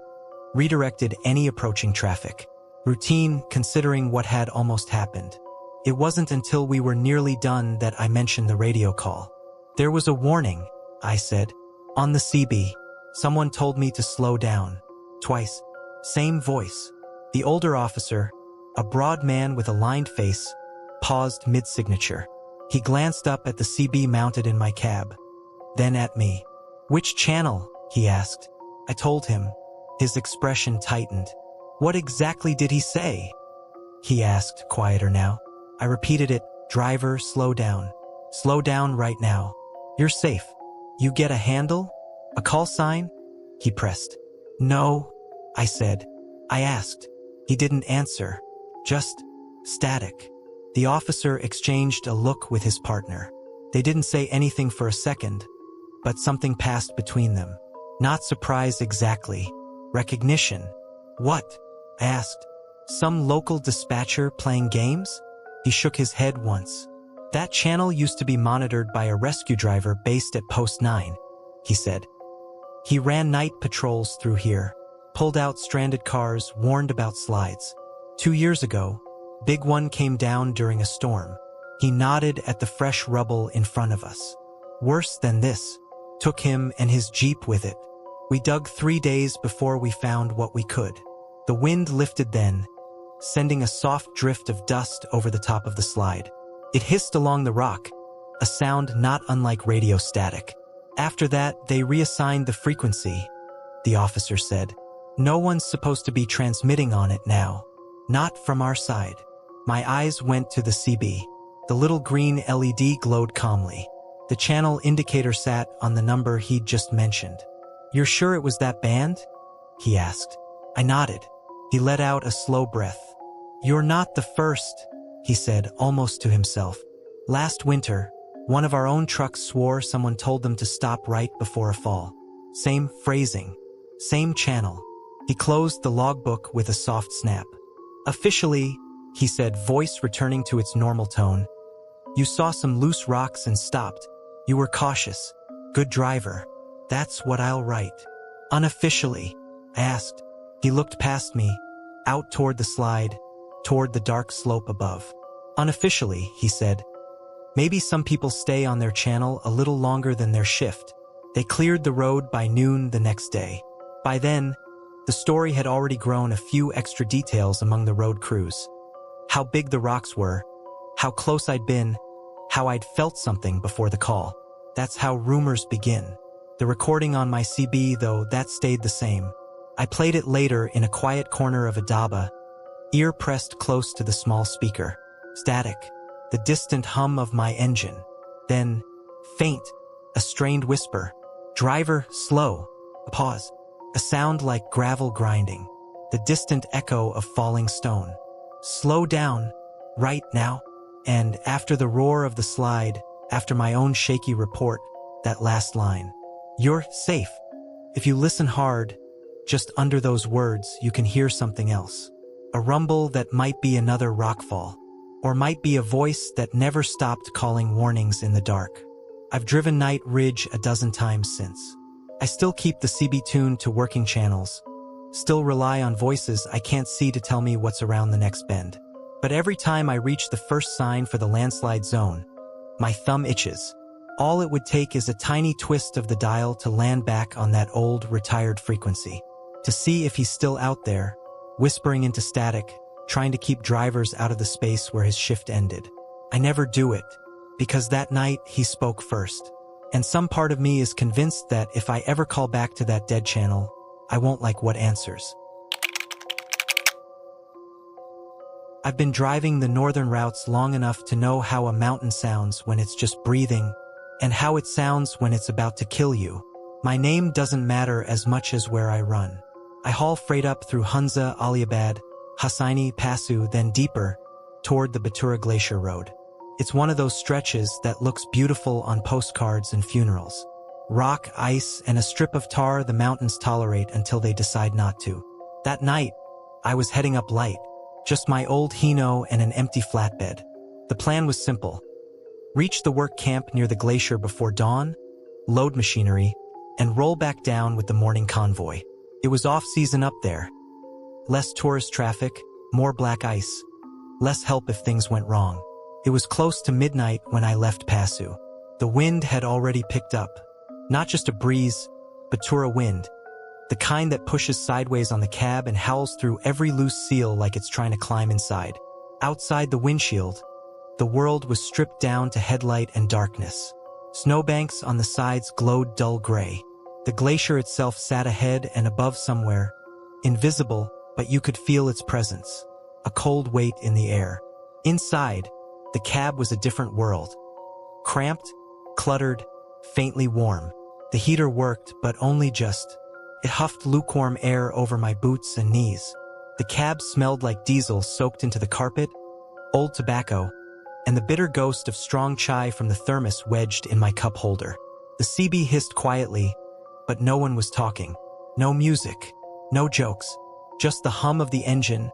redirected any approaching traffic. Routine considering what had almost happened. It wasn't until we were nearly done that I mentioned the radio call. There was a warning, I said. On the CB, someone told me to slow down. Twice. Same voice. The older officer, a broad man with a lined face, paused mid-signature. He glanced up at the CB mounted in my cab, then at me. Which channel? He asked. I told him. His expression tightened. What exactly did he say? He asked, quieter now. I repeated it. Driver, slow down. Slow down right now. You're safe. You get a handle? A call sign? He pressed. No, I said. I asked. He didn't answer. Just static. The officer exchanged a look with his partner. They didn't say anything for a second, but something passed between them. Not surprise exactly. Recognition. What? I asked. Some local dispatcher playing games? He shook his head once. That channel used to be monitored by a rescue driver based at Post 9, he said. He ran night patrols through here, pulled out stranded cars, warned about slides. 2 years ago, Big One came down during a storm. He nodded at the fresh rubble in front of us. Worse than this, took him and his jeep with it. We dug 3 days before we found what we could. The wind lifted then, sending a soft drift of dust over the top of the slide. It hissed along the rock, a sound not unlike radio static. After that, they reassigned the frequency, the officer said. No one's supposed to be transmitting on it now. Not from our side. My eyes went to the CB. The little green LED glowed calmly. The channel indicator sat on the number he'd just mentioned. You're sure it was that band? He asked. I nodded. He let out a slow breath. You're not the first, he said, almost to himself. Last winter, one of our own trucks swore someone told them to stop right before a fall. Same phrasing, same channel. He closed the logbook with a soft snap. Officially, he said, voice returning to its normal tone. You saw some loose rocks and stopped. You were cautious. Good driver. That's what I'll write. Unofficially, I asked. He looked past me, out toward the slide, toward the dark slope above. Unofficially, he said. Maybe some people stay on their channel a little longer than their shift. They cleared the road by noon the next day. By then, the story had already grown a few extra details among the road crews. how big the rocks were, how close I'd been, how I'd felt something before the call. That's how rumors begin. The recording on my CB, though, that stayed the same. I played it later in a quiet corner of a dhaba, ear pressed close to the small speaker. Static, the distant hum of my engine. Then, faint, a strained whisper. Driver, slow. A pause. A sound like gravel grinding. The distant echo of falling stone. Slow down, right now. And after the roar of the slide, after my own shaky report, that last line. You're safe. If you listen hard, just under those words, you can hear something else. A rumble that might be another rockfall, or might be a voice that never stopped calling warnings in the dark. I've driven Night Ridge a dozen times since. I still keep the CB tuned to working channels, still rely on voices I can't see to tell me what's around the next bend. But every time I reach the first sign for the landslide zone, my thumb itches. All it would take is a tiny twist of the dial to land back on that old, retired frequency. To see if he's still out there, whispering into static, trying to keep drivers out of the space where his shift ended. I never do it, because that night he spoke first. And some part of me is convinced that if I ever call back to that dead channel, I won't like what answers. I've been driving the northern routes long enough to know how a mountain sounds when it's just breathing, and how it sounds when it's about to kill you. My name doesn't matter as much as where I run. I haul freight up through Hunza, Aliabad, Hosseini, Passu, then deeper, toward the Batura Glacier Road. It's one of those stretches that looks beautiful on postcards and funerals. Rock, ice, and a strip of tar the mountains tolerate until they decide not to. That night, I was heading up light, just my old Hino and an empty flatbed. The plan was simple. Reach the work camp near the glacier before dawn, load machinery, and roll back down with the morning convoy. It was off-season up there. Less tourist traffic, more black ice. Less help if things went wrong. It was close to midnight when I left Passu. The wind had already picked up. Not just a breeze, Batura wind. The kind that pushes sideways on the cab and howls through every loose seal like it's trying to climb inside. Outside the windshield, the world was stripped down to headlight and darkness. Snowbanks on the sides glowed dull gray. The glacier itself sat ahead and above somewhere, invisible, but you could feel its presence. A cold weight in the air. Inside, the cab was a different world. Cramped, cluttered, faintly warm. The heater worked, but only just. It huffed lukewarm air over my boots and knees. The cab smelled like diesel soaked into the carpet, old tobacco, and the bitter ghost of strong chai from the thermos wedged in my cup holder. The CB hissed quietly, but no one was talking. No music, no jokes, just the hum of the engine,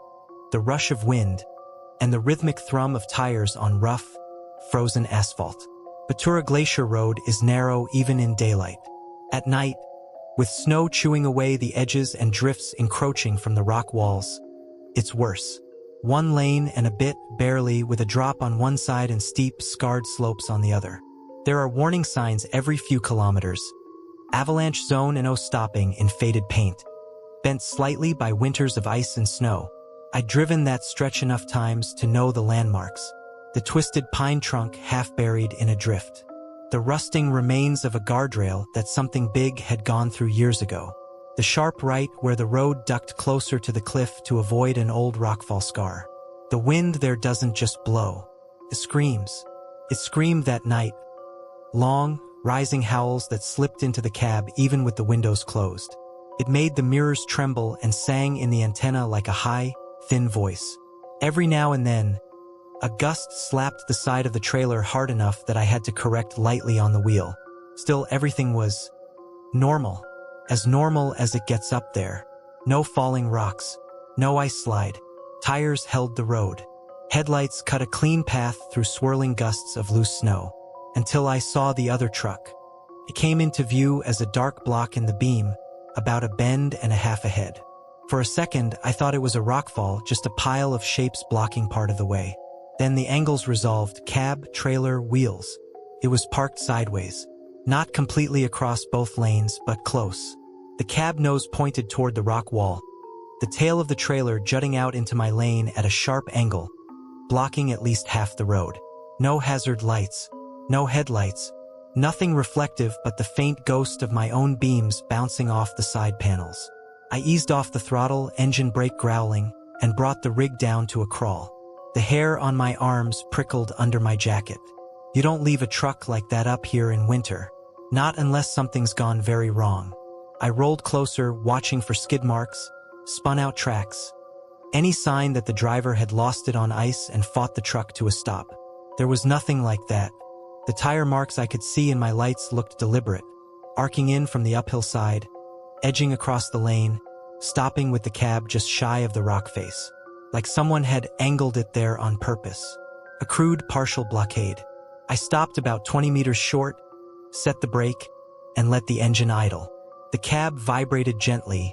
the rush of wind, and the rhythmic thrum of tires on rough, frozen asphalt. Batura Glacier Road is narrow even in daylight. At night, with snow chewing away the edges and drifts encroaching from the rock walls, it's worse. One lane and a bit, barely, with a drop on one side and steep, scarred slopes on the other. There are warning signs every few kilometers. Avalanche zone and stopping in faded paint, bent slightly by winters of ice and snow. I'd driven that stretch enough times to know the landmarks. The twisted pine trunk half buried in a drift. The rusting remains of a guardrail that something big had gone through years ago. The sharp right where the road ducked closer to the cliff to avoid an old rockfall scar. The wind there doesn't just blow. It screams. It screamed that night. Long, rising howls that slipped into the cab even with the windows closed. It made the mirrors tremble and sang in the antenna like a high, thin voice. Every now and then, a gust slapped the side of the trailer hard enough that I had to correct lightly on the wheel. Still, everything was normal as it gets up there. No falling rocks, no ice slide. Tires held the road. Headlights cut a clean path through swirling gusts of loose snow. Until I saw the other truck. It came into view as a dark block in the beam, about a bend and a half ahead. For a second, I thought it was a rockfall, just a pile of shapes blocking part of the way. Then the angles resolved: cab, trailer, wheels. It was parked sideways. Not completely across both lanes, but close. The cab nose pointed toward the rock wall. The tail of the trailer jutting out into my lane at a sharp angle, blocking at least half the road. No hazard lights, no headlights, nothing reflective but the faint ghost of my own beams bouncing off the side panels. I eased off the throttle, engine brake growling, and brought the rig down to a crawl. The hair on my arms prickled under my jacket. You don't leave a truck like that up here in winter. Not unless something's gone very wrong. I rolled closer, watching for skid marks, spun out tracks. Any sign that the driver had lost it on ice and fought the truck to a stop. There was nothing like that. The tire marks I could see in my lights looked deliberate, arcing in from the uphill side, edging across the lane, stopping with the cab just shy of the rock face. Like someone had angled it there on purpose. A crude partial blockade. I stopped about 20 meters short, set the brake, and let the engine idle. The cab vibrated gently,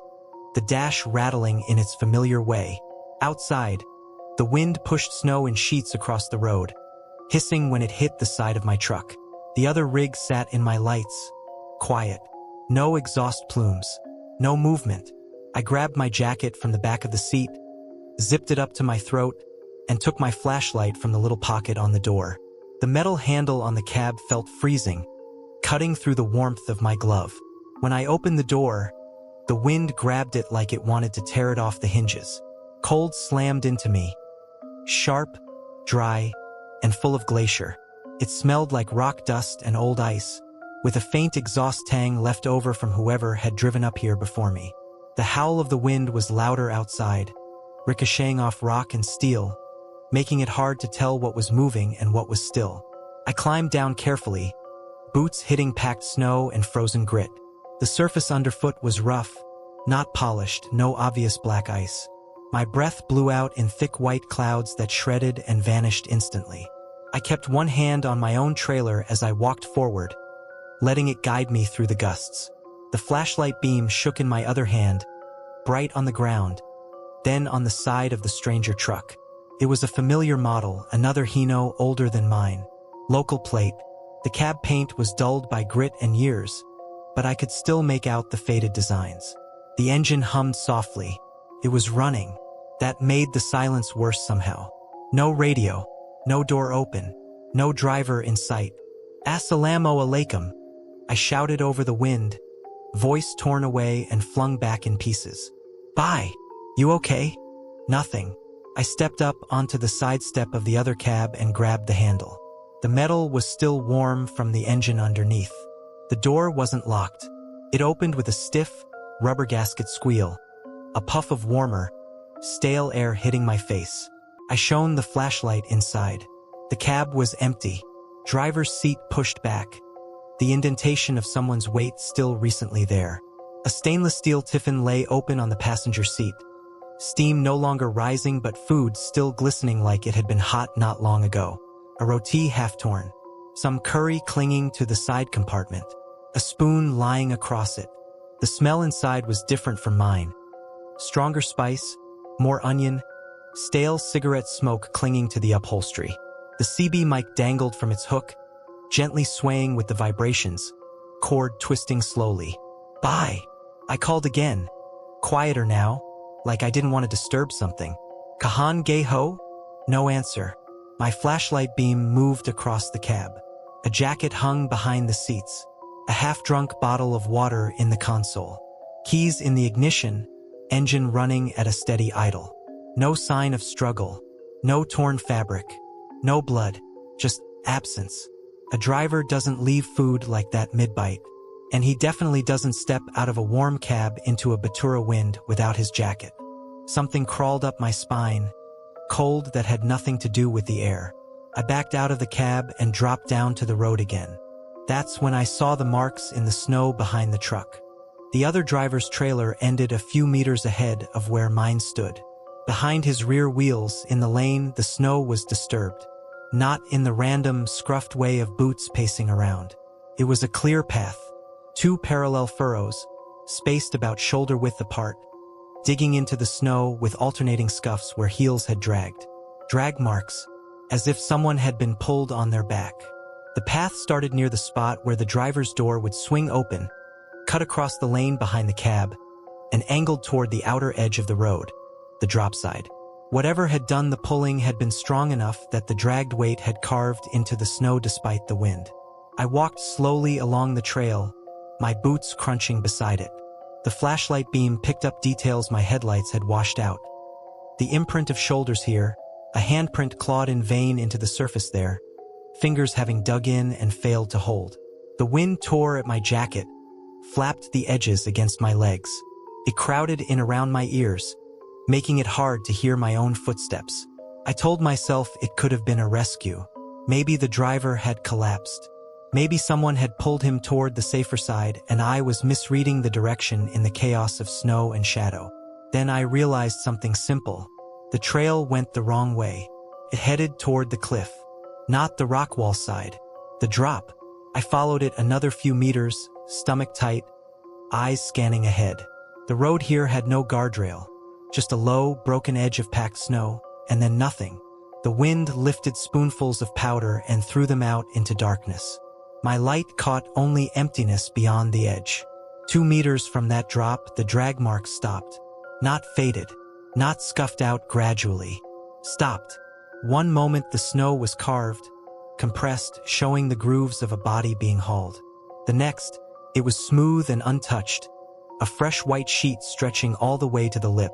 the dash rattling in its familiar way. Outside, the wind pushed snow in sheets across the road, hissing when it hit the side of my truck. The other rig sat in my lights, quiet. No exhaust plumes, no movement. I grabbed my jacket from the back of the seat, zipped it up to my throat, and took my flashlight from the little pocket on the door. The metal handle on the cab felt freezing, cutting through the warmth of my glove. When I opened the door, the wind grabbed it like it wanted to tear it off the hinges. Cold slammed into me, sharp, dry, and full of glacier. It smelled like rock dust and old ice, with a faint exhaust tang left over from whoever had driven up here before me. The howl of the wind was louder outside, ricocheting off rock and steel, making it hard to tell what was moving and what was still. I climbed down carefully, boots hitting packed snow and frozen grit. The surface underfoot was rough, not polished, no obvious black ice. My breath blew out in thick white clouds that shredded and vanished instantly. I kept one hand on my own trailer as I walked forward, letting it guide me through the gusts. The flashlight beam shook in my other hand, bright on the ground, then on the side of the stranger truck. It was a familiar model, another Hino older than mine. Local plate. The cab paint was dulled by grit and years, but I could still make out the faded designs. The engine hummed softly. It was running. That made the silence worse somehow. No radio, no door open, no driver in sight. Assalamu alaikum, I shouted over the wind, voice torn away and flung back in pieces. Bye. You okay? Nothing. I stepped up onto the side step of the other cab and grabbed the handle. The metal was still warm from the engine underneath. The door wasn't locked. It opened with a stiff, rubber gasket squeal. A puff of warmer, stale air hitting my face. I shone the flashlight inside. The cab was empty. Driver's seat pushed back. The indentation of someone's weight still recently there. A stainless steel tiffin lay open on the passenger seat. Steam no longer rising but food still glistening like it had been hot not long ago. A roti half-torn. Some curry clinging to the side compartment. A spoon lying across it. The smell inside was different from mine. Stronger spice, more onion, stale cigarette smoke clinging to the upholstery. The CB mic dangled from its hook, gently swaying with the vibrations, cord twisting slowly. Bye. I called again. Quieter now, like I didn't want to disturb something. Kahan Gay Ho? No answer. My flashlight beam moved across the cab. A jacket hung behind the seats. A half-drunk bottle of water in the console. Keys in the ignition, engine running at a steady idle. No sign of struggle. No torn fabric. No blood. Just absence. A driver doesn't leave food like that mid-bite. And he definitely doesn't step out of a warm cab into a Batura wind without his jacket. Something crawled up my spine, cold that had nothing to do with the air. I backed out of the cab and dropped down to the road again. That's when I saw the marks in the snow behind the truck. The other driver's trailer ended a few meters ahead of where mine stood. Behind his rear wheels, in the lane, the snow was disturbed. Not in the random, scruffed way of boots pacing around. It was a clear path. 2 parallel furrows, spaced about shoulder width apart, digging into the snow with alternating scuffs where heels had dragged. Drag marks, as if someone had been pulled on their back. The path started near the spot where the driver's door would swing open, cut across the lane behind the cab, and angled toward the outer edge of the road, the drop side. Whatever had done the pulling had been strong enough that the dragged weight had carved into the snow despite the wind. I walked slowly along the trail, my boots crunching beside it. The flashlight beam picked up details my headlights had washed out. The imprint of shoulders here, a handprint clawed in vain into the surface there, fingers having dug in and failed to hold. The wind tore at my jacket, flapped the edges against my legs. It crowded in around my ears, making it hard to hear my own footsteps. I told myself it could have been a rescue. Maybe the driver had collapsed. Maybe someone had pulled him toward the safer side and I was misreading the direction in the chaos of snow and shadow. Then I realized something simple. The trail went the wrong way. It headed toward the cliff, not the rock wall side. The drop. I followed it another few meters, stomach tight, eyes scanning ahead. The road here had no guardrail, just a low, broken edge of packed snow, and then nothing. The wind lifted spoonfuls of powder and threw them out into darkness. My light caught only emptiness beyond the edge. 2 meters from that drop, the drag marks stopped. Not faded, not scuffed out gradually. Stopped. One moment the snow was carved, compressed, showing the grooves of a body being hauled. The next, it was smooth and untouched, a fresh white sheet stretching all the way to the lip.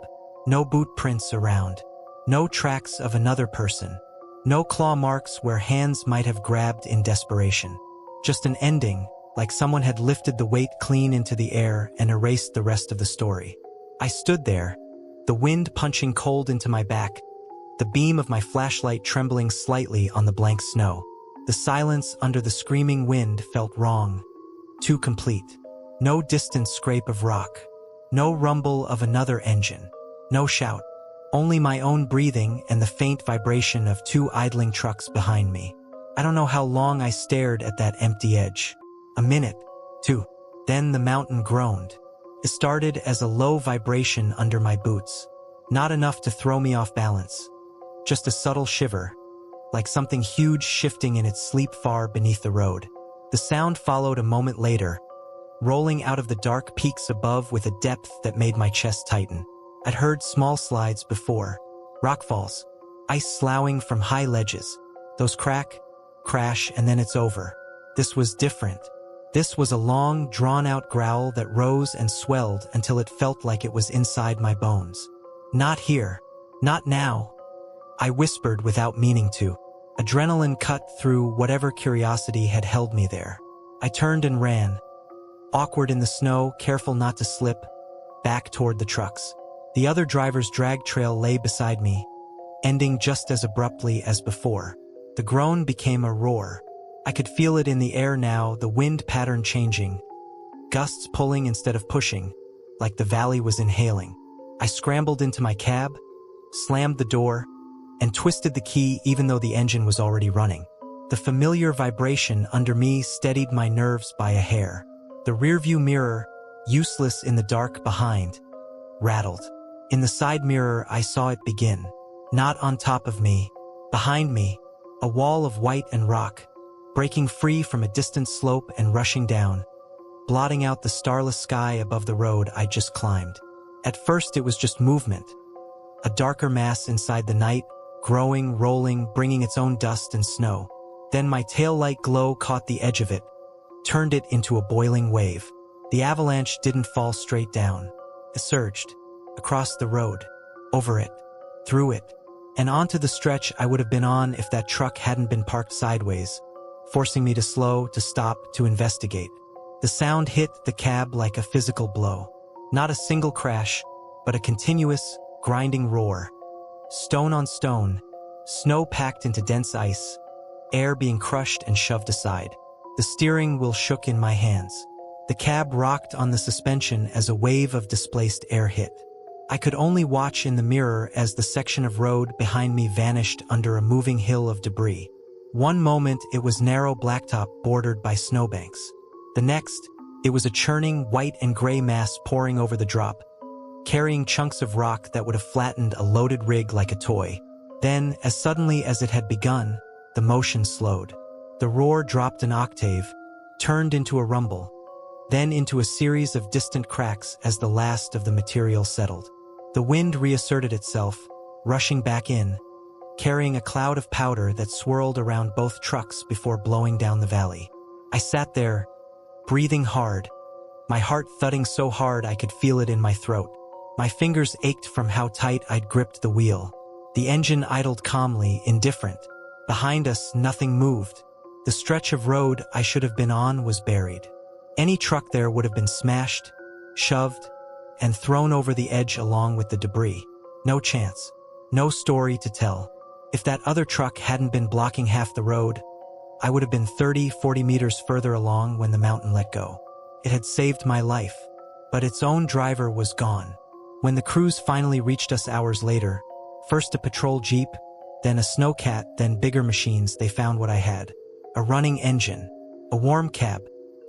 No boot prints around. No tracks of another person. No claw marks where hands might have grabbed in desperation. Just an ending, like someone had lifted the weight clean into the air and erased the rest of the story. I stood there, the wind punching cold into my back, the beam of my flashlight trembling slightly on the blank snow. The silence under the screaming wind felt wrong, too complete. No distant scrape of rock, no rumble of another engine, no shout, only my own breathing and the faint vibration of 2 idling trucks behind me. I don't know how long I stared at that empty edge. A minute, 2. Then the mountain groaned. It started as a low vibration under my boots, not enough to throw me off balance. Just a subtle shiver, like something huge shifting in its sleep far beneath the road. The sound followed a moment later, rolling out of the dark peaks above with a depth that made my chest tighten. I'd heard small slides before, rockfalls, ice sloughing from high ledges. Those crack, crash, and then it's over. This was different. This was a long, drawn-out growl that rose and swelled until it felt like it was inside my bones. Not here. Not now. I whispered without meaning to. Adrenaline cut through whatever curiosity had held me there. I turned and ran, awkward in the snow, careful not to slip, back toward the trucks. The other driver's drag trail lay beside me, ending just as abruptly as before. The groan became a roar. I could feel it in the air now, the wind pattern changing, gusts pulling instead of pushing, like the valley was inhaling. I scrambled into my cab, slammed the door, and twisted the key even though the engine was already running. The familiar vibration under me steadied my nerves by a hair. The rearview mirror, useless in the dark behind, rattled. In the side mirror I saw it begin. Not on top of me, behind me, a wall of white and rock, breaking free from a distant slope and rushing down, blotting out the starless sky above the road I just climbed. At first it was just movement, a darker mass inside the night, growing, rolling, bringing its own dust and snow. Then my taillight glow caught the edge of it, turned it into a boiling wave. The avalanche didn't fall straight down. It surged, across the road, over it, through it, and onto the stretch I would have been on if that truck hadn't been parked sideways, forcing me to slow, to stop, to investigate. The sound hit the cab like a physical blow. Not a single crash, but a continuous, grinding roar. Stone on stone, snow packed into dense ice, air being crushed and shoved aside. The steering wheel shook in my hands. The cab rocked on the suspension as a wave of displaced air hit. I could only watch in the mirror as the section of road behind me vanished under a moving hill of debris. One moment it was narrow blacktop bordered by snowbanks. The next, it was a churning white and gray mass pouring over the drop, carrying chunks of rock that would have flattened a loaded rig like a toy. Then, as suddenly as it had begun, the motion slowed. The roar dropped an octave, turned into a rumble, then into a series of distant cracks as the last of the material settled. The wind reasserted itself, rushing back in, carrying a cloud of powder that swirled around both trucks before blowing down the valley. I sat there, breathing hard, my heart thudding so hard I could feel it in my throat. My fingers ached from how tight I'd gripped the wheel. The engine idled calmly, indifferent. Behind us, nothing moved. The stretch of road I should have been on was buried. Any truck there would have been smashed, shoved, and thrown over the edge along with the debris. No chance. No story to tell. If that other truck hadn't been blocking half the road, I would have been 30-40 meters further along when the mountain let go. It had saved my life, but its own driver was gone. When the crews finally reached us hours later, first a patrol jeep, then a snowcat, then bigger machines, they found what I had. A running engine, a warm cab,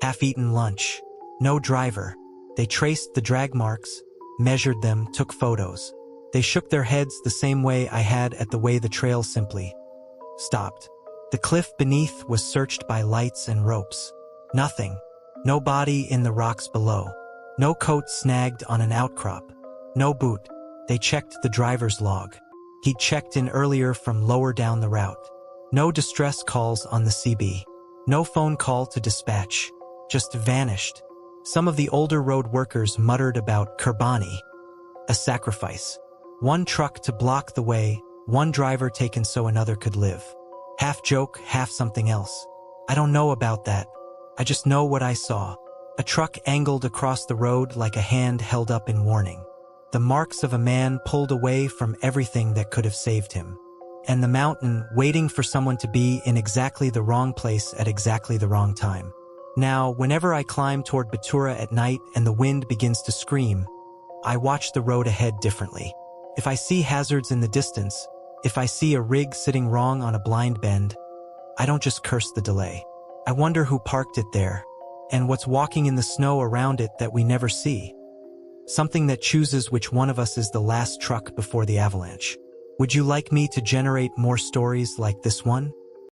half-eaten lunch, no driver. They traced the drag marks, measured them, took photos. They shook their heads the same way I had at the way the trail simply stopped. The cliff beneath was searched by lights and ropes. Nothing. No body in the rocks below. No coat snagged on an outcrop. No boot. They checked the driver's log. He'd checked in earlier from lower down the route. No distress calls on the CB. No phone call to dispatch. Just vanished. Some of the older road workers muttered about Kurbani, a sacrifice. One truck to block the way, one driver taken so another could live. Half joke, half something else. I don't know about that. I just know what I saw. A truck angled across the road like a hand held up in warning. The marks of a man pulled away from everything that could have saved him. And the mountain waiting for someone to be in exactly the wrong place at exactly the wrong time. Now, whenever I climb toward Batura at night and the wind begins to scream, I watch the road ahead differently. If I see hazards in the distance, if I see a rig sitting wrong on a blind bend, I don't just curse the delay. I wonder who parked it there, and what's walking in the snow around it that we never see. Something that chooses which one of us is the last truck before the avalanche. Would you like me to generate more stories like this one?